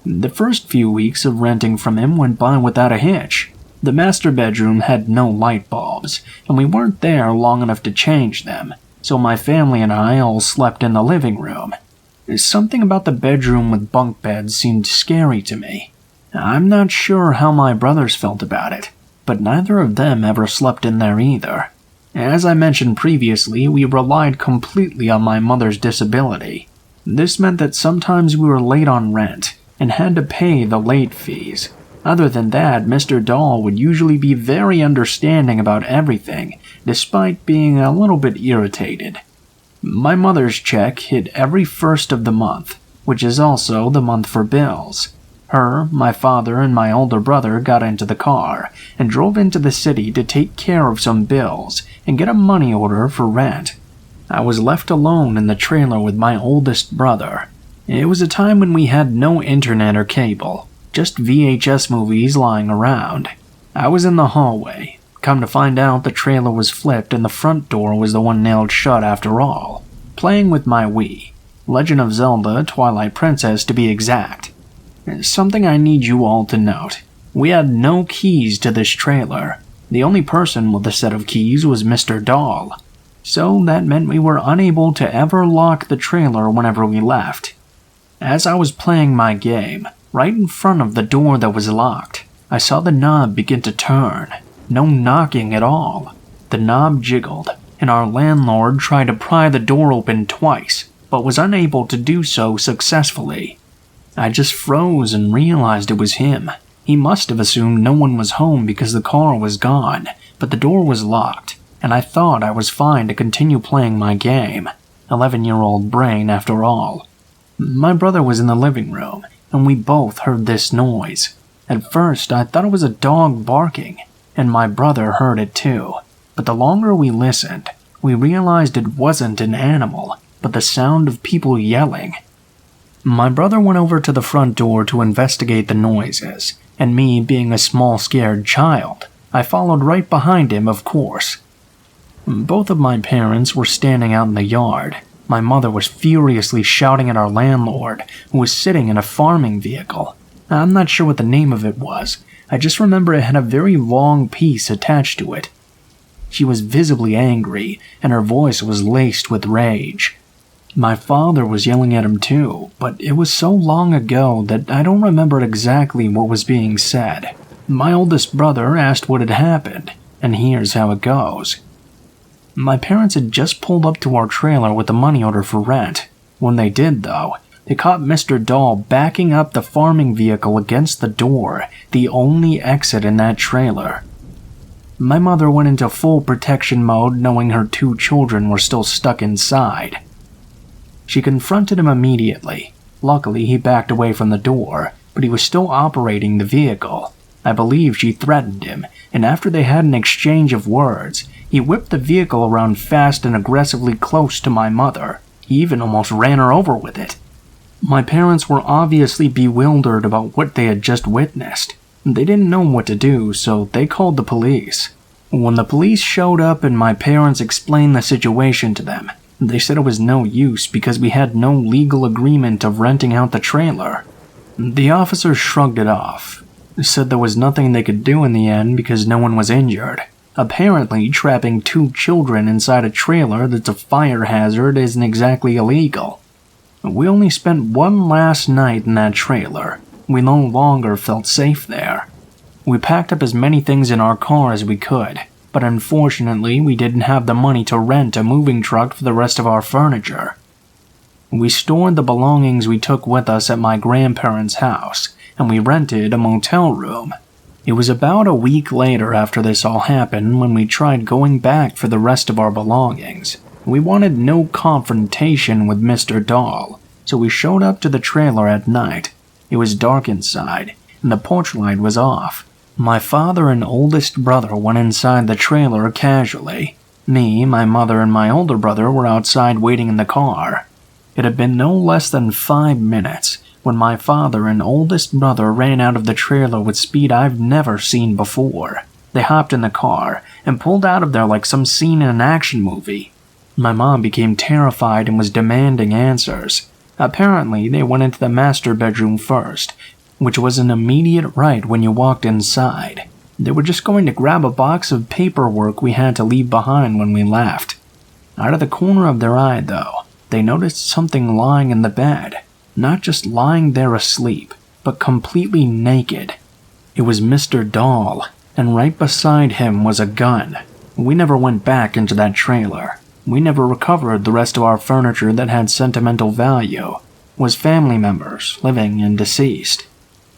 The first few weeks of renting from him went by without a hitch. The master bedroom had no light bulbs, and we weren't there long enough to change them, so my family and I all slept in the living room. Something about the bedroom with bunk beds seemed scary to me. I'm not sure how my brothers felt about it, but neither of them ever slept in there either. As I mentioned previously, we relied completely on my mother's disability. This meant that sometimes we were late on rent and had to pay the late fees. Other than that, Mr. Dahl would usually be very understanding about everything, despite being a little bit irritated. My mother's check hit every first of the month, which is also the month for bills. Her, my father, and my older brother got into the car and drove into the city to take care of some bills and get a money order for rent. I was left alone in the trailer with my oldest brother. It was a time when we had no internet or cable, just VHS movies lying around. I was in the hallway. Come to find out, the trailer was flipped and the front door was the one nailed shut after all. Playing with my Wii. Legend of Zelda Twilight Princess to be exact. Something I need you all to note. We had no keys to this trailer. The only person with a set of keys was Mr. Dahl. So that meant we were unable to ever lock the trailer whenever we left. As I was playing my game, right in front of the door that was locked, I saw the knob begin to turn. No knocking at all. The knob jiggled, and our landlord tried to pry the door open twice, but was unable to do so successfully. I just froze and realized it was him. He must have assumed no one was home because the car was gone, but the door was locked, and I thought I was fine to continue playing my game. 11-year-old brain after all. My brother was in the living room, and we both heard this noise. At first, I thought it was a dog barking, and my brother heard it too. But the longer we listened, we realized it wasn't an animal, but the sound of people yelling. My brother went over to the front door to investigate the noises, and me being a small scared child, I followed right behind him, of course. Both of my parents were standing out in the yard. My mother was furiously shouting at our landlord, who was sitting in a farming vehicle. I'm not sure what the name of it was. I just remember it had a very long piece attached to it. She was visibly angry, and her voice was laced with rage. My father was yelling at him too, but it was so long ago that I don't remember exactly what was being said. My oldest brother asked what had happened, and here's how it goes. My parents had just pulled up to our trailer with the money order for rent. When they did, though, they caught Mr. Dahl backing up the farming vehicle against the door, the only exit in that trailer. My mother went into full protection mode knowing her 2 children were still stuck inside. She confronted him immediately. Luckily, he backed away from the door, but he was still operating the vehicle. I believe she threatened him, and after they had an exchange of words, he whipped the vehicle around fast and aggressively close to my mother. He even almost ran her over with it. My parents were obviously bewildered about what they had just witnessed. They didn't know what to do, so they called the police. When the police showed up and my parents explained the situation to them, they said it was no use because we had no legal agreement of renting out the trailer. The officers shrugged it off, said there was nothing they could do in the end because no one was injured. Apparently, trapping 2 children inside a trailer that's a fire hazard isn't exactly illegal. We only spent one last night in that trailer. We no longer felt safe there. We packed up as many things in our car as we could, but unfortunately we didn't have the money to rent a moving truck for the rest of our furniture. We stored the belongings we took with us at my grandparents' house, and we rented a motel room. It was about a week later after this all happened when we tried going back for the rest of our belongings. We wanted no confrontation with Mr. Dahl, so we showed up to the trailer at night. It was dark inside, and the porch light was off. My father and oldest brother went inside the trailer casually. Me, my mother, and my older brother were outside waiting in the car. It had been no less than 5 minutes when my father and oldest brother ran out of the trailer with speed I've never seen before. They hopped in the car and pulled out of there like some scene in an action movie. My mom became terrified and was demanding answers. Apparently, they went into the master bedroom first, which was an immediate right when you walked inside. They were just going to grab a box of paperwork we had to leave behind when we left. Out of the corner of their eye, though, they noticed something lying in the bed. Not just lying there asleep, but completely naked. It was Mr. Dahl, and right beside him was a gun. We never went back into that trailer. We never recovered the rest of our furniture that had sentimental value. It was family members, living and deceased.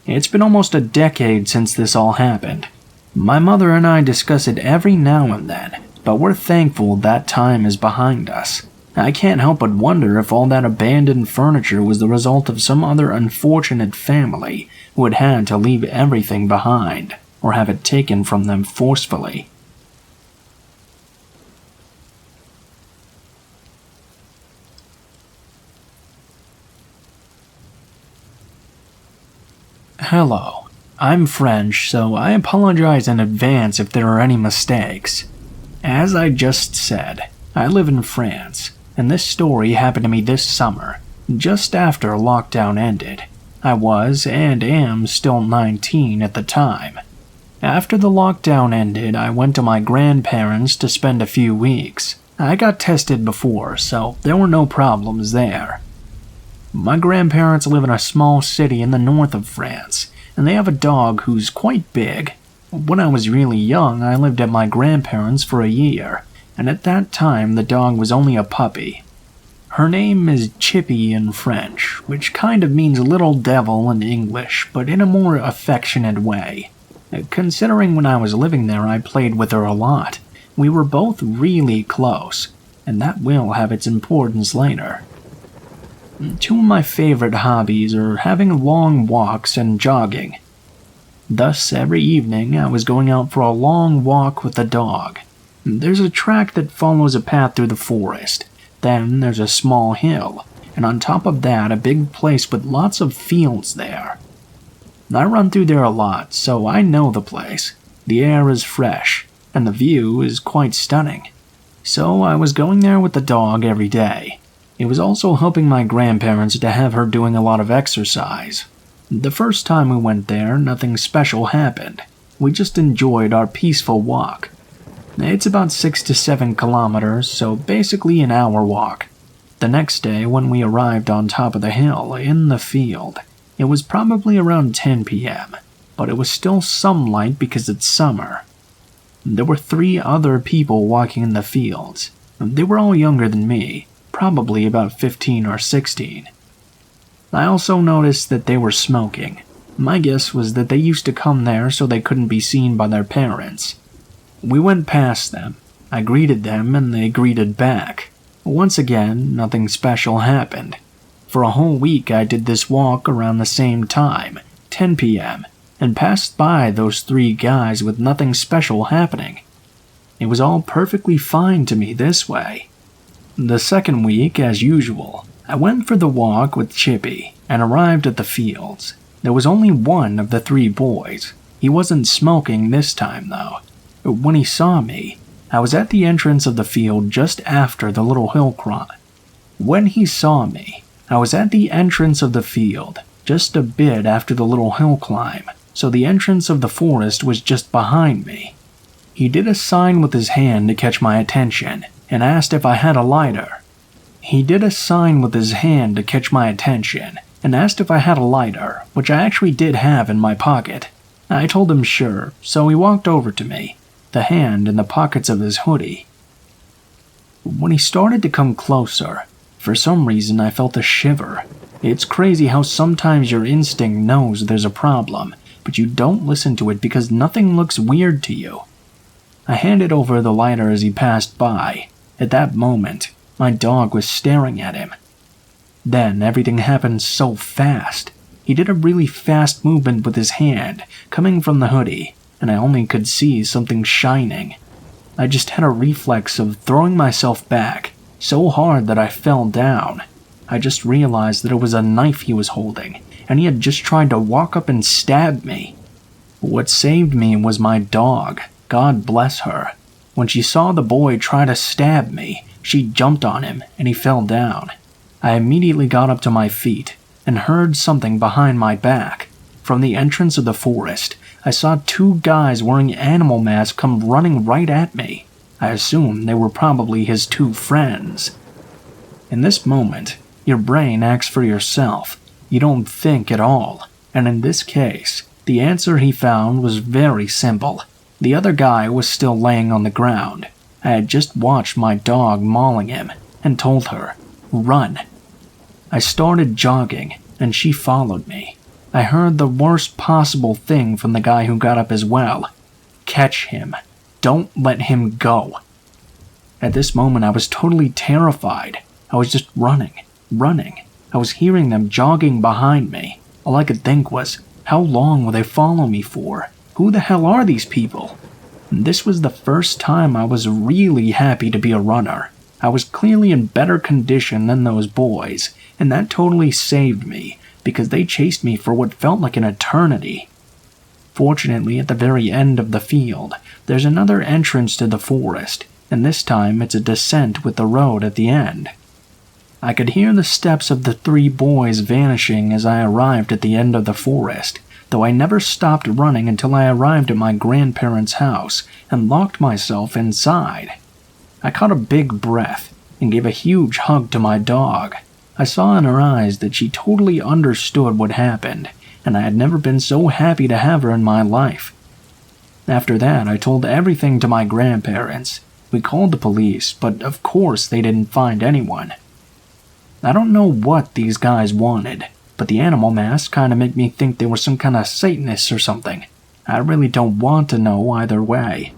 It's been almost a decade since this all happened. My mother and I discuss it every now and then, but we're thankful that time is behind us. I can't help but wonder if all that abandoned furniture was the result of some other unfortunate family who had had to leave everything behind, or have it taken from them forcefully. Hello. I'm French, so I apologize in advance if there are any mistakes. As I just said, I live in France, and this story happened to me this summer, just after lockdown ended. I was, and am, still 19 at the time. After the lockdown ended, I went to my grandparents to spend a few weeks. I got tested before, so there were no problems there. My grandparents live in a small city in the north of France, and they have a dog who's quite big. When I was really young, I lived at my grandparents' for a year, and at that time the dog was only a puppy. Her name is Chippy in French, which kind of means little devil in English, but in a more affectionate way. Considering when I was living there I played with her a lot, we were both really close, and that will have its importance later. Two of my favorite hobbies are having long walks and jogging. Thus, every evening I was going out for a long walk with the dog. There's a track that follows a path through the forest. Then there's a small hill, and on top of that a big place with lots of fields there. I run through there a lot, so I know the place. The air is fresh, and the view is quite stunning. So I was going there with the dog every day. It was also helping my grandparents to have her doing a lot of exercise. The first time we went there, nothing special happened. We just enjoyed our peaceful walk. It's about 6 to 7 kilometers, so basically an hour walk. The next day, when we arrived on top of the hill, in the field, it was probably around 10 p.m., but it was still some light because it's summer. There were 3 other people walking in the fields. They were all younger than me, probably about 15 or 16. I also noticed that they were smoking. My guess was that they used to come there so they couldn't be seen by their parents. We went past them. I greeted them and they greeted back. Once again, nothing special happened. For a whole week I did this walk around the same time, 10 p.m., and passed by those 3 guys with nothing special happening. It was all perfectly fine to me this way. The second week, as usual, I went for the walk with Chippy and arrived at the fields. There was only one of the 3 boys. He wasn't smoking this time, though. When he saw me, I was at the entrance of the field just after the little hill climb. When he saw me, I was at the entrance of the field just a bit after the little hill climb, so the entrance of the forest was just behind me. He did a sign with his hand to catch my attention and asked if I had a lighter. Which I actually did have in my pocket. I told him sure, so he walked over to me, the hand in the pockets of his hoodie. When he started to come closer, for some reason I felt a shiver. It's crazy how sometimes your instinct knows there's a problem, but you don't listen to it because nothing looks weird to you. I handed over the lighter as he passed by. At that moment, my dog was staring at him. Then everything happened so fast. He did a really fast movement with his hand, coming from the hoodie, and I only could see something shining. I just had a reflex of throwing myself back, so hard that I fell down. I just realized that it was a knife he was holding, and he had just tried to walk up and stab me. What saved me was my dog, God bless her. When she saw the boy try to stab me, she jumped on him, and he fell down. I immediately got up to my feet, and heard something behind my back. From the entrance of the forest, I saw 2 guys wearing animal masks come running right at me. I assumed they were probably his 2 friends. In this moment, your brain acts for yourself. You don't think at all. And in this case, the answer he found was very simple. The other guy was still laying on the ground. I had just watched my dog mauling him, and told her, "Run." I started jogging, and she followed me. I heard the worst possible thing from the guy who got up as well. "Catch him. Don't let him go." At this moment I was totally terrified. I was just running. I was hearing them jogging behind me. All I could think was, how long will they follow me for? Who the hell are these people? This was the first time I was really happy to be a runner. I was clearly in better condition than those boys, and that totally saved me, because they chased me for what felt like an eternity. Fortunately, at the very end of the field, there's another entrance to the forest, and this time it's a descent with the road at the end. I could hear the steps of the 3 boys vanishing as I arrived at the end of the forest, though I never stopped running until I arrived at my grandparents' house and locked myself inside. I caught a big breath and gave a huge hug to my dog. I saw in her eyes that she totally understood what happened, and I had never been so happy to have her in my life. After that, I told everything to my grandparents. We called the police, but of course they didn't find anyone. I don't know what these guys wanted, but the animal masks kinda make me think they were some kind of Satanists or something. I really don't want to know either way.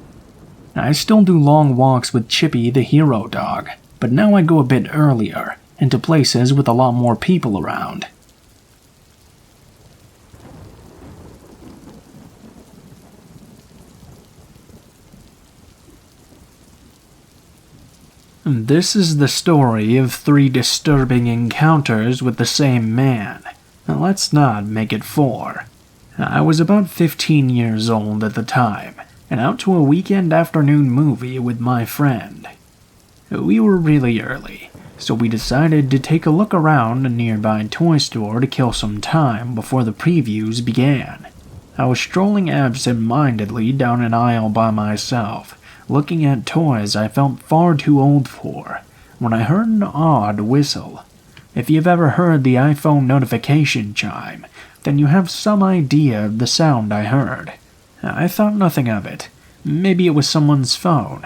I still do long walks with Chippy the hero dog, but now I go a bit earlier, into places with a lot more people around. This is the story of 3 disturbing encounters with the same man. Now, let's not make it 4. I was about 15 years old at the time, and out to a weekend afternoon movie with my friend. We were really early, so we decided to take a look around a nearby toy store to kill some time before the previews began. I was strolling absent-mindedly down an aisle by myself, looking at toys I felt far too old for, when I heard an odd whistle. If you've ever heard the iPhone notification chime, then you have some idea of the sound I heard. I thought nothing of it. Maybe it was someone's phone.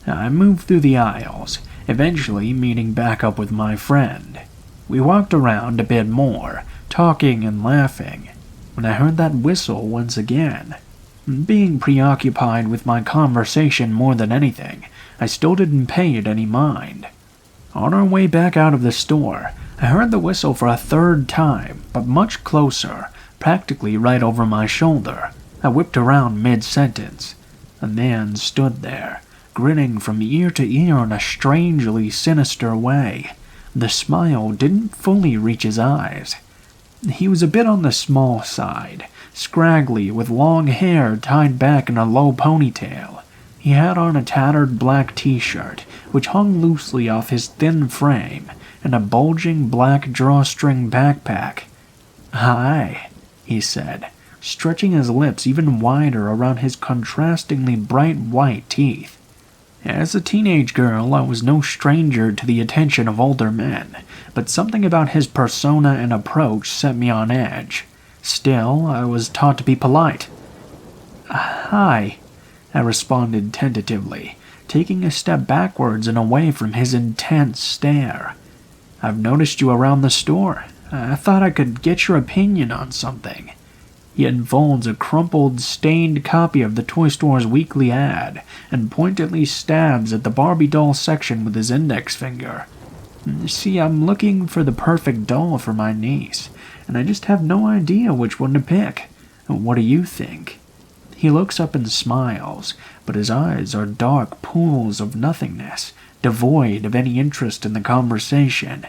I moved through the aisles, eventually meeting back up with my friend. We walked around a bit more, talking and laughing, when I heard that whistle once again. Being preoccupied with my conversation more than anything, I still didn't pay it any mind. On our way back out of the store, I heard the whistle for a 3rd time, but much closer, practically right over my shoulder. I whipped around mid-sentence. A man stood there, grinning from ear to ear in a strangely sinister way. The smile didn't fully reach his eyes. He was a bit on the small side, scraggly with long hair tied back in a low ponytail. He had on a tattered black t-shirt, which hung loosely off his thin frame, and a bulging black drawstring backpack. "Hi," he said, stretching his lips even wider around his contrastingly bright white teeth. As a teenage girl, I was no stranger to the attention of older men, but something about his persona and approach set me on edge. Still, I was taught to be polite. "Hi," I responded tentatively, taking a step backwards and away from his intense stare. "I've noticed you around the store. I thought I could get your opinion on something." He unfolds a crumpled, stained copy of the toy store's weekly ad and pointedly stabs at the Barbie doll section with his index finger. "See, I'm looking for the perfect doll for my niece, and I just have no idea which one to pick. What do you think?" He looks up and smiles, but his eyes are dark pools of nothingness, devoid of any interest in the conversation.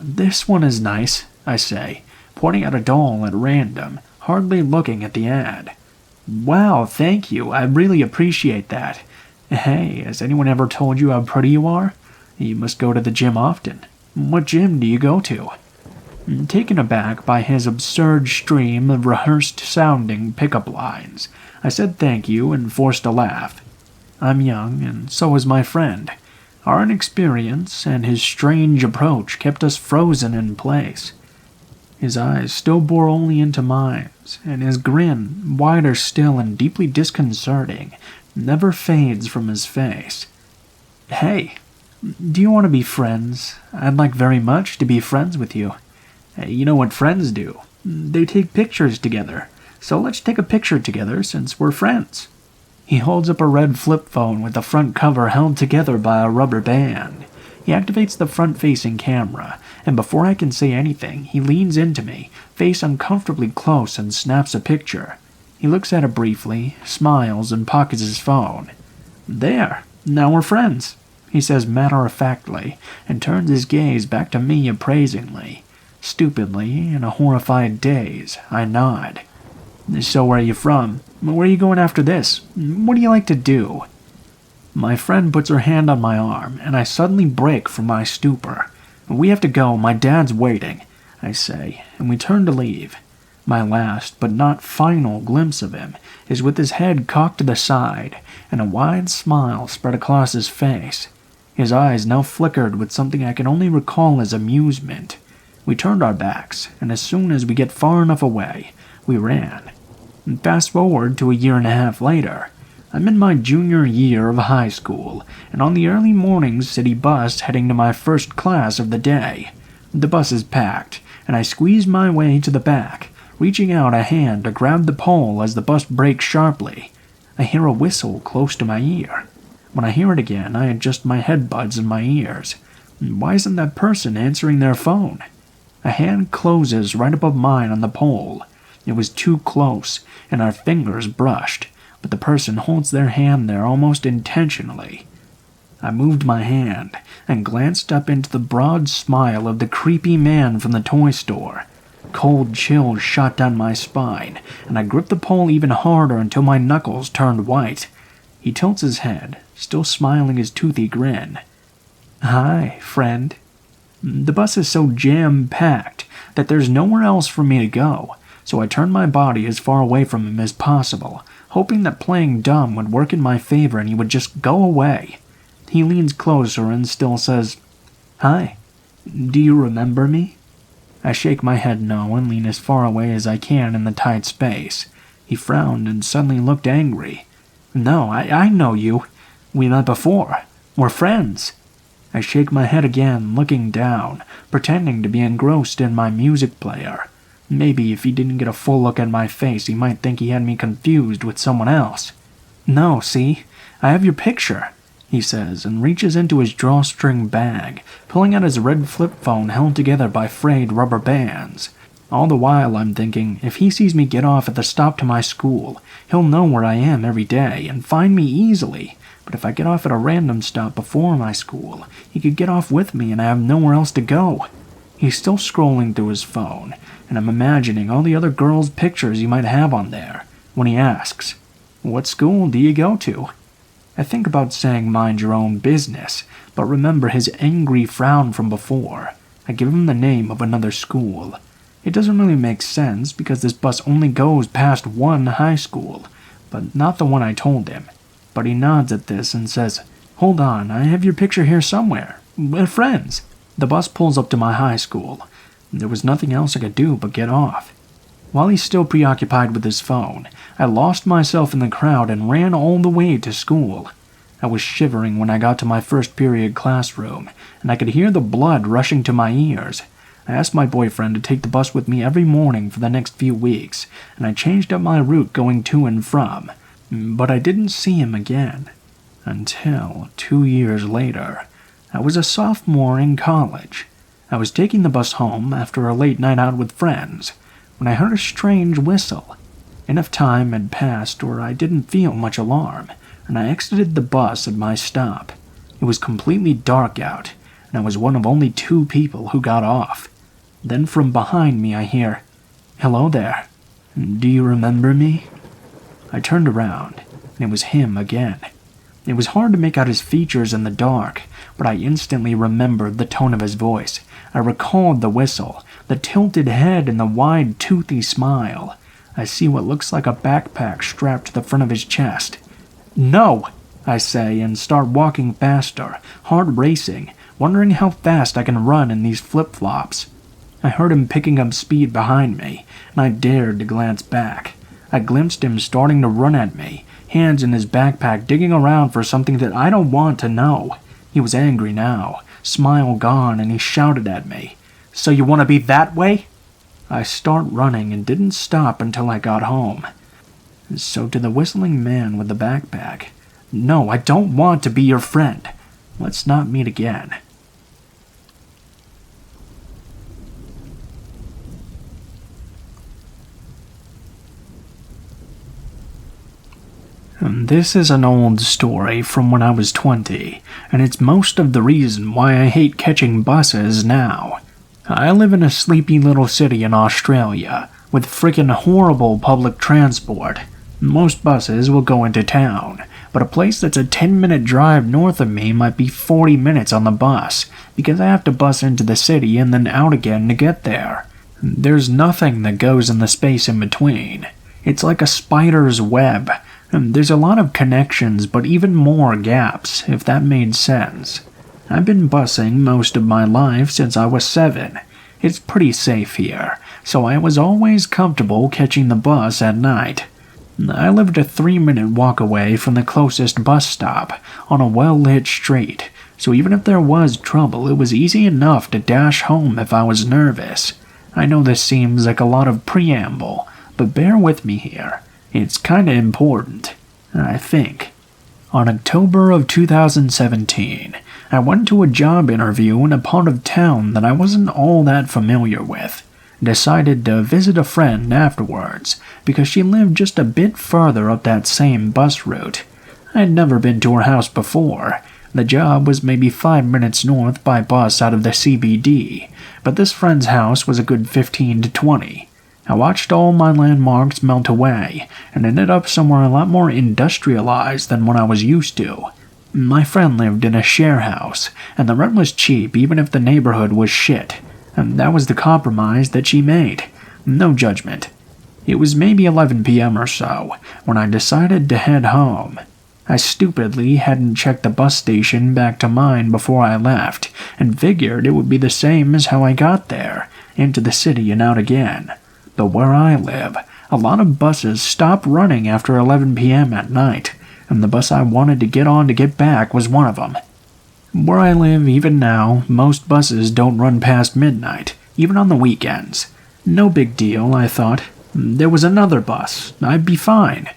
This one is nice," I say, pointing at a doll at random, hardly looking at the ad. "Wow, thank you, I really appreciate that. Hey, has anyone ever told you how pretty you are? You must go to the gym often. What gym do you go to?" Taken aback by his absurd stream of rehearsed-sounding pickup lines, I said thank you and forced a laugh. I'm young, and so is my friend. Our inexperience and his strange approach kept us frozen in place. His eyes still bore only into mine, and his grin, wider still and deeply disconcerting, never fades from his face. "Hey, do you want to be friends? I'd like very much to be friends with you. You know what friends do? They take pictures together, so let's take a picture together since we're friends." He holds up a red flip phone with the front cover held together by a rubber band. He activates the front-facing camera, and before I can say anything, he leans into me, face uncomfortably close, and snaps a picture. He looks at it briefly, smiles, and pockets his phone. "There, now we're friends," he says matter-of-factly, and turns his gaze back to me appraisingly. Stupidly, in a horrified daze, I nod. "So where are you from? Where are you going after this? What do you like to do?" My friend puts her hand on my arm, and I suddenly break from my stupor. "We have to go, my dad's waiting," I say, and we turn to leave. My last, but not final, glimpse of him is with his head cocked to the side, and a wide smile spread across his face. His eyes now flickered with something I can only recall as amusement. We turned our backs, and as soon as we get far enough away, we ran. Fast forward to a year and a half later. I'm in my junior year of high school, and on the early morning city bus heading to my first class of the day. The bus is packed, and I squeeze my way to the back, reaching out a hand to grab the pole as the bus brakes sharply. I hear a whistle close to my ear. When I hear it again, I adjust my headbuds in my ears. Why isn't that person answering their phone? A hand closes right above mine on the pole. It was too close, and our fingers brushed, but the person holds their hand there almost intentionally. I moved my hand and glanced up into the broad smile of the creepy man from the toy store. Cold chills shot down my spine, and I gripped the pole even harder until my knuckles turned white. He tilts his head, still smiling his toothy grin. "Hi, friend." The bus is so jam-packed that there's nowhere else for me to go, so I turn my body as far away from him as possible, hoping that playing dumb would work in my favor and he would just go away. He leans closer and still says, "Hi, do you remember me?" I shake my head no and lean as far away as I can in the tight space. He frowned and suddenly looked angry. "No, I know you. We met before. We're friends." I shake my head again, looking down, pretending to be engrossed in my music player. Maybe if he didn't get a full look at my face, he might think he had me confused with someone else. "No, see? I have your picture," he says, and reaches into his drawstring bag, pulling out his red flip phone held together by frayed rubber bands. All the while I'm thinking, if he sees me get off at the stop to my school, he'll know where I am every day and find me easily. But if I get off at a random stop before my school, he could get off with me and I have nowhere else to go. He's still scrolling through his phone, and I'm imagining all the other girls' pictures he might have on there, when he asks, "What school do you go to?" I think about saying mind your own business, but remember his angry frown from before. I give him the name of another school. It doesn't really make sense because this bus only goes past one high school, but not the one I told him. But he nods at this and says, "Hold on, I have your picture here somewhere. We're friends." The bus pulls up to my high school. There was nothing else I could do but get off. While he's still preoccupied with his phone, I lost myself in the crowd and ran all the way to school. I was shivering when I got to my first period classroom, and I could hear the blood rushing to my ears. I asked my boyfriend to take the bus with me every morning for the next few weeks, and I changed up my route going to and from. But I didn't see him again. Until 2 years later. I was a sophomore in college. I was taking the bus home after a late night out with friends, when I heard a strange whistle. Enough time had passed where I didn't feel much alarm, and I exited the bus at my stop. It was completely dark out, and I was one of only 2 people who got off. Then from behind me I hear, "Hello there. Do you remember me?" I turned around, and it was him again. It was hard to make out his features in the dark, but I instantly remembered the tone of his voice. I recalled the whistle, the tilted head, and the wide, toothy smile. I see what looks like a backpack strapped to the front of his chest. "No!" I say, and start walking faster, heart racing, wondering how fast I can run in these flip-flops. I heard him picking up speed behind me, and I dared to glance back. I glimpsed him starting to run at me, hands in his backpack digging around for something that I don't want to know. He was angry now, smile gone, and he shouted at me, "So you want to be that way?" I start running and didn't stop until I got home. So to the whistling man with the backpack, "No, I don't want to be your friend. Let's not meet again." This is an old story from when I was 20, and it's most of the reason why I hate catching buses now. I live in a sleepy little city in Australia, with frickin' horrible public transport. Most buses will go into town, but a place that's a 10-minute drive north of me might be 40 minutes on the bus, because I have to bus into the city and then out again to get there. There's nothing that goes in the space in between. It's like a spider's web. There's a lot of connections, but even more gaps, if that made sense. I've been busing most of my life since I was 7. It's pretty safe here, so I was always comfortable catching the bus at night. I lived a 3-minute walk away from the closest bus stop, on a well-lit street, so even if there was trouble, it was easy enough to dash home if I was nervous. I know this seems like a lot of preamble, but bear with me here. It's kinda important, I think. On October of 2017, I went to a job interview in a part of town that I wasn't all that familiar with. Decided to visit a friend afterwards because she lived just a bit further up that same bus route. I'd never been to her house before. The job was maybe 5 minutes north by bus out of the CBD, but this friend's house was a good 15 to 20. I watched all my landmarks melt away and ended up somewhere a lot more industrialized than what I was used to. My friend lived in a share house, and the rent was cheap even if the neighborhood was shit. And that was the compromise that she made. No judgment. It was maybe 11 p.m. or so when I decided to head home. I stupidly hadn't checked the bus station back to mine before I left, and figured it would be the same as how I got there, into the city and out again. But where I live, a lot of buses stop running after 11 p.m. at night, and the bus I wanted to get on to get back was one of them. Where I live, even now, most buses don't run past midnight, even on the weekends. No big deal, I thought. There was another bus. I'd be fine.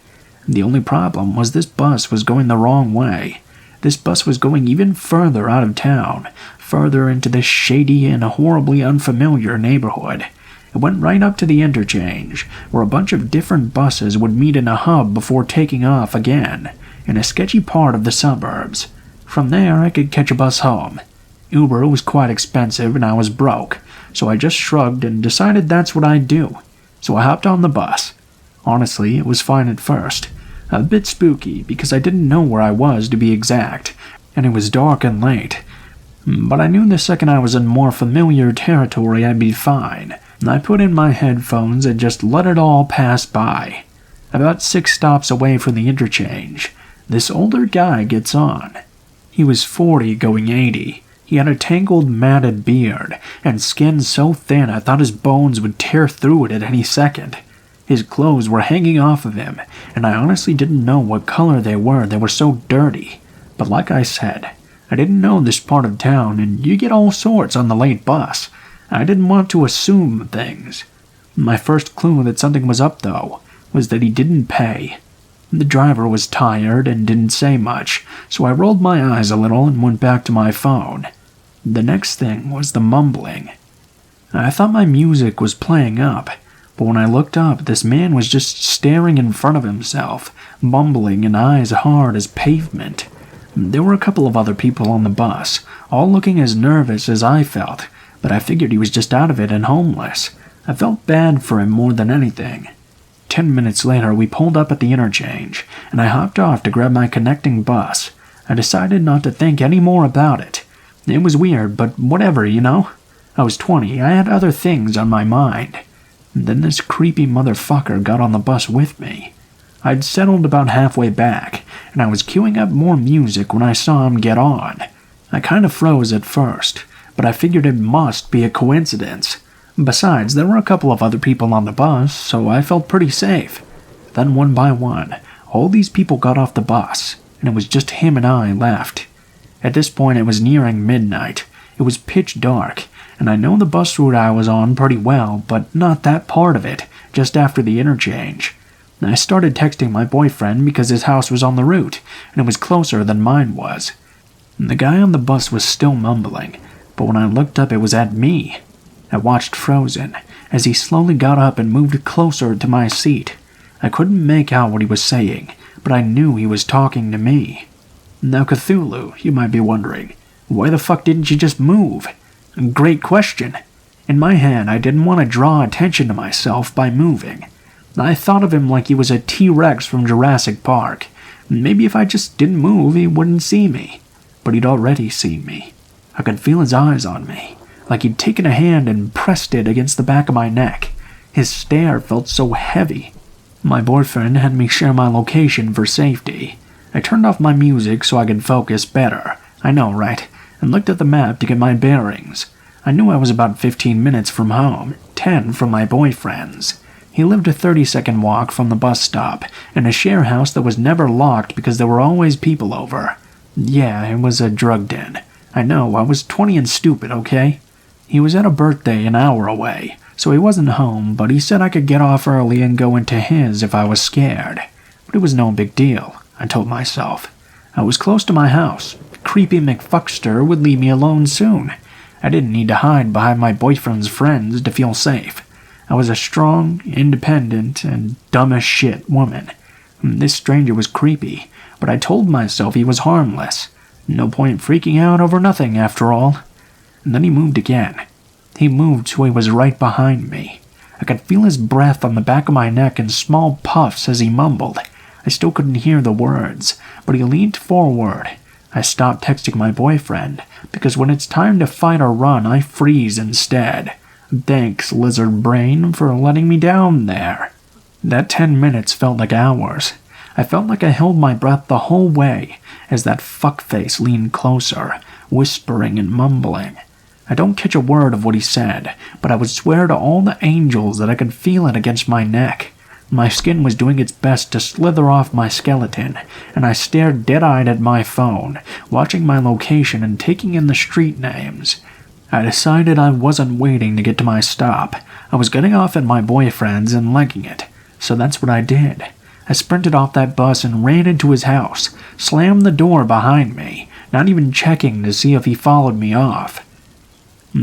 The only problem was this bus was going the wrong way. This bus was going even further out of town, further into this shady and horribly unfamiliar neighborhood. It went right up to the interchange, where a bunch of different buses would meet in a hub before taking off again, in a sketchy part of the suburbs. From there, I could catch a bus home. Uber was quite expensive and I was broke, so I just shrugged and decided that's what I'd do. So I hopped on the bus. Honestly, it was fine at first. A bit spooky because I didn't know where I was to be exact, and it was dark and late. But I knew the second I was in more familiar territory I'd be fine. I put in my headphones and just let it all pass by. About 6 stops away from the interchange, this older guy gets on. He was 40 going 80. He had a tangled, matted beard, and skin so thin I thought his bones would tear through it at any second. His clothes were hanging off of him, and I honestly didn't know what color they were so dirty. But like I said, I didn't know this part of town, and you get all sorts on the late bus. I didn't want to assume things. My first clue that something was up, though, was that he didn't pay. The driver was tired and didn't say much, so I rolled my eyes a little and went back to my phone. The next thing was the mumbling. I thought my music was playing up, but when I looked up, this man was just staring in front of himself, mumbling and eyes hard as pavement. There were a couple of other people on the bus, all looking as nervous as I felt, but I figured he was just out of it and homeless. I felt bad for him more than anything. 10 minutes later, we pulled up at the interchange, and I hopped off to grab my connecting bus. I decided not to think any more about it. It was weird, but whatever, you know? I was 20, I had other things on my mind. And then this creepy motherfucker got on the bus with me. I'd settled about halfway back, and I was queuing up more music when I saw him get on. I kind of froze at first, but I figured it must be a coincidence. Besides, there were a couple of other people on the bus, so I felt pretty safe. Then one by one, all these people got off the bus, and it was just him and I left. At this point, it was nearing midnight. It was pitch dark, and I know the bus route I was on pretty well, but not that part of it, just after the interchange. I started texting my boyfriend because his house was on the route, and it was closer than mine was. The guy on the bus was still mumbling, but when I looked up, it was at me. I watched frozen, as he slowly got up and moved closer to my seat. I couldn't make out what he was saying, but I knew he was talking to me. Now Cthulhu, you might be wondering, why the fuck didn't you just move? Great question. In my head, I didn't want to draw attention to myself by moving. I thought of him like he was a T-Rex from Jurassic Park. Maybe if I just didn't move, he wouldn't see me. But he'd already seen me. I could feel his eyes on me, like he'd taken a hand and pressed it against the back of my neck. His stare felt so heavy. My boyfriend had me share my location for safety. I turned off my music so I could focus better. I know, right? And looked at the map to get my bearings. I knew I was about 15 minutes from home, 10 from my boyfriend's. He lived a 30-second walk from the bus stop, in a share house that was never locked because there were always people over. Yeah, it was a drug den. I know, I was 20 and stupid, okay? He was at a birthday an hour away, so he wasn't home, but he said I could get off early and go into his if I was scared. But it was no big deal, I told myself. I was close to my house. Creepy McFuckster would leave me alone soon. I didn't need to hide behind my boyfriend's friends to feel safe. I was a strong, independent, and dumb as shit woman. This stranger was creepy, but I told myself he was harmless. No point freaking out over nothing, after all. And then he moved again. He moved so he was right behind me. I could feel his breath on the back of my neck in small puffs as he mumbled. I still couldn't hear the words, but he leaned forward. I stopped texting my boyfriend, because when it's time to fight or run, I freeze instead. Thanks, lizard brain, for letting me down there. That 10 minutes felt like hours. I felt like I held my breath the whole way as that fuckface leaned closer, whispering and mumbling. I don't catch a word of what he said, but I would swear to all the angels that I could feel it against my neck. My skin was doing its best to slither off my skeleton, and I stared dead-eyed at my phone, watching my location and taking in the street names. I decided I wasn't waiting to get to my stop. I was getting off at my boyfriend's and legging it, so that's what I did. I sprinted off that bus and ran into his house, slammed the door behind me, not even checking to see if he followed me off.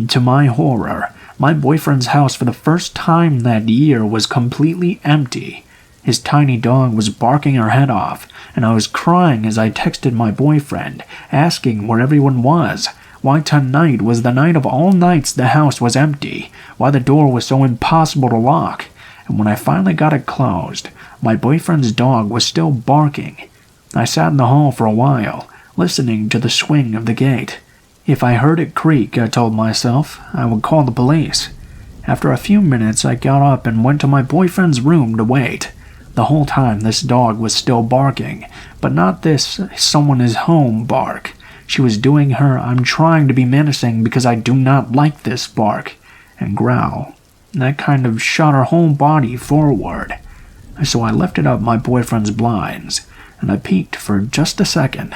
To my horror, my boyfriend's house for the first time that year was completely empty. His tiny dog was barking her head off, and I was crying as I texted my boyfriend, asking where everyone was, why tonight was the night of all nights the house was empty, why the door was so impossible to lock. And when I finally got it closed, my boyfriend's dog was still barking. I sat in the hall for a while, listening to the swing of the gate. If I heard it creak, I told myself, I would call the police. After a few minutes, I got up and went to my boyfriend's room to wait. The whole time, this dog was still barking, but not this someone is home bark. She was doing her I'm trying to be menacing because I do not like this bark, and growl. That kind of shot her whole body forward. So I lifted up my boyfriend's blinds, and I peeked for just a second.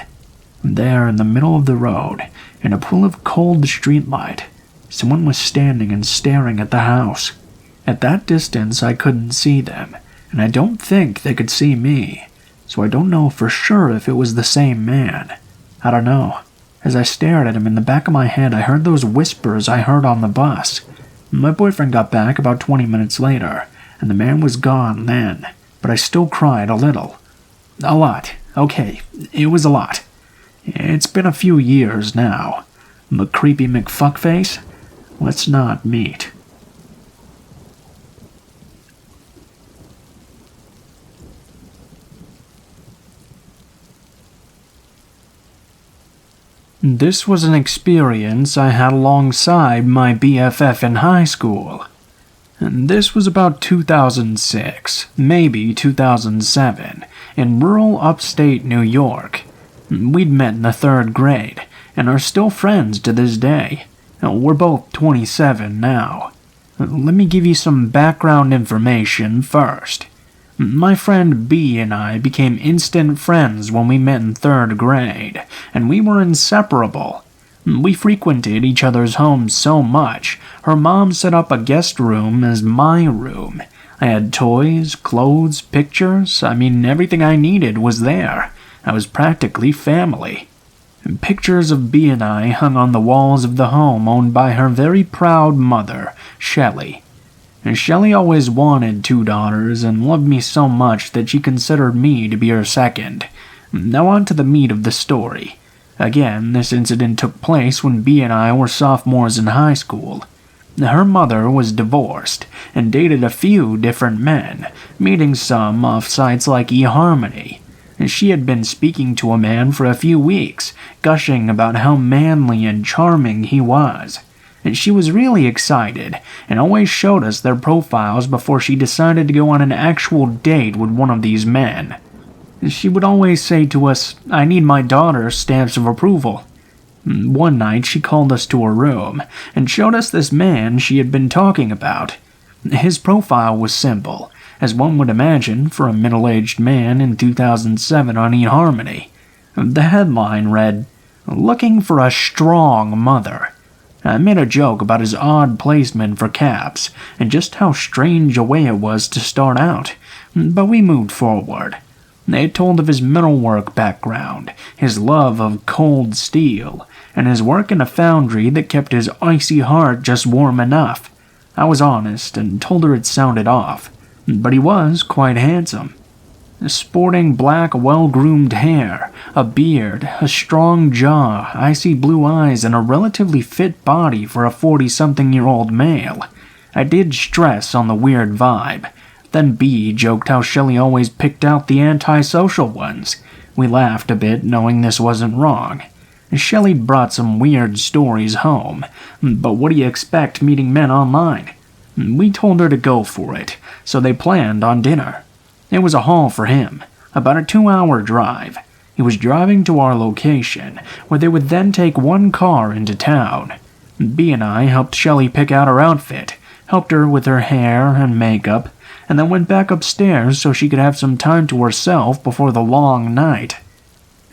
There, in the middle of the road, in a pool of cold streetlight, someone was standing and staring at the house. At that distance, I couldn't see them, and I don't think they could see me, so I don't know for sure if it was the same man. I don't know. As I stared at him in the back of my head, I heard those whispers I heard on the bus. My boyfriend got back about 20 minutes later, and the man was gone then, but I still cried a little. A lot. Okay, it was a lot. It's been a few years now. McCreepy McFuckface? Let's not meet. This was an experience I had alongside my BFF in high school. And this was about 2006, maybe 2007, in rural upstate New York. We'd met in the 3rd grade, and are still friends to this day. We're both 27 now. Let me give you some background information first. My friend B and I became instant friends when we met in 3rd grade, and we were inseparable. We frequented each other's homes so much, her mom set up a guest room as my room. I had toys, clothes, pictures, everything I needed was there. I was practically family. Pictures of B and I hung on the walls of the home owned by her very proud mother, Shelley. And Shelley always wanted 2 daughters and loved me so much that she considered me to be her second. Now on to the meat of the story. Again, this incident took place when B and I were sophomores in high school. Her mother was divorced and dated a few different men, meeting some off sites like eHarmony. She had been speaking to a man for a few weeks, gushing about how manly and charming he was. And she was really excited, and always showed us their profiles before she decided to go on an actual date with one of these men. She would always say to us, "I need my daughter's stamps of approval." One night she called us to her room, and showed us this man she had been talking about. His profile was simple, as one would imagine for a middle-aged man in 2007 on eHarmony. The headline read, looking for a strong mother. I made a joke about his odd placement for caps and just how strange a way it was to start out, but we moved forward. It told of his metalwork background, his love of cold steel, and his work in a foundry that kept his icy heart just warm enough. I was honest and told her it sounded off, but he was quite handsome. Sporting black, well-groomed hair, a beard, a strong jaw, icy blue eyes, and a relatively fit body for a 40-something-year-old male. I did stress on the weird vibe. Then B joked how Shelley always picked out the antisocial ones. We laughed a bit, knowing this wasn't wrong. Shelley brought some weird stories home, but what do you expect meeting men online? We told her to go for it, so they planned on dinner. It was a haul for him, about a 2-hour drive. He was driving to our location, where they would then take one car into town. B and I helped Shelley pick out her outfit, helped her with her hair and makeup, and then went back upstairs so she could have some time to herself before the long night.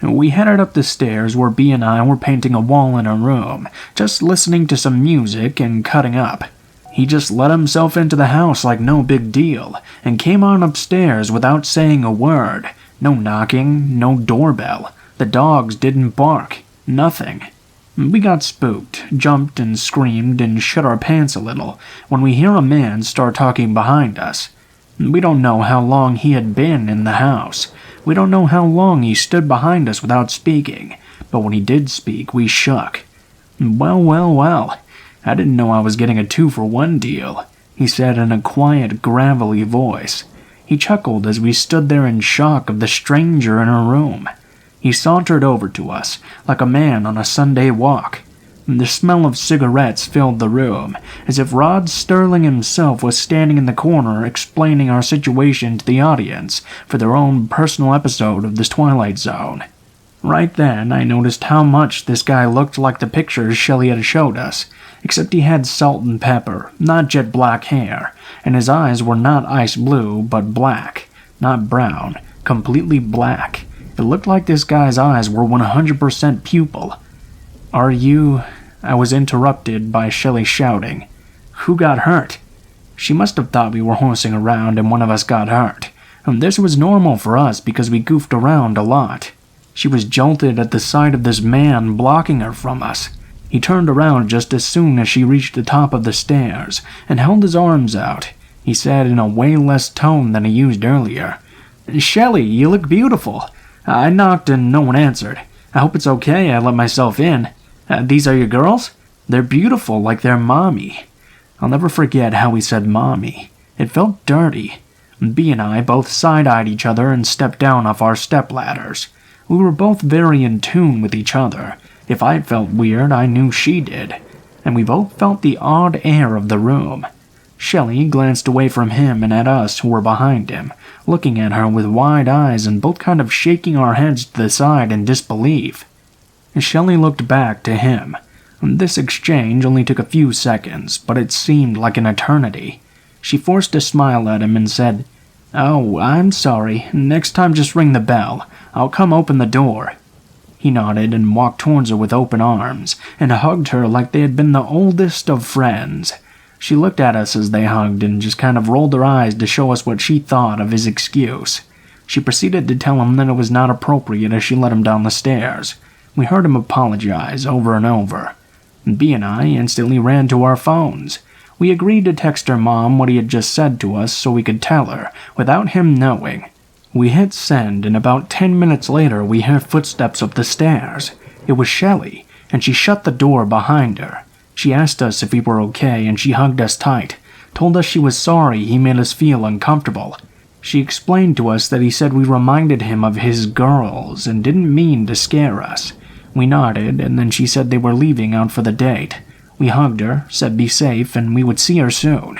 We headed up the stairs where B and I were painting a wall in her room, just listening to some music and cutting up. He just let himself into the house like no big deal, and came on upstairs without saying a word. No knocking, no doorbell. The dogs didn't bark. Nothing. We got spooked, jumped and screamed and shit our pants a little when we hear a man start talking behind us. We don't know how long he had been in the house. We don't know how long he stood behind us without speaking, but when he did speak, we shook. Well. I didn't know I was getting a 2-for-1 deal, he said in a quiet, gravelly voice. He chuckled as we stood there in shock of the stranger in her room. He sauntered over to us, like a man on a Sunday walk. The smell of cigarettes filled the room, as if Rod Sterling himself was standing in the corner explaining our situation to the audience for their own personal episode of The Twilight Zone. Right then, I noticed how much this guy looked like the pictures Shelley had showed us, except he had salt and pepper, not jet black hair, and his eyes were not ice blue, but black, not brown, completely black. It looked like this guy's eyes were 100% pupil. Are you... I was interrupted by Shelley shouting. Who got hurt? She must have thought we were horsing around and one of us got hurt. This was normal for us because we goofed around a lot. She was jolted at the sight of this man blocking her from us. He turned around just as soon as she reached the top of the stairs and held his arms out. He said in a way less tone than he used earlier, "Shelley, you look beautiful." I knocked and no one answered. I hope it's okay I let myself in. These are your girls? They're beautiful like their mommy. I'll never forget how he said mommy. It felt dirty. B and I both side-eyed each other and stepped down off our stepladders. We were both very in tune with each other. If I felt weird, I knew she did. And we both felt the odd air of the room. Shelley glanced away from him and at us who were behind him, looking at her with wide eyes and both kind of shaking our heads to the side in disbelief. Shelley looked back to him. This exchange only took a few seconds, but it seemed like an eternity. She forced a smile at him and said, "Oh, I'm sorry. Next time just ring the bell. I'll come open the door." He nodded and walked towards her with open arms, and hugged her like they had been the oldest of friends. She looked at us as they hugged and just kind of rolled her eyes to show us what she thought of his excuse. She proceeded to tell him that it was not appropriate as she led him down the stairs. We heard him apologize over and over. B and I instantly ran to our phones. We agreed to text her mom what he had just said to us so we could tell her, without him knowing. We hit send, and about 10 minutes later we heard footsteps up the stairs. It was Shelley, and she shut the door behind her. She asked us if we were okay, and she hugged us tight, told us she was sorry he made us feel uncomfortable. She explained to us that he said we reminded him of his girls and didn't mean to scare us. We nodded, and then she said they were leaving out for the date. We hugged her, said be safe, and we would see her soon.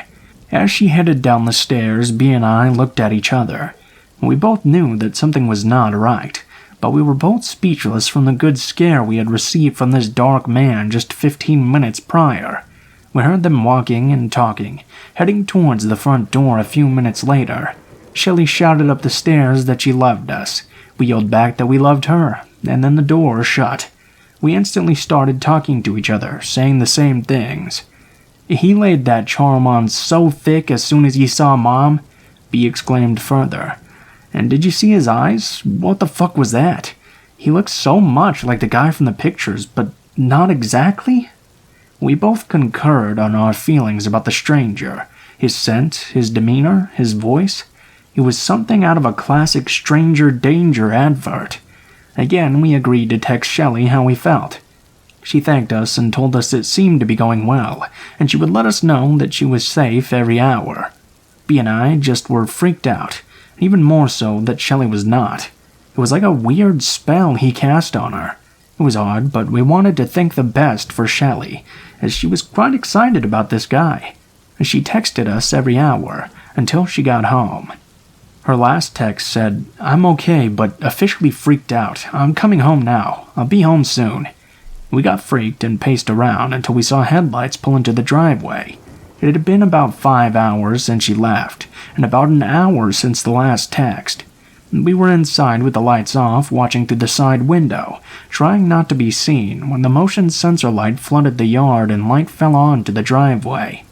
As she headed down the stairs, B and I looked at each other. We both knew that something was not right, but we were both speechless from the good scare we had received from this dark man just 15 minutes prior. We heard them walking and talking, heading towards the front door a few minutes later. Shelley shouted up the stairs that she loved us. We yelled back that we loved her, and then the door shut. We instantly started talking to each other, saying the same things. "He laid that charm on so thick as soon as he saw Mom," B exclaimed further. "And did you see his eyes? What the fuck was that? He looks so much like the guy from the pictures, but not exactly." We both concurred on our feelings about the stranger. His scent, his demeanor, his voice. It was something out of a classic stranger danger advert. Again, we agreed to text Shelley how we felt. She thanked us and told us it seemed to be going well, and she would let us know that she was safe every hour. B and I just were freaked out, even more so that Shelley was not. It was like a weird spell he cast on her. It was odd, but we wanted to think the best for Shelley, as she was quite excited about this guy. She texted us every hour until she got home. Her last text said, "I'm okay, but officially freaked out. I'm coming home now. I'll be home soon." We got freaked and paced around until we saw headlights pull into the driveway. It had been about 5 hours since she left, and about an hour since the last text. We were inside with the lights off, watching through the side window, trying not to be seen, when the motion sensor light flooded the yard and light fell onto the driveway.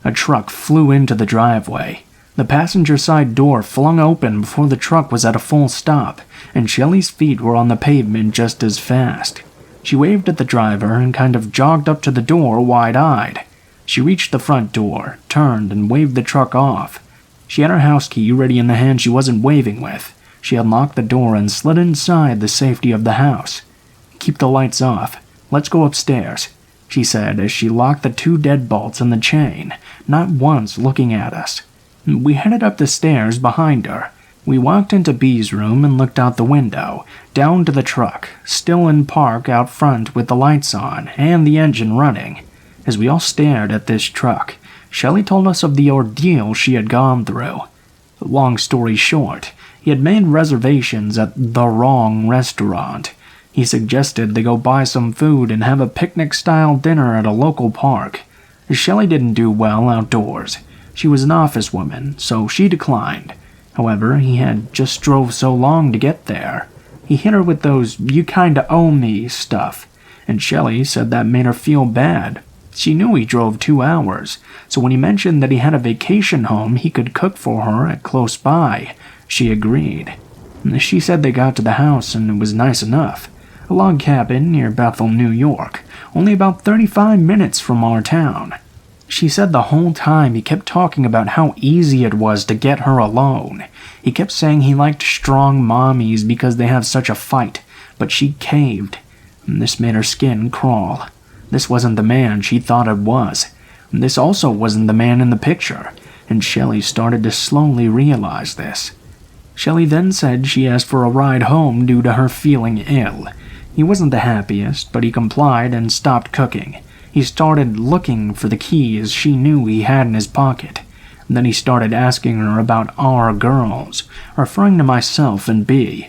A truck flew into the driveway. The passenger side door flung open before the truck was at a full stop, and Shelley's feet were on the pavement just as fast. She waved at the driver and kind of jogged up to the door wide-eyed. She reached the front door, turned, and waved the truck off. She had her house key ready in the hand she wasn't waving with. She unlocked the door and slid inside the safety of the house. "Keep the lights off. Let's go upstairs," she said as she locked the 2 deadbolts in the chain, not once looking at us. We headed up the stairs behind her. We walked into B's room and looked out the window, down to the truck, still in park out front with the lights on and the engine running. As we all stared at this truck, Shelley told us of the ordeal she had gone through. Long story short, he had made reservations at the wrong restaurant. He suggested they go buy some food and have a picnic-style dinner at a local park. Shelley didn't do well outdoors. She was an office woman, so she declined. However, he had just drove so long to get there. He hit her with those "you kinda owe me" stuff, and Shelley said that made her feel bad. She knew he drove 2 hours, so when he mentioned that he had a vacation home he could cook for her at close by, she agreed. She said they got to the house and it was nice enough. A log cabin near Bethel, New York, only about 35 minutes from our town. She said the whole time he kept talking about how easy it was to get her alone. He kept saying he liked strong mommies because they have such a fight, but she caved. This made her skin crawl. This wasn't the man she thought it was. This also wasn't the man in the picture, and Shelley started to slowly realize this. Shelley then said she asked for a ride home due to her feeling ill. He wasn't the happiest, but he complied and stopped cooking. He started looking for the keys she knew he had in his pocket. Then he started asking her about our girls, referring to myself and B.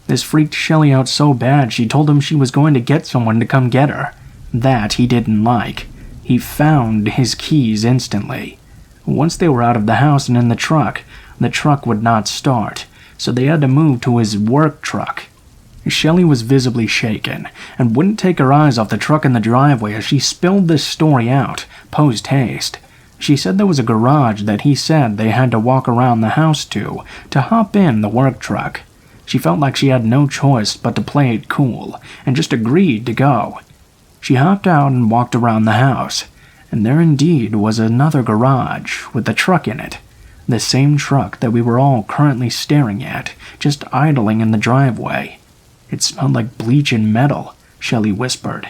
This freaked Shelley out so bad she told him she was going to get someone to come get her. That he didn't like. He found his keys instantly. Once they were out of the house and in the truck would not start, so they had to move to his work truck. Shelley was visibly shaken, and wouldn't take her eyes off the truck in the driveway as she spilled this story out, post-haste. She said there was a garage that he said they had to walk around the house to hop in the work truck. She felt like she had no choice but to play it cool, and just agreed to go. She hopped out and walked around the house, and there indeed was another garage with a truck in it. The same truck that we were all currently staring at, just idling in the driveway. "It smelled like bleach and metal," Shelley whispered.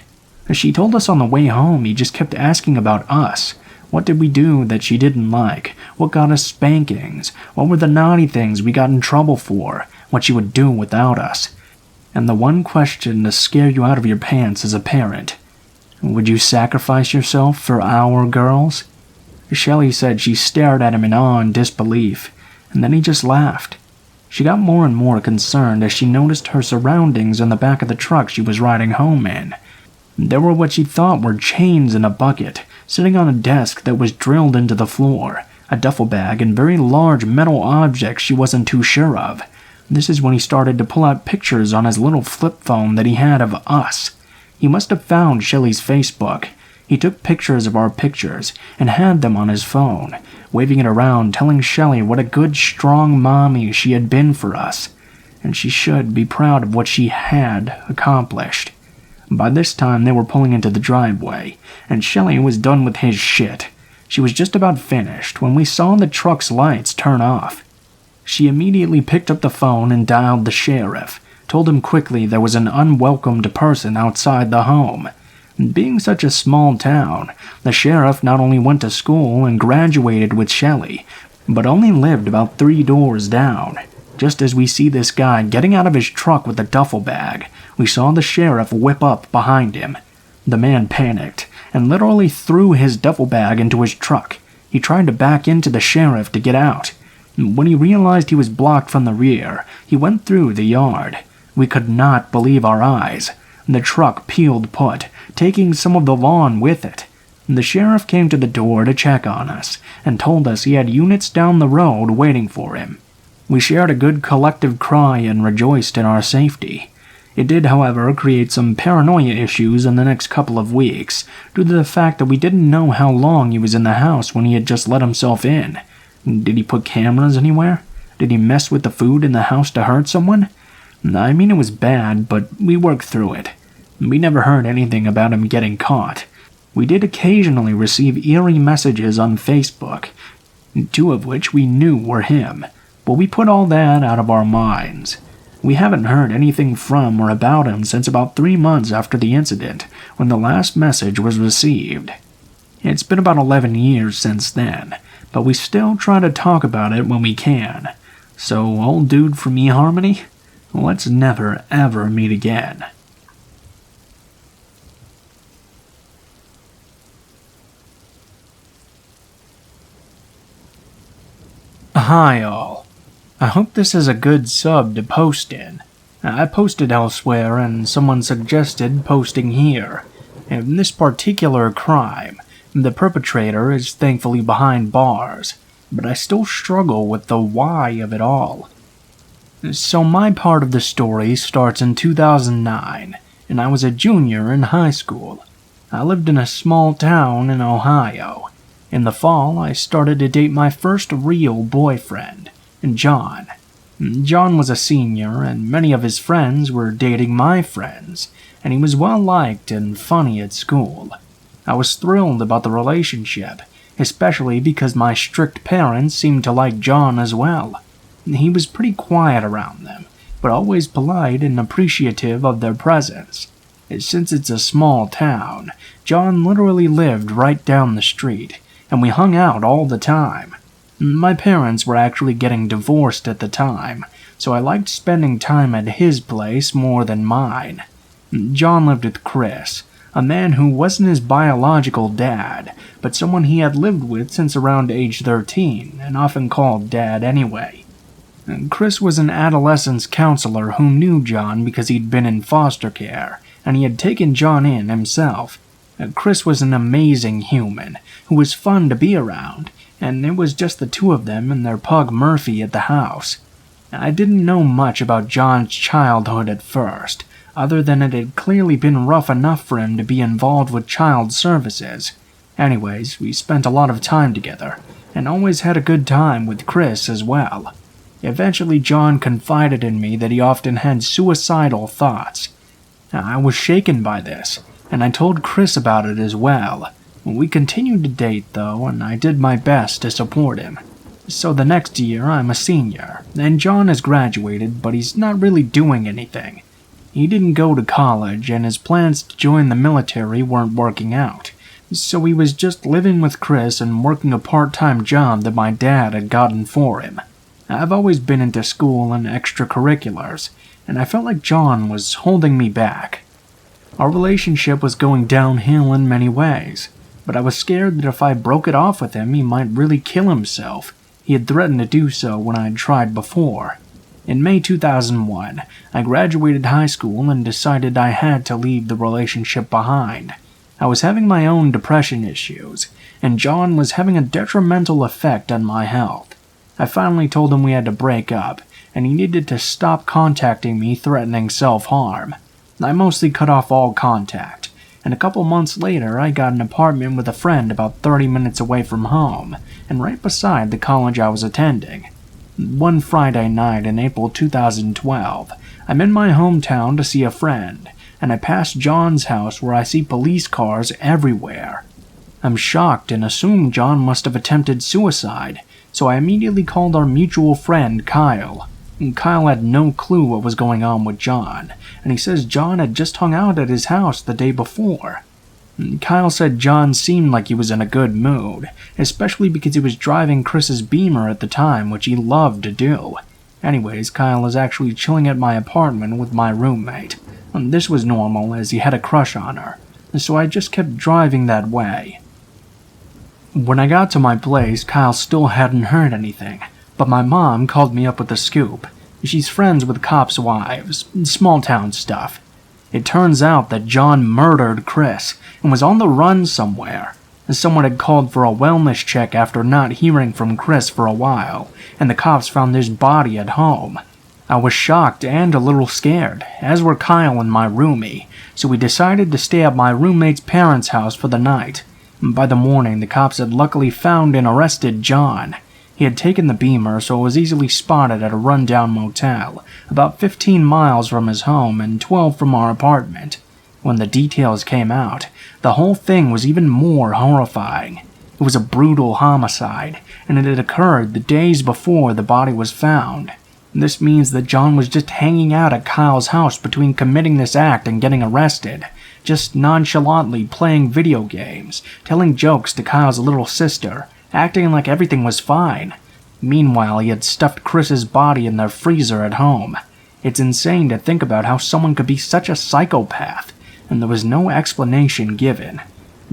She told us on the way home he just kept asking about us. What did we do that she didn't like? What got us spankings? What were the naughty things we got in trouble for? What she would do without us? And the one question to scare you out of your pants as a parent: would you sacrifice yourself for our girls? Shelley said she stared at him in awe and disbelief, and then he just laughed. She got more and more concerned as she noticed her surroundings in the back of the truck she was riding home in. There were what she thought were chains in a bucket, sitting on a desk that was drilled into the floor, a duffel bag, and very large metal objects she wasn't too sure of. This is when he started to pull out pictures on his little flip phone that he had of us. He must have found Shelly's Facebook. He took pictures of our pictures and had them on his phone, waving it around, telling Shelly what a good, strong mommy she had been for us, and she should be proud of what she had accomplished. By this time, they were pulling into the driveway, and Shelly was done with his shit. She was just about finished when we saw the truck's lights turn off. She immediately picked up the phone and dialed the sheriff, told him quickly there was an unwelcomed person outside the home. Being such a small town, the sheriff not only went to school and graduated with Shelly, but only lived about 3 doors down. Just as we see this guy getting out of his truck with a duffel bag, we saw the sheriff whip up behind him. The man panicked and literally threw his duffel bag into his truck. He tried to back into the sheriff to get out. When he realized he was blocked from the rear, he went through the yard. We could not believe our eyes. The truck peeled put, taking some of the lawn with it. The sheriff came to the door to check on us and told us he had units down the road waiting for him. We shared a good collective cry and rejoiced in our safety. It did, however, create some paranoia issues in the next couple of weeks, due to the fact that we didn't know how long he was in the house when he had just let himself in. Did he put cameras anywhere? Did he mess with the food in the house to hurt someone? I mean, it was bad, but we worked through it. We never heard anything about him getting caught. We did occasionally receive eerie messages on Facebook, 2 of which we knew were him, but we put all that out of our minds. We haven't heard anything from or about him since about 3 months after the incident, when the last message was received. It's been about 11 years since then, but we still try to talk about it when we can. So, old dude from eHarmony, let's never ever meet again. Hi all. I hope this is a good sub to post in. I posted elsewhere and someone suggested posting here. In this particular crime, the perpetrator is thankfully behind bars, but I still struggle with the why of it all. So my part of the story starts in 2009, and I was a junior in high school. I lived in a small town in Ohio. In the fall, I started to date my first real boyfriend, John. John was a senior, and many of his friends were dating my friends, and he was well-liked and funny at school. I was thrilled about the relationship, especially because my strict parents seemed to like John as well. He was pretty quiet around them, but always polite and appreciative of their presence. Since it's a small town, John literally lived right down the street, and we hung out all the time. My parents were actually getting divorced at the time, so I liked spending time at his place more than mine. John lived with Chris, a man who wasn't his biological dad, but someone he had lived with since around age 13, and often called Dad anyway. Chris was an adolescence counselor who knew John because he'd been in foster care, and he had taken John in himself. Chris was an amazing human, who was fun to be around, and it was just the 2 of them and their pug Murphy at the house. I didn't know much about John's childhood at first, other than it had clearly been rough enough for him to be involved with child services. Anyways, we spent a lot of time together, and always had a good time with Chris as well. Eventually, John confided in me that he often had suicidal thoughts. I was shaken by this, and I told Chris about it as well. We continued to date, though, and I did my best to support him. So the next year, I'm a senior, and John has graduated, but he's not really doing anything. He didn't go to college, and his plans to join the military weren't working out. So he was just living with Chris and working a part-time job that my dad had gotten for him. I've always been into school and extracurriculars, and I felt like John was holding me back. Our relationship was going downhill in many ways, but I was scared that if I broke it off with him, he might really kill himself. He had threatened to do so when I had tried before. In May 2001, I graduated high school and decided I had to leave the relationship behind. I was having my own depression issues, and John was having a detrimental effect on my health. I finally told him we had to break up, and he needed to stop contacting me threatening self-harm. I mostly cut off all contact, and a couple months later I got an apartment with a friend about 30 minutes away from home, and right beside the college I was attending. One Friday night in April 2012, I'm in my hometown to see a friend, and I pass John's house where I see police cars everywhere. I'm shocked and assume John must have attempted suicide, so I immediately called our mutual friend Kyle. Kyle had no clue what was going on with John, and he says John had just hung out at his house the day before. Kyle said John seemed like he was in a good mood, especially because he was driving Chris's Beamer at the time, which he loved to do. Anyways, Kyle was actually chilling at my apartment with my roommate. This was normal, as he had a crush on her, so I just kept driving that way. When I got to my place, Kyle still hadn't heard anything, but my mom called me up with the scoop. She's friends with cops' wives, small-town stuff. It turns out that John murdered Chris and was on the run somewhere. Someone had called for a wellness check after not hearing from Chris for a while, and the cops found his body at home. I was shocked and a little scared, as were Kyle and my roomie, so we decided to stay at my roommate's parents' house for the night. By the morning, the cops had luckily found and arrested John. He had taken the Beamer, so it was easily spotted at a rundown motel, about 15 miles from his home and 12 from our apartment. When the details came out, the whole thing was even more horrifying. It was a brutal homicide, and it had occurred the days before the body was found. This means that John was just hanging out at Kyle's house between committing this act and getting arrested, just nonchalantly playing video games, telling jokes to Kyle's little sister, acting like everything was fine. Meanwhile, he had stuffed Chris's body in their freezer at home. It's insane to think about how someone could be such a psychopath, and there was no explanation given.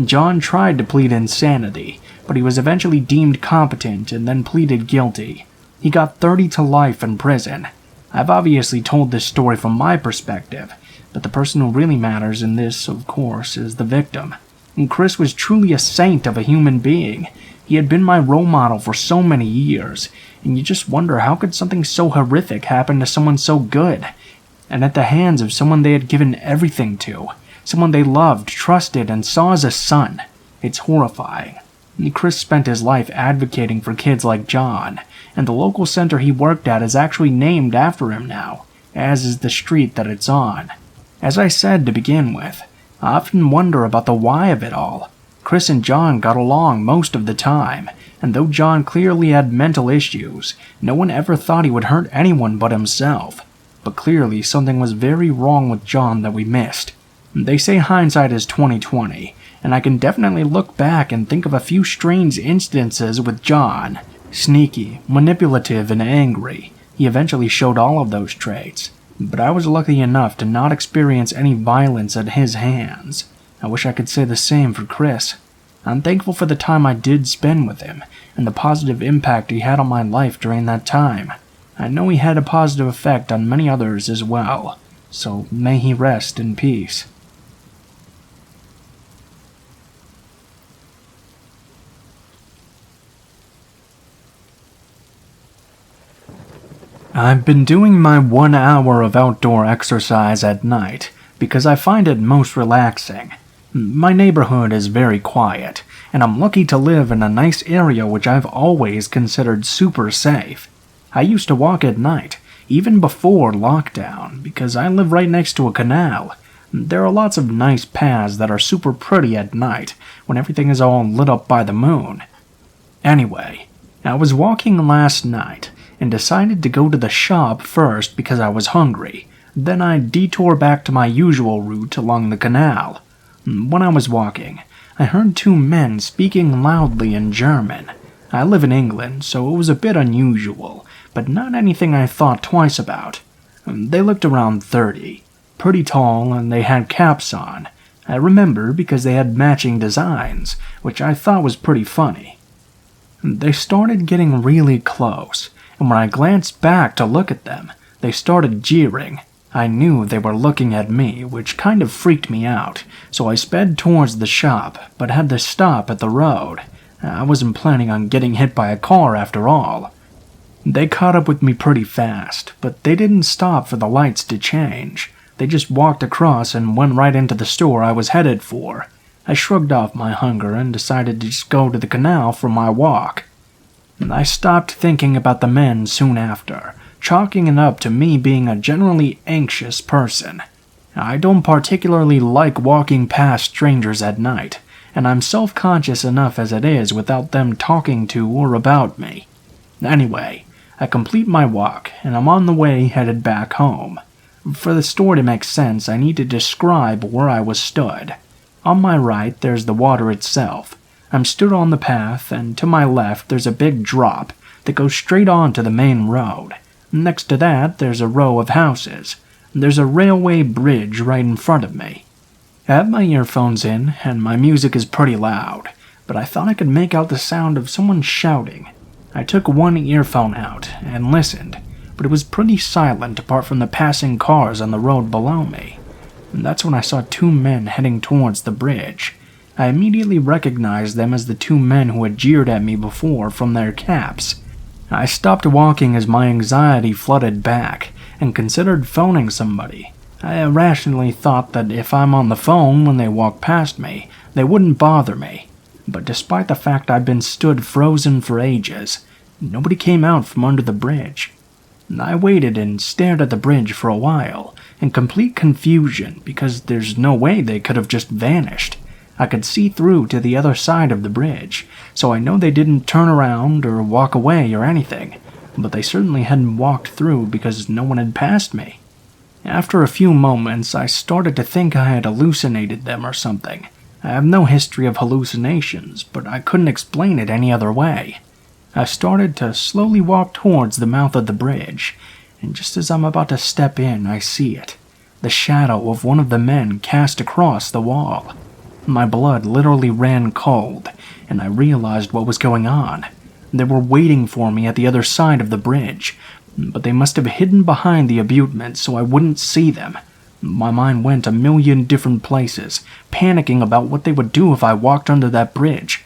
John tried to plead insanity, but he was eventually deemed competent and then pleaded guilty. He got 30 to life in prison. I've obviously told this story from my perspective, but the person who really matters in this, of course, is the victim. And Chris was truly a saint of a human being. He had been my role model for so many years, and you just wonder how could something so horrific happen to someone so good, and at the hands of someone they had given everything to, someone they loved, trusted, and saw as a son. It's horrifying. Chris spent his life advocating for kids like John, and the local center he worked at is actually named after him now, as is the street that it's on. As I said to begin with, I often wonder about the why of it all. Chris and John got along most of the time, and though John clearly had mental issues, no one ever thought he would hurt anyone but himself. But clearly something was very wrong with John that we missed. They say hindsight is 20/20, and I can definitely look back and think of a few strange instances with John. Sneaky, manipulative, and angry. He eventually showed all of those traits, but I was lucky enough to not experience any violence at his hands. I wish I could say the same for Chris. I'm thankful for the time I did spend with him, and the positive impact he had on my life during that time. I know he had a positive effect on many others as well, so may he rest in peace. I've been doing my 1 hour of outdoor exercise at night because I find it most relaxing. My neighborhood is very quiet, and I'm lucky to live in a nice area which I've always considered super safe. I used to walk at night, even before lockdown, because I live right next to a canal. There are lots of nice paths that are super pretty at night, when everything is all lit up by the moon. Anyway, I was walking last night, and decided to go to the shop first because I was hungry. Then I detoured back to my usual route along the canal. When I was walking, I heard two men speaking loudly in German. I live in England, so it was a bit unusual, but not anything I thought twice about. They looked around 30, pretty tall, and they had caps on. I remember because they had matching designs, which I thought was pretty funny. They started getting really close, and when I glanced back to look at them, they started jeering. I knew they were looking at me, which kind of freaked me out, so I sped towards the shop, but had to stop at the road. I wasn't planning on getting hit by a car after all. They caught up with me pretty fast, but they didn't stop for the lights to change. They just walked across and went right into the store I was headed for. I shrugged off my hunger and decided to just go to the canal for my walk. I stopped thinking about the men soon after, chalking it up to me being a generally anxious person. I don't particularly like walking past strangers at night, and I'm self-conscious enough as it is without them talking to or about me. Anyway, I complete my walk, and I'm on the way headed back home. For the story to make sense, I need to describe where I was stood. On my right, there's the water itself. I'm stood on the path, and to my left, there's a big drop that goes straight on to the main road. Next to that, there's a row of houses. There's a railway bridge right in front of me. I have my earphones in, and my music is pretty loud, but I thought I could make out the sound of someone shouting. I took one earphone out and listened, but it was pretty silent apart from the passing cars on the road below me. And that's when I saw two men heading towards the bridge. I immediately recognized them as the two men who had jeered at me before from their caps. I stopped walking as my anxiety flooded back, and considered phoning somebody. I irrationally thought that if I'm on the phone when they walk past me, they wouldn't bother me. But despite the fact I'd been stood frozen for ages, nobody came out from under the bridge. I waited and stared at the bridge for a while, in complete confusion because there's no way they could have just vanished. I could see through to the other side of the bridge, so I know they didn't turn around or walk away or anything, but they certainly hadn't walked through because no one had passed me. After a few moments, I started to think I had hallucinated them or something. I have no history of hallucinations, but I couldn't explain it any other way. I started to slowly walk towards the mouth of the bridge, and just as I'm about to step in, I see it. The shadow of one of the men cast across the wall. My blood literally ran cold, and I realized what was going on. They were waiting for me at the other side of the bridge, but they must have hidden behind the abutment so I wouldn't see them. My mind went a million different places, panicking about what they would do if I walked under that bridge.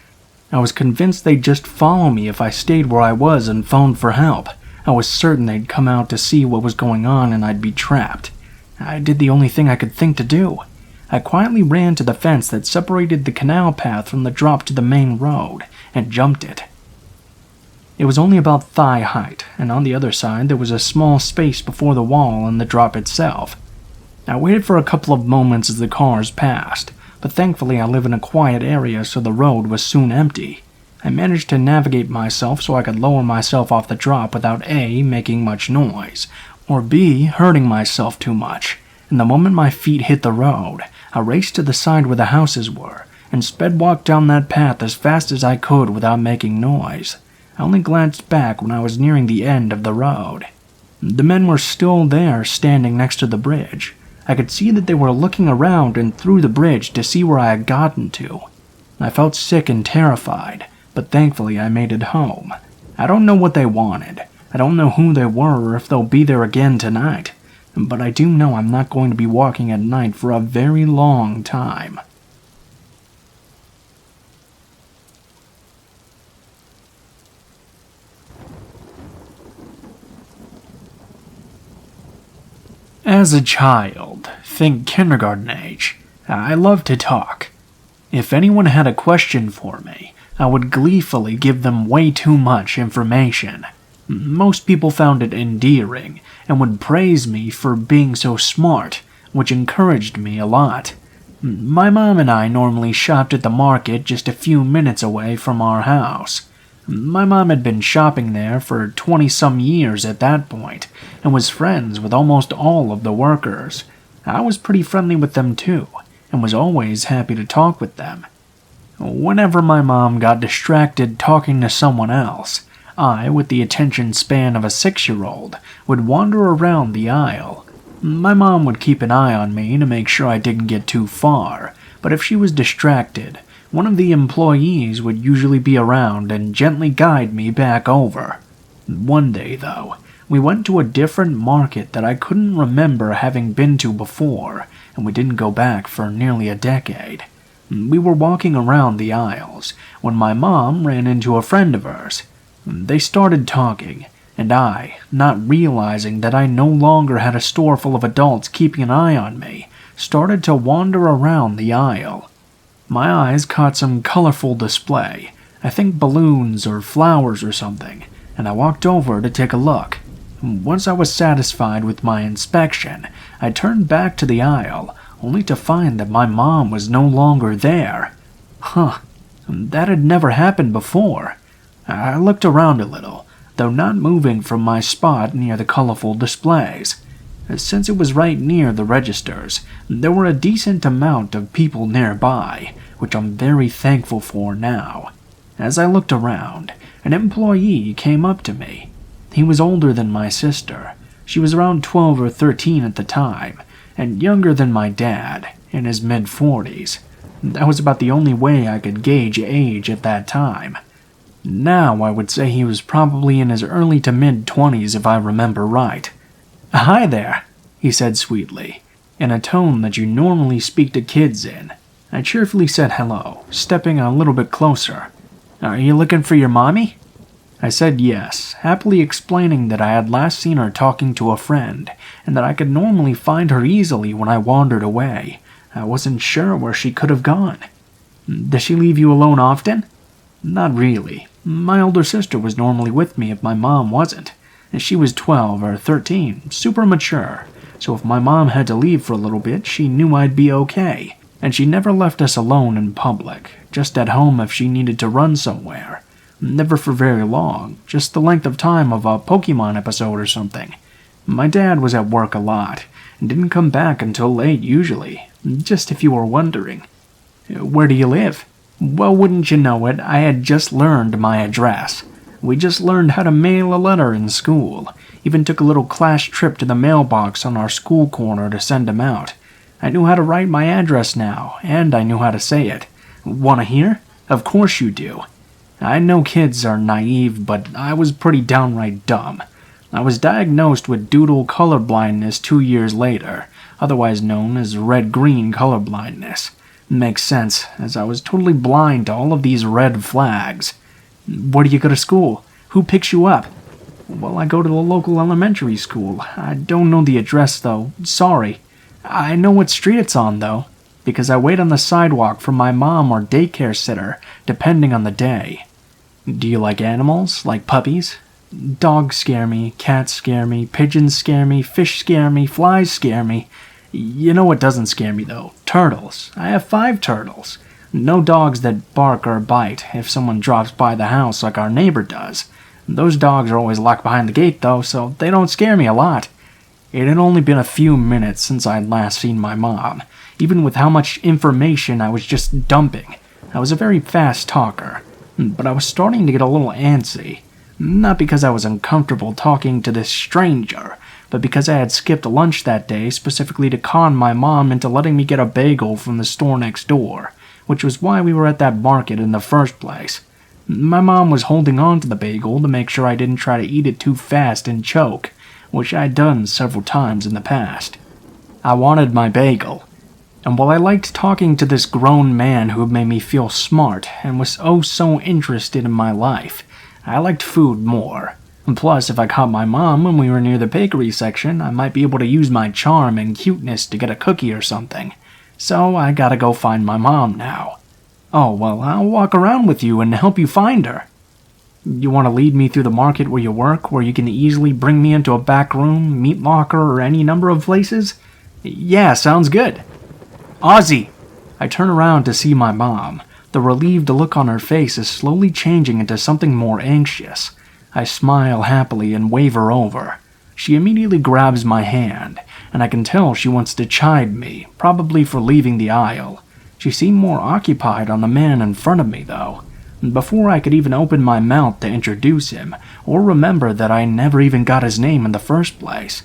I was convinced they'd just follow me if I stayed where I was and phoned for help. I was certain they'd come out to see what was going on and I'd be trapped. I did the only thing I could think to do. I quietly ran to the fence that separated the canal path from the drop to the main road and jumped it. It was only about thigh height, and on the other side there was a small space before the wall and the drop itself. I waited for a couple of moments as the cars passed, but thankfully I live in a quiet area so the road was soon empty. I managed to navigate myself so I could lower myself off the drop without A, making much noise, or B, hurting myself too much. And the moment my feet hit the road, I raced to the side where the houses were, and sped walked down that path as fast as I could without making noise. I only glanced back when I was nearing the end of the road. The men were still there, standing next to the bridge. I could see that they were looking around and through the bridge to see where I had gotten to. I felt sick and terrified, but thankfully I made it home. I don't know what they wanted. I don't know who they were or if they'll be there again tonight. But I do know I'm not going to be walking at night for a very long time. As a child, think kindergarten age, I loved to talk. If anyone had a question for me, I would gleefully give them way too much information. Most people found it endearing and would praise me for being so smart, which encouraged me a lot. My mom and I normally shopped at the market just a few minutes away from our house. My mom had been shopping there for 20-some years at that point, and was friends with almost all of the workers. I was pretty friendly with them too, and was always happy to talk with them. Whenever my mom got distracted talking to someone else, I, with the attention span of a 6-year-old, would wander around the aisle. My mom would keep an eye on me to make sure I didn't get too far, but if she was distracted, one of the employees would usually be around and gently guide me back over. One day, though, we went to a different market that I couldn't remember having been to before, and we didn't go back for nearly a decade. We were walking around the aisles when my mom ran into a friend of hers. They started talking, and I, not realizing that I no longer had a store full of adults keeping an eye on me, started to wander around the aisle. My eyes caught some colorful display, I think balloons or flowers or something, and I walked over to take a look. Once I was satisfied with my inspection, I turned back to the aisle, only to find that my mom was no longer there. That had never happened before. I looked around a little, though not moving from my spot near the colorful displays. Since it was right near the registers, there were a decent amount of people nearby, which I'm very thankful for now. As I looked around, an employee came up to me. He was older than my sister. She was around 12 or 13 at the time, and younger than my dad, in his mid-40s. That was about the only way I could gauge age at that time. Now I would say he was probably in his early to mid-20s if I remember right. "Hi there," he said sweetly, in a tone that you normally speak to kids in. I cheerfully said hello, stepping a little bit closer. "Are you looking for your mommy?" I said yes, happily explaining that I had last seen her talking to a friend, and that I could normally find her easily when I wandered away. I wasn't sure where she could have gone. "Does she leave you alone often?" "Not really. My older sister was normally with me if my mom wasn't. She was 12 or 13, super mature, so if my mom had to leave for a little bit, she knew I'd be okay. And she never left us alone in public, just at home if she needed to run somewhere. Never for very long, just the length of time of a Pokemon episode or something. My dad was at work a lot, and didn't come back until late usually, just if you were wondering." "Where do you live?" "Well, wouldn't you know it, I had just learned my address. We just learned how to mail a letter in school, even took a little class trip to the mailbox on our school corner to send 'em out. I knew how to write my address now, and I knew how to say it. Wanna hear? Of course you do. I know kids are naive, but I was pretty downright dumb. I was diagnosed with doodle color blindness 2 years later, otherwise known as red-green color blindness. Makes sense, as I was totally blind to all of these red flags. Where do you go to school? Who picks you up?" "Well, I go to the local elementary school. I don't know the address, though. Sorry. I know what street it's on, though, because I wait on the sidewalk for my mom or daycare sitter, depending on the day." "Do you like animals, like puppies?" "Dogs scare me, cats scare me, pigeons scare me, fish scare me, flies scare me. You know what doesn't scare me, though? Turtles. I have 5 turtles. No dogs that bark or bite if someone drops by the house like our neighbor does. Those dogs are always locked behind the gate, though, so they don't scare me a lot." It had only been a few minutes since I'd last seen my mom, even with how much information I was just dumping. I was a very fast talker, but I was starting to get a little antsy. Not because I was uncomfortable talking to this stranger, but because I had skipped lunch that day specifically to con my mom into letting me get a bagel from the store next door, which was why we were at that market in the first place. My mom was holding on to the bagel to make sure I didn't try to eat it too fast and choke, which I'd done several times in the past. I wanted my bagel, and while I liked talking to this grown man who made me feel smart and was oh so interested in my life, I liked food more. And plus, if I caught my mom when we were near the bakery section, I might be able to use my charm and cuteness to get a cookie or something. So I gotta go find my mom now. "Oh, well, I'll walk around with you and help you find her." "You want to lead me through the market where you work, where you can easily bring me into a back room, meat locker, or any number of places?" "Yeah, sounds good." "Ozzy!" I turn around to see my mom. The relieved look on her face is slowly changing into something more anxious. I smile happily and wave her over. She immediately grabs my hand, and I can tell she wants to chide me, probably for leaving the aisle. She seemed more occupied on the man in front of me, though. Before I could even open my mouth to introduce him, or remember that I never even got his name in the first place,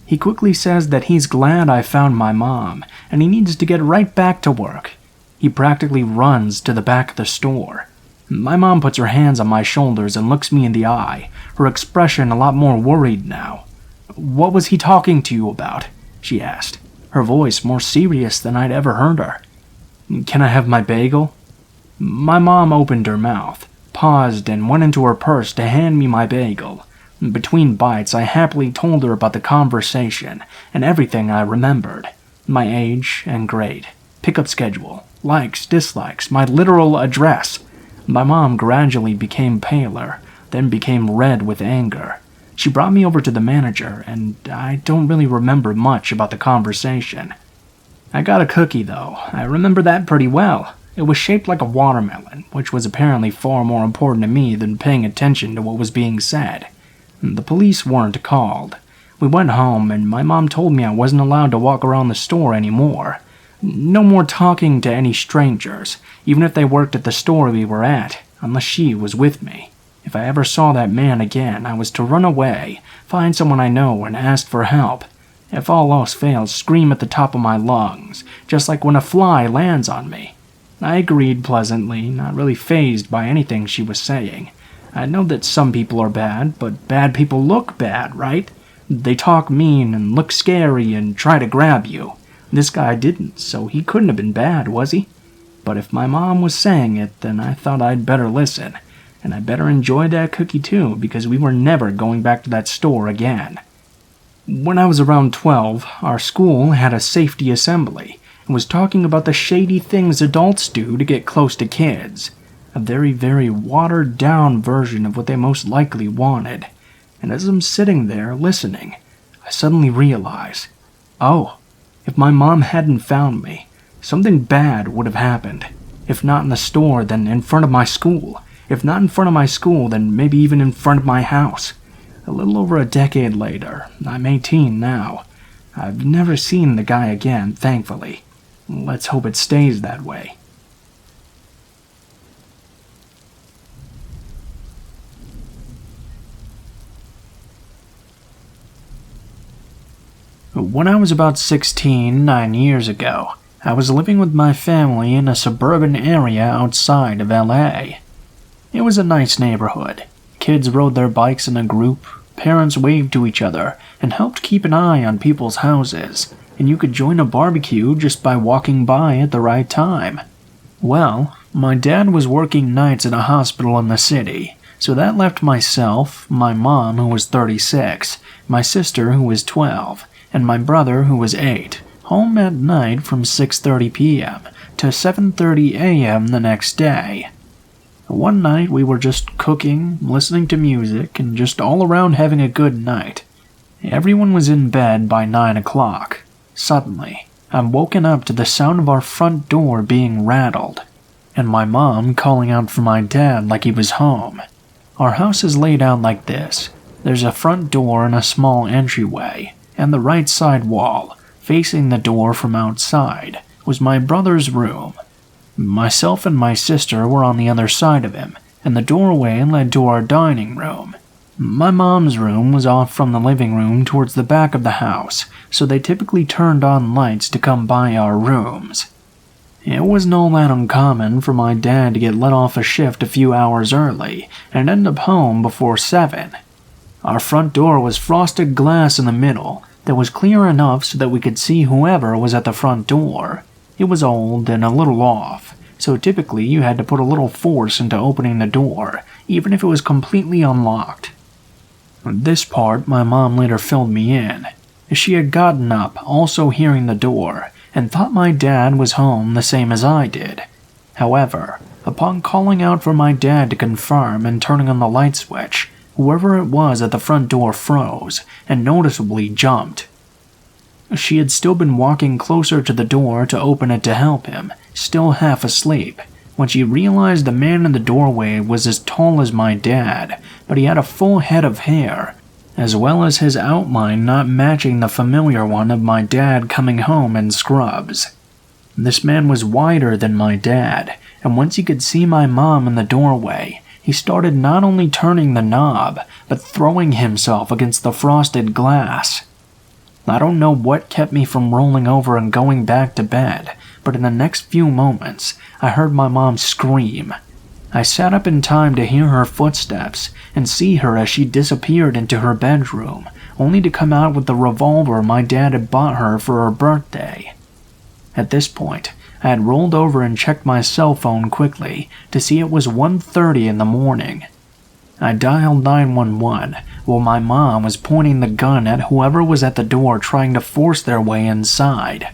he quickly says that he's glad I found my mom, and he needs to get right back to work. He practically runs to the back of the store. My mom puts her hands on my shoulders and looks me in the eye, her expression a lot more worried now. "What was he talking to you about?" she asked, her voice more serious than I'd ever heard her. "Can I have my bagel?" My mom opened her mouth, paused, and went into her purse to hand me my bagel. Between bites, I happily told her about the conversation and everything I remembered. My age and grade, pickup schedule, likes, dislikes, my literal address. My mom gradually became paler, then became red with anger. She brought me over to the manager, and I don't really remember much about the conversation. I got a cookie, though. I remember that pretty well. It was shaped like a watermelon, which was apparently far more important to me than paying attention to what was being said. The police weren't called. We went home, and my mom told me I wasn't allowed to walk around the store anymore. No more talking to any strangers, even if they worked at the store we were at, unless she was with me. If I ever saw that man again, I was to run away, find someone I know, and ask for help. If all else failed, scream at the top of my lungs, just like when a fly lands on me. I agreed pleasantly, not really fazed by anything she was saying. I know that some people are bad, but bad people look bad, right? They talk mean and look scary and try to grab you. This guy didn't, so he couldn't have been bad, was he? But if my mom was saying it, then I thought I'd better listen. And I better enjoy that cookie too, because we were never going back to that store again. When I was around 12, our school had a safety assembly and was talking about the shady things adults do to get close to kids. A very, very watered-down version of what they most likely wanted. And as I'm sitting there listening, I suddenly realize, oh, if my mom hadn't found me, something bad would have happened. If not in the store, then in front of my school. If not in front of my school, then maybe even in front of my house. A little over a decade later, I'm 18 now. I've never seen the guy again, thankfully. Let's hope it stays that way. When I was about 16, 9 years ago, I was living with my family in a suburban area outside of LA. It was a nice neighborhood. Kids rode their bikes in a group, parents waved to each other, and helped keep an eye on people's houses, and you could join a barbecue just by walking by at the right time. Well, my dad was working nights at a hospital in the city, so that left myself, my mom who was 36, my sister who was 12, and my brother who was 8, home at night from 6:30 p.m. to 7:30 a.m. the next day. One night we were just cooking, listening to music, and just all around having a good night. Everyone was in bed by 9 o'clock. Suddenly, I'm woken up to the sound of our front door being rattled, and my mom calling out for my dad like he was home. Our house is laid out like this. There's a front door and a small entryway, and the right side wall, facing the door from outside, was my brother's room. Myself and my sister were on the other side of him, and the doorway led to our dining room. My mom's room was off from the living room towards the back of the house, so they typically turned on lights to come by our rooms. It wasn't all that uncommon for my dad to get let off a shift a few hours early and end up home before 7. Our front door was frosted glass in the middle that was clear enough so that we could see whoever was at the front door. It was old and a little off, so typically you had to put a little force into opening the door, even if it was completely unlocked. This part my mom later filled me in. She had gotten up, also hearing the door, and thought my dad was home the same as I did. However, upon calling out for my dad to confirm and turning on the light switch, whoever it was at the front door froze and noticeably jumped. She had still been walking closer to the door to open it to help him, still half asleep, when she realized the man in the doorway was as tall as my dad, but he had a full head of hair, as well as his outline not matching the familiar one of my dad coming home in scrubs. This man was wider than my dad, and once he could see my mom in the doorway, he started not only turning the knob, but throwing himself against the frosted glass. I don't know what kept me from rolling over and going back to bed, but in the next few moments, I heard my mom scream. I sat up in time to hear her footsteps and see her as she disappeared into her bedroom, only to come out with the revolver my dad had bought her for her birthday. At this point, I had rolled over and checked my cell phone quickly to see it was 1:30 in the morning. I dialed 911 while my mom was pointing the gun at whoever was at the door trying to force their way inside.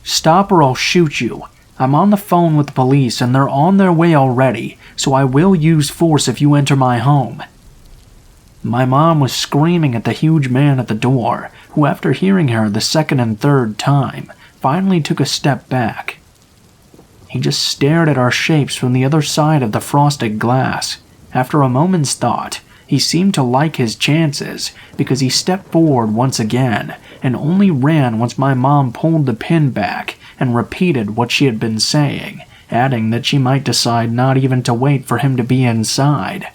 "Stop or I'll shoot you. I'm on the phone with the police and they're on their way already, so I will use force if you enter my home." My mom was screaming at the huge man at the door, who after hearing her the second and third time, finally took a step back. He just stared at our shapes from the other side of the frosted glass. After a moment's thought, he seemed to like his chances because he stepped forward once again and only ran once my mom pulled the pin back and repeated what she had been saying, adding that she might decide not even to wait for him to be inside.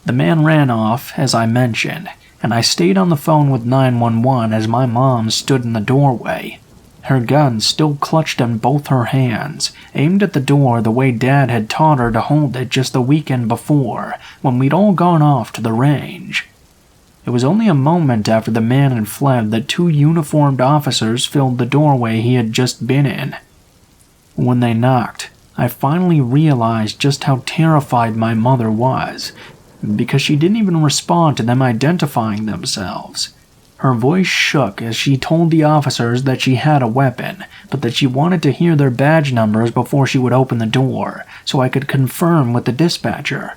The man ran off, as I mentioned, and I stayed on the phone with 911 as my mom stood in the doorway. Her gun still clutched in both her hands, aimed at the door the way Dad had taught her to hold it just the weekend before, when we'd all gone off to the range. It was only a moment after the man had fled that 2 uniformed officers filled the doorway he had just been in. When they knocked, I finally realized just how terrified my mother was, because she didn't even respond to them identifying themselves. Her voice shook as she told the officers that she had a weapon, but that she wanted to hear their badge numbers before she would open the door, so I could confirm with the dispatcher.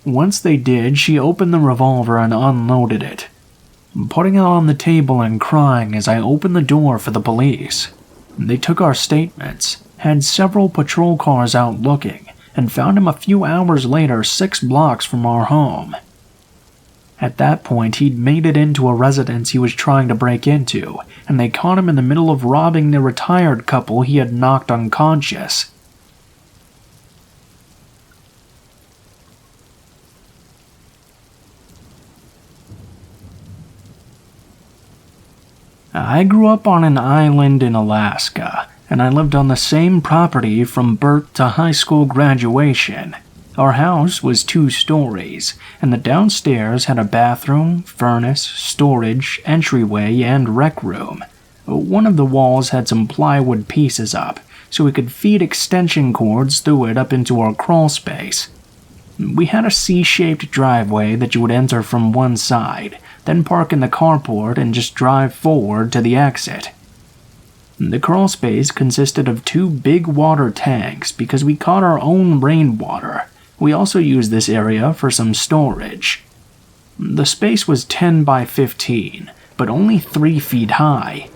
Once they did, she opened the revolver and unloaded it, putting it on the table and crying as I opened the door for the police. They took our statements, had several patrol cars out looking, and found him a few hours later 6 blocks from our home. At that point, he'd made it into a residence he was trying to break into, and they caught him in the middle of robbing the retired couple he had knocked unconscious. I grew up on an island in Alaska, and I lived on the same property from birth to high school graduation. Our house was 2 stories, and the downstairs had a bathroom, furnace, storage, entryway, and rec room. One of the walls had some plywood pieces up, so we could feed extension cords through it up into our crawl space. We had a C-shaped driveway that you would enter from one side, then park in the carport and just drive forward to the exit. The crawl space consisted of 2 big water tanks because we caught our own rainwater. We also used this area for some storage. The space was 10 by 15, but only 3 feet high.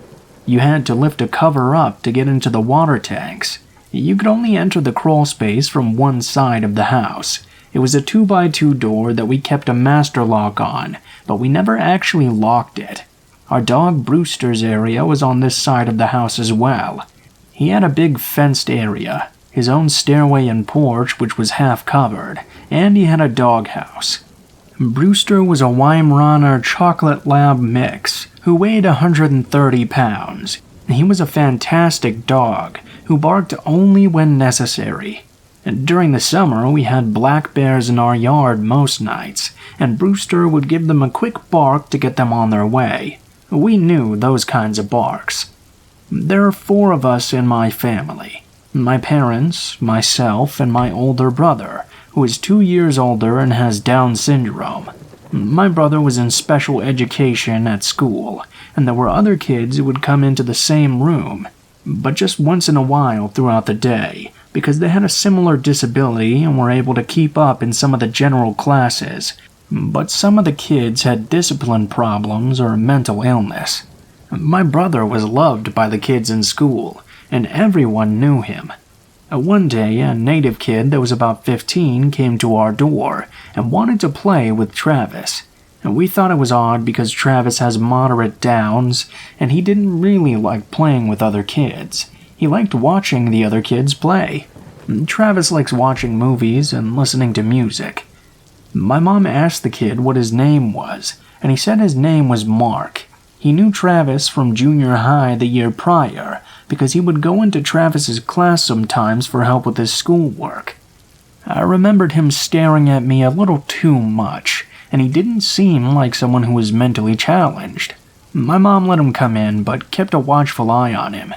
You had to lift a cover up to get into the water tanks. You could only enter the crawl space from one side of the house. It was a 2x2 door that we kept a master lock on, but we never actually locked it. Our dog Brewster's area was on this side of the house as well. He had a big fenced area, his own stairway and porch which was half covered, and he had a doghouse. Brewster was a Weimaraner chocolate lab mix who weighed 130 pounds. He was a fantastic dog who barked only when necessary. During the summer, we had black bears in our yard most nights, and Brewster would give them a quick bark to get them on their way. We knew those kinds of barks. There are 4 of us in my family. My parents, myself, and my older brother, who is 2 years older and has Down syndrome. My brother was in special education at school, and there were other kids who would come into the same room, but just once in a while throughout the day, because they had a similar disability and were able to keep up in some of the general classes, but some of the kids had discipline problems or mental illness. My brother was loved by the kids in school, and everyone knew him. One day, a native kid that was about 15 came to our door and wanted to play with Travis. We thought it was odd because Travis has moderate Downs, and he didn't really like playing with other kids. He liked watching the other kids play. Travis likes watching movies and listening to music. My mom asked the kid what his name was, and he said his name was Mark. He knew Travis from junior high the year prior, because he would go into Travis's class sometimes for help with his schoolwork. I remembered him staring at me a little too much, and he didn't seem like someone who was mentally challenged. My mom let him come in, but kept a watchful eye on him.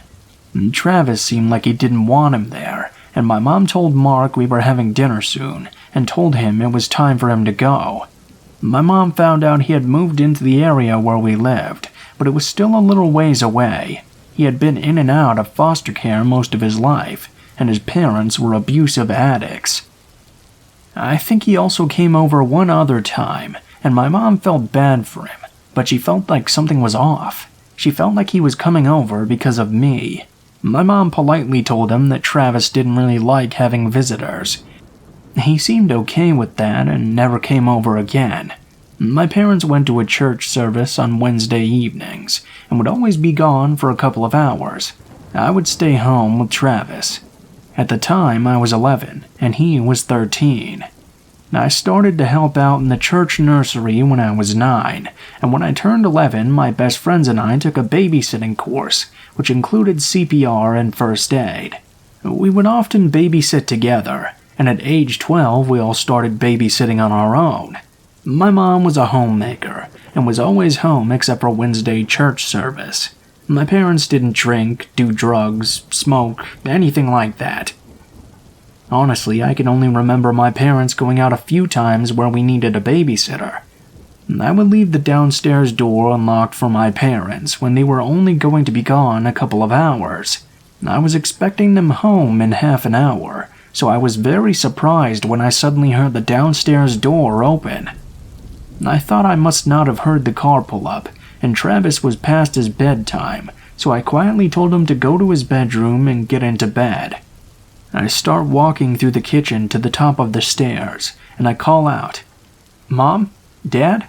Travis seemed like he didn't want him there, and my mom told Mark we were having dinner soon and told him it was time for him to go. My mom found out he had moved into the area where we lived, but it was still a little ways away. He had been in and out of foster care most of his life, and his parents were abusive addicts. I think he also came over one other time, and my mom felt bad for him, but she felt like something was off. She felt like he was coming over because of me. My mom politely told him that Travis didn't really like having visitors. He seemed okay with that and never came over again. My parents went to a church service on Wednesday evenings and would always be gone for a couple of hours. I would stay home with Travis. At the time, I was 11 and he was 13. I started to help out in the church nursery when I was 9, and when I turned 11, my best friends and I took a babysitting course, which included CPR and first aid. We would often babysit together, and at age 12, we all started babysitting on our own. My mom was a homemaker, and was always home except for Wednesday church service. My parents didn't drink, do drugs, smoke, anything like that. Honestly, I can only remember my parents going out a few times where we needed a babysitter. I would leave the downstairs door unlocked for my parents when they were only going to be gone a couple of hours. I was expecting them home in half an hour, so I was very surprised when I suddenly heard the downstairs door open. I thought I must not have heard the car pull up, and Travis was past his bedtime, so I quietly told him to go to his bedroom and get into bed. I start walking through the kitchen to the top of the stairs, and I call out, "Mom? Dad?"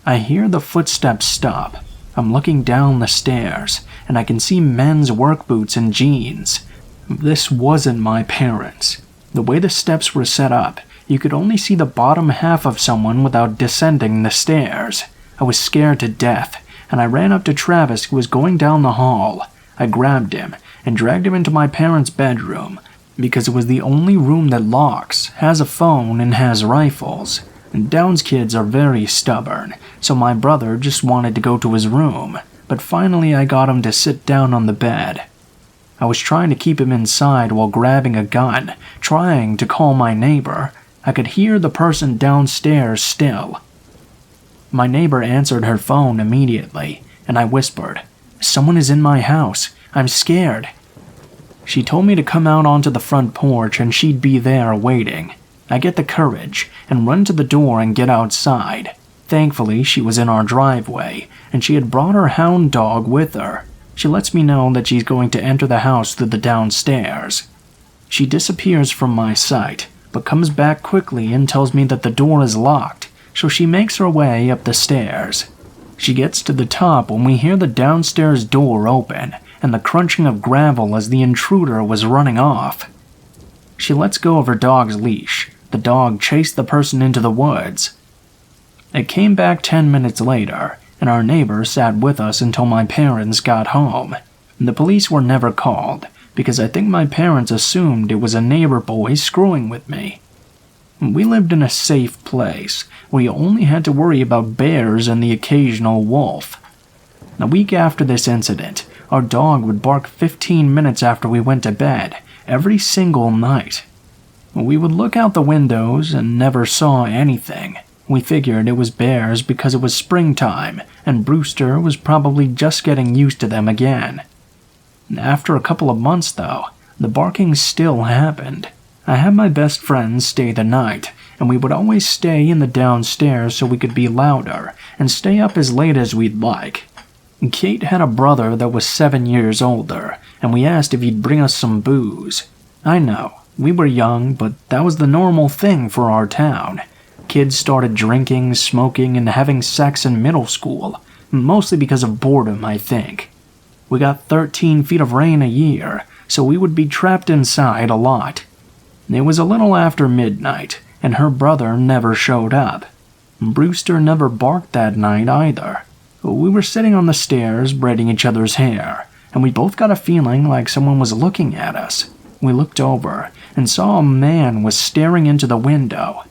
I hear the footsteps stop. I'm looking down the stairs, and I can see men's work boots and jeans. This wasn't my parents. The way the steps were set up, you could only see the bottom half of someone without descending the stairs. I was scared to death, and I ran up to Travis, who was going down the hall. I grabbed him and dragged him into my parents' bedroom, because it was the only room that locks, has a phone, and has rifles. Downs kids are very stubborn, so my brother just wanted to go to his room, but finally I got him to sit down on the bed. I was trying to keep him inside while grabbing a gun, trying to call my neighbor. I could hear the person downstairs still. My neighbor answered her phone immediately, and I whispered, "Someone is in my house. I'm scared." She told me to come out onto the front porch and she'd be there waiting. I get the courage and run to the door and get outside. Thankfully, she was in our driveway, and she had brought her hound dog with her. She lets me know that she's going to enter the house through the downstairs. She disappears from my sight, but comes back quickly and tells me that the door is locked, so she makes her way up the stairs. She gets to the top when we hear the downstairs door open, and the crunching of gravel as the intruder was running off. She lets go of her dog's leash. The dog chased the person into the woods. It came back 10 minutes later, and our neighbor sat with us until my parents got home. The police were never called, because I think my parents assumed it was a neighbor boy screwing with me. We lived in a safe place, where you only had to worry about bears and the occasional wolf. A week after this incident, our dog would bark 15 minutes after we went to bed, every single night. We would look out the windows and never saw anything. We figured it was bears because it was springtime, and Brewster was probably just getting used to them again. After a couple of months, though, the barking still happened. I had my best friends stay the night, and we would always stay in the downstairs so we could be louder and stay up as late as we'd like. Kate had a brother that was 7 years older, and we asked if he'd bring us some booze. I know, we were young, but that was the normal thing for our town. Kids started drinking, smoking, and having sex in middle school, mostly because of boredom, I think. We got 13 feet of rain a year, so we would be trapped inside a lot. It was a little after midnight, and her brother never showed up. Brewster never barked that night either. We were sitting on the stairs braiding each other's hair, and we both got a feeling like someone was looking at us. We looked over and saw a man was staring into the window.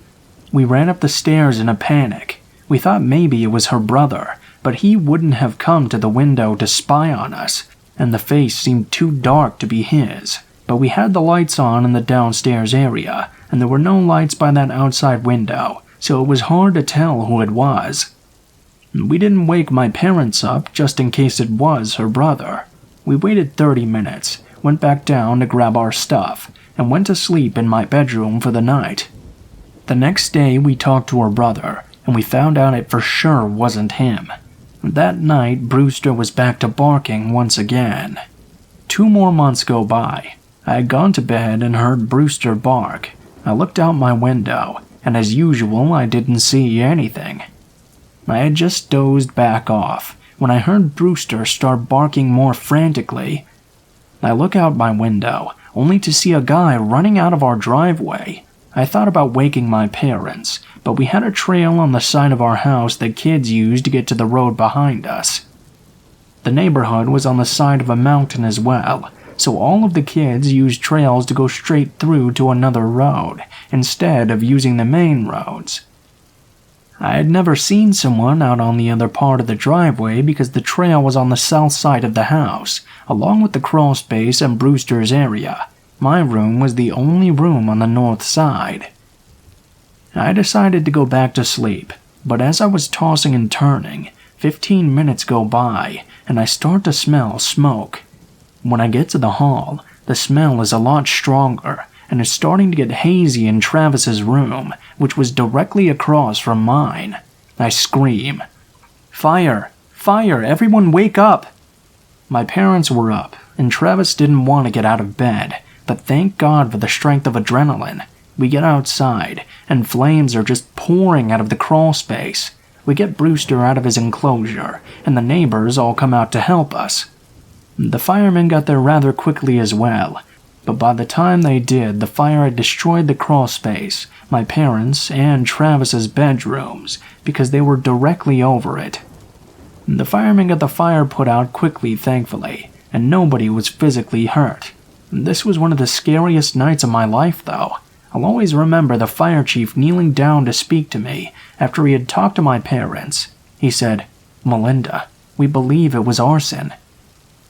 We ran up the stairs in a panic. We thought maybe it was her brother, but he wouldn't have come to the window to spy on us, and the face seemed too dark to be his. but we had the lights on in the downstairs area, and there were no lights by that outside window, so it was hard to tell who it was. We didn't wake my parents up just in case it was her brother. We waited 30 minutes, went back down to grab our stuff, and went to sleep in my bedroom for the night. The next day we talked to her brother, and we found out it for sure wasn't him. That night, Brewster was back to barking once again. 2 more months go by. I had gone to bed and heard Brewster bark. I looked out my window, and as usual, I didn't see anything. I had just dozed back off when I heard Brewster start barking more frantically. I look out my window, only to see a guy running out of our driveway. I thought about waking my parents, but we had a trail on the side of our house that kids used to get to the road behind us. The neighborhood was on the side of a mountain as well, so all of the kids used trails to go straight through to another road, instead of using the main roads. I had never seen someone out on the other part of the driveway because the trail was on the south side of the house, along with the crawl space and Brewster's area. My room was the only room on the north side. I decided to go back to sleep, but as I was tossing and turning, 15 minutes go by, and I start to smell smoke. When I get to the hall, the smell is a lot stronger, and it's starting to get hazy in Travis's room, which was directly across from mine. I scream, "Fire! Fire! Everyone wake up!" My parents were up, and Travis didn't want to get out of bed, but thank God for the strength of adrenaline. We get outside, and flames are just pouring out of the crawl space. We get Brewster out of his enclosure, and the neighbors all come out to help us. The firemen got there rather quickly as well, but by the time they did, the fire had destroyed the crawl space, my parents' and Travis's bedrooms, because they were directly over it. The firemen got the fire put out quickly, thankfully, and nobody was physically hurt. This was one of the scariest nights of my life, though. I'll always remember the fire chief kneeling down to speak to me after he had talked to my parents. He said, "Melinda, we believe it was arson."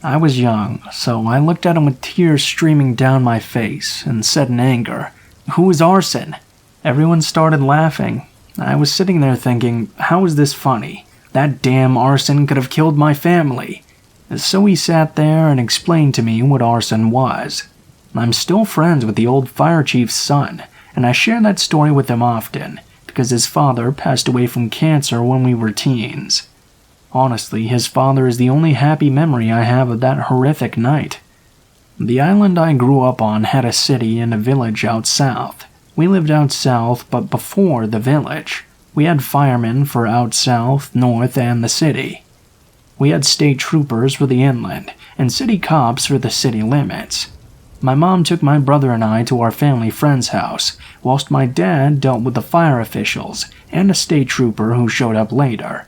I was young, so I looked at him with tears streaming down my face and said in anger, "Who is arson?" Everyone started laughing. I was sitting there thinking, how is this funny? That damn arson could have killed my family. So he sat there and explained to me what arson was. I'm still friends with the old fire chief's son, and I share that story with him often, because his father passed away from cancer when we were teens. Honestly, his father is the only happy memory I have of that horrific night. The island I grew up on had a city and a village out south. We lived out south, but before the village. We had firemen for out south, north, and the city. We had state troopers for the inland, and city cops for the city limits. My mom took my brother and I to our family friend's house, whilst my dad dealt with the fire officials and a state trooper who showed up later.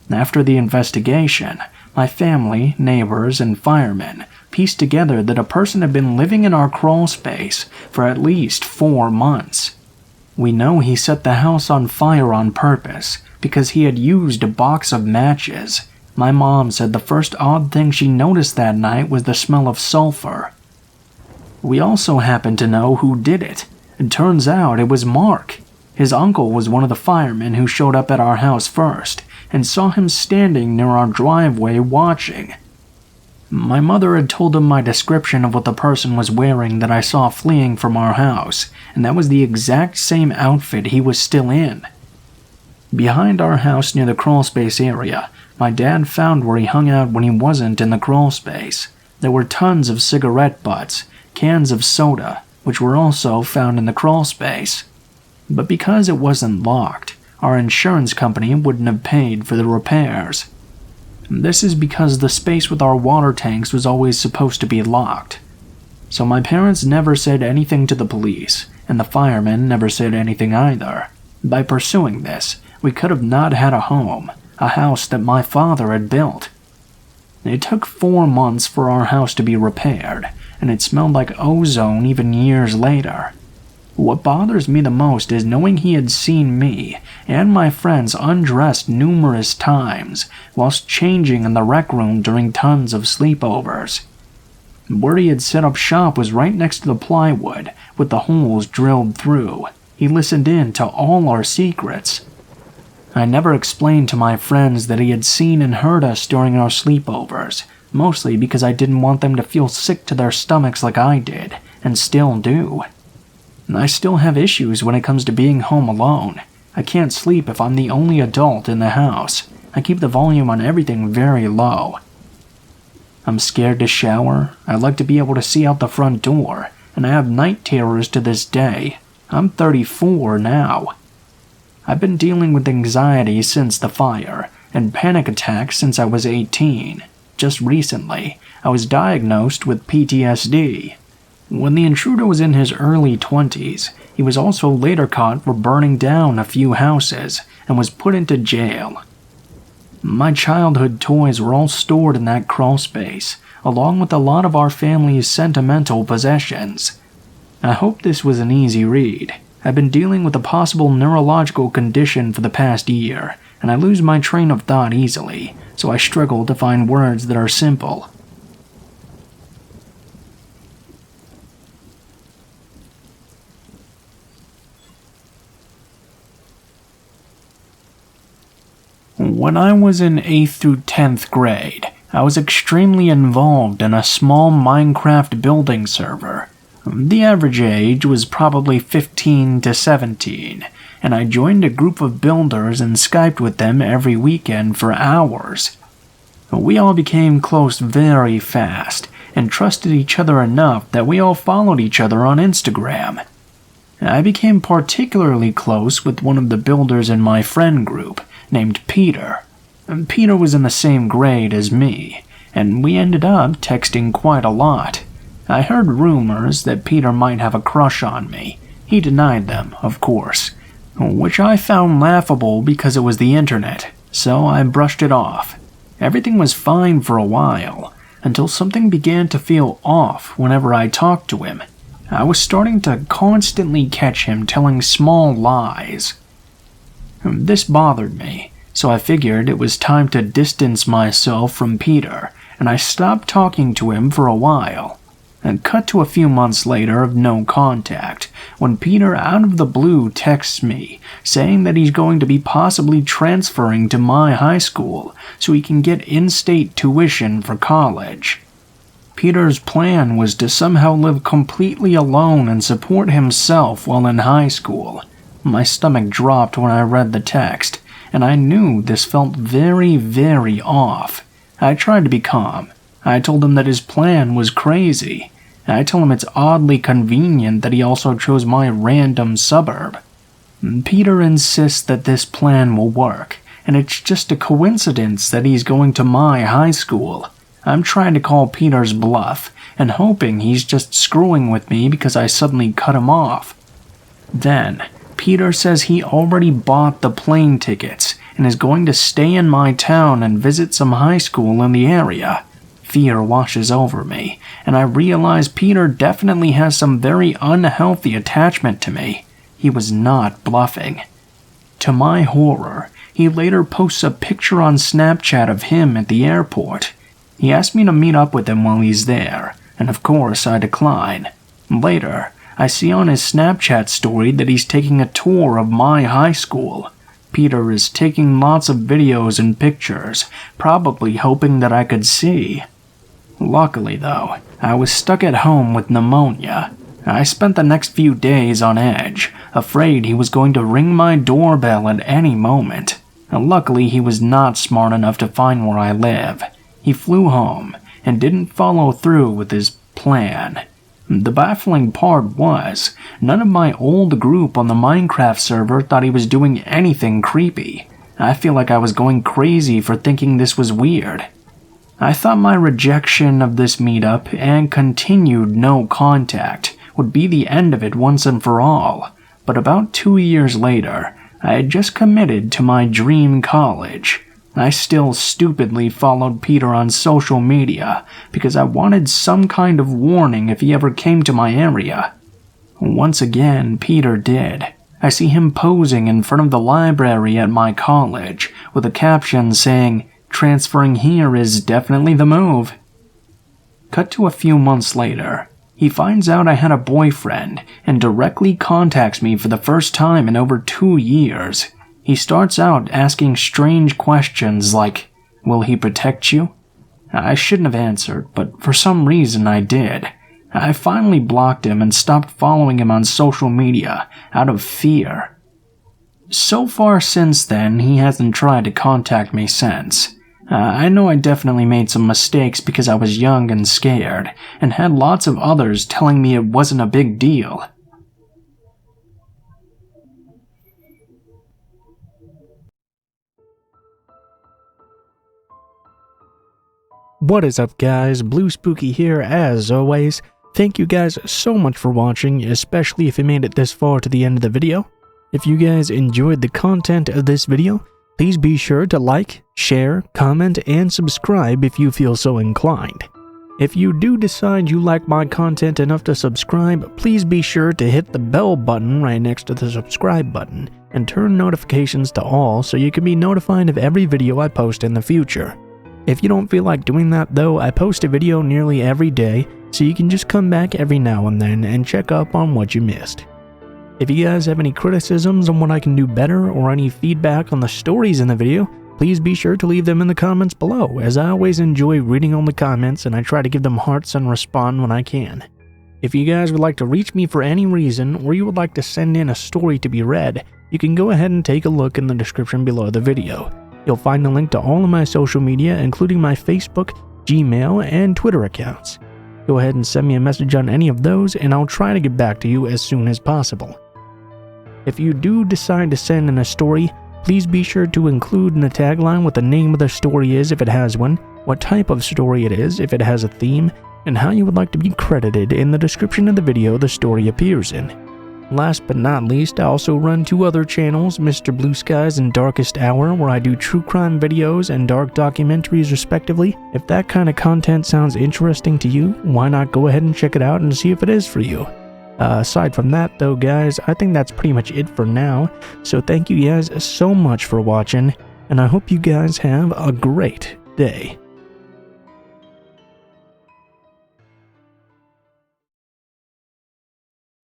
After the investigation, my family, neighbors, and firemen pieced together that a person had been living in our crawl space for at least 4 months. We know he set the house on fire on purpose because he had used a box of matches. My mom said the first odd thing she noticed that night was the smell of sulfur. We also happened to know who did it. It turns out it was Mark. His uncle was one of the firemen who showed up at our house first, and saw him standing near our driveway watching. My mother had told him my description of what the person was wearing that I saw fleeing from our house, and that was the exact same outfit he was still in. Behind our house near the crawlspace area, my dad found where he hung out when he wasn't in the crawlspace. There were tons of cigarette butts, cans of soda, which were also found in the crawlspace. But because it wasn't locked, our insurance company wouldn't have paid for the repairs. This is because the space with our water tanks was always supposed to be locked. So my parents never said anything to the police, and the firemen never said anything either. By pursuing this, we could have not had a home, a house that my father had built. It took 4 months for our house to be repaired, and it smelled like ozone even years later. What bothers me the most is knowing he had seen me and my friends undressed numerous times whilst changing in the rec room during tons of sleepovers. Where he had set up shop was right next to the plywood, with the holes drilled through. He listened in to all our secrets. I never explained to my friends that he had seen and heard us during our sleepovers, mostly because I didn't want them to feel sick to their stomachs like I did, and still do. I still have issues when it comes to being home alone. I can't sleep if I'm the only adult in the house. I keep the volume on everything very low. I'm scared to shower. I like to be able to see out the front door, and I have night terrors to this day. I'm 34 now. I've been dealing with anxiety since the fire, and panic attacks since I was 18. Just recently, I was diagnosed with PTSD. When the intruder was in his early 20s, he was also later caught for burning down a few houses and was put into jail. My childhood toys were all stored in that crawl space, along with a lot of our family's sentimental possessions. I hope this was an easy read. I've been dealing with a possible neurological condition for the past year, and I lose my train of thought easily, so I struggle to find words that are simple. When I was in 8th through 10th grade, I was extremely involved in a small Minecraft building server. The average age was probably 15 to 17, and I joined a group of builders and Skyped with them every weekend for hours. We all became close very fast, and trusted each other enough that we all followed each other on Instagram. I became particularly close with one of the builders in my friend group, named Peter. Peter was in the same grade as me, and we ended up texting quite a lot. I heard rumors that Peter might have a crush on me. He denied them, of course, which I found laughable because it was the internet, so I brushed it off. Everything was fine for a while, until something began to feel off whenever I talked to him. I was starting to constantly catch him telling small lies. This bothered me, so I figured it was time to distance myself from Peter, and I stopped talking to him for a while. And cut to a few months later of no contact, when Peter out of the blue texts me, saying that he's going to be possibly transferring to my high school so he can get in-state tuition for college. Peter's plan was to somehow live completely alone and support himself while in high school. My stomach dropped when I read the text, and I knew this felt very, very off. I tried to be calm. I told him that his plan was crazy. I told him it's oddly convenient that he also chose my random suburb. Peter insists that this plan will work, and it's just a coincidence that he's going to my high school. I'm trying to call Peter's bluff, and hoping he's just screwing with me because I suddenly cut him off. Then, Peter says he already bought the plane tickets and is going to stay in my town and visit some high school in the area. Fear washes over me, and I realize Peter definitely has some very unhealthy attachment to me. He was not bluffing. To my horror, he later posts a picture on Snapchat of him at the airport. He asked me to meet up with him while he's there, and of course I decline. Later, I see on his Snapchat story that he's taking a tour of my high school. Peter is taking lots of videos and pictures, probably hoping that I could see. Luckily, though, I was stuck at home with pneumonia. I spent the next few days on edge, afraid he was going to ring my doorbell at any moment. Luckily, he was not smart enough to find where I live. He flew home and didn't follow through with his plan. The baffling part was, none of my old group on the Minecraft server thought he was doing anything creepy. I feel like I was going crazy for thinking this was weird. I thought my rejection of this meetup and continued no contact would be the end of it once and for all, but about 2 years later, I had just committed to my dream college. I still stupidly followed Peter on social media because I wanted some kind of warning if he ever came to my area. Once again, Peter did. I see him posing in front of the library at my college with a caption saying, "Transferring here is definitely the move." Cut to a few months later. He finds out I had a boyfriend and directly contacts me for the first time in over 2 years. He starts out asking strange questions like, "Will he protect you?" I shouldn't have answered, but for some reason I did. I finally blocked him and stopped following him on social media out of fear. So far since then, he hasn't tried to contact me since. I know I definitely made some mistakes because I was young and scared, and had lots of others telling me it wasn't a big deal. What is up, guys? Blue Spooky here as always. Thank you guys so much for watching, especially if you made it this far to the end of the video. If you guys enjoyed the content of this video, please be sure to like, share, comment, and subscribe if you feel so inclined. If you do decide you like my content enough to subscribe, please be sure to hit the bell button right next to the subscribe button and turn notifications to all so you can be notified of every video I post in the future. If you don't feel like doing that though, I post a video nearly every day, so you can just come back every now and then and check up on what you missed. If you guys have any criticisms on what I can do better or any feedback on the stories in the video, please be sure to leave them in the comments below, as I always enjoy reading all the comments and I try to give them hearts and respond when I can. If you guys would like to reach me for any reason, or you would like to send in a story to be read, you can go ahead and take a look in the description below the video. You'll find a link to all of my social media, including my Facebook, Gmail, and Twitter accounts. Go ahead and send me a message on any of those, and I'll try to get back to you as soon as possible. If you do decide to send in a story, please be sure to include in the tagline what the name of the story is if it has one, what type of story it is if it has a theme, and how you would like to be credited in the description of the video the story appears in. Last but not least, I also run 2 other channels, Mr. Blue Skies and Darkest Hour, where I do true crime videos and dark documentaries respectively. If that kind of content sounds interesting to you, why not go ahead and check it out and see if it is for you. Aside from that though, guys, I think that's pretty much it for now, so thank you guys so much for watching, and I hope you guys have a great day.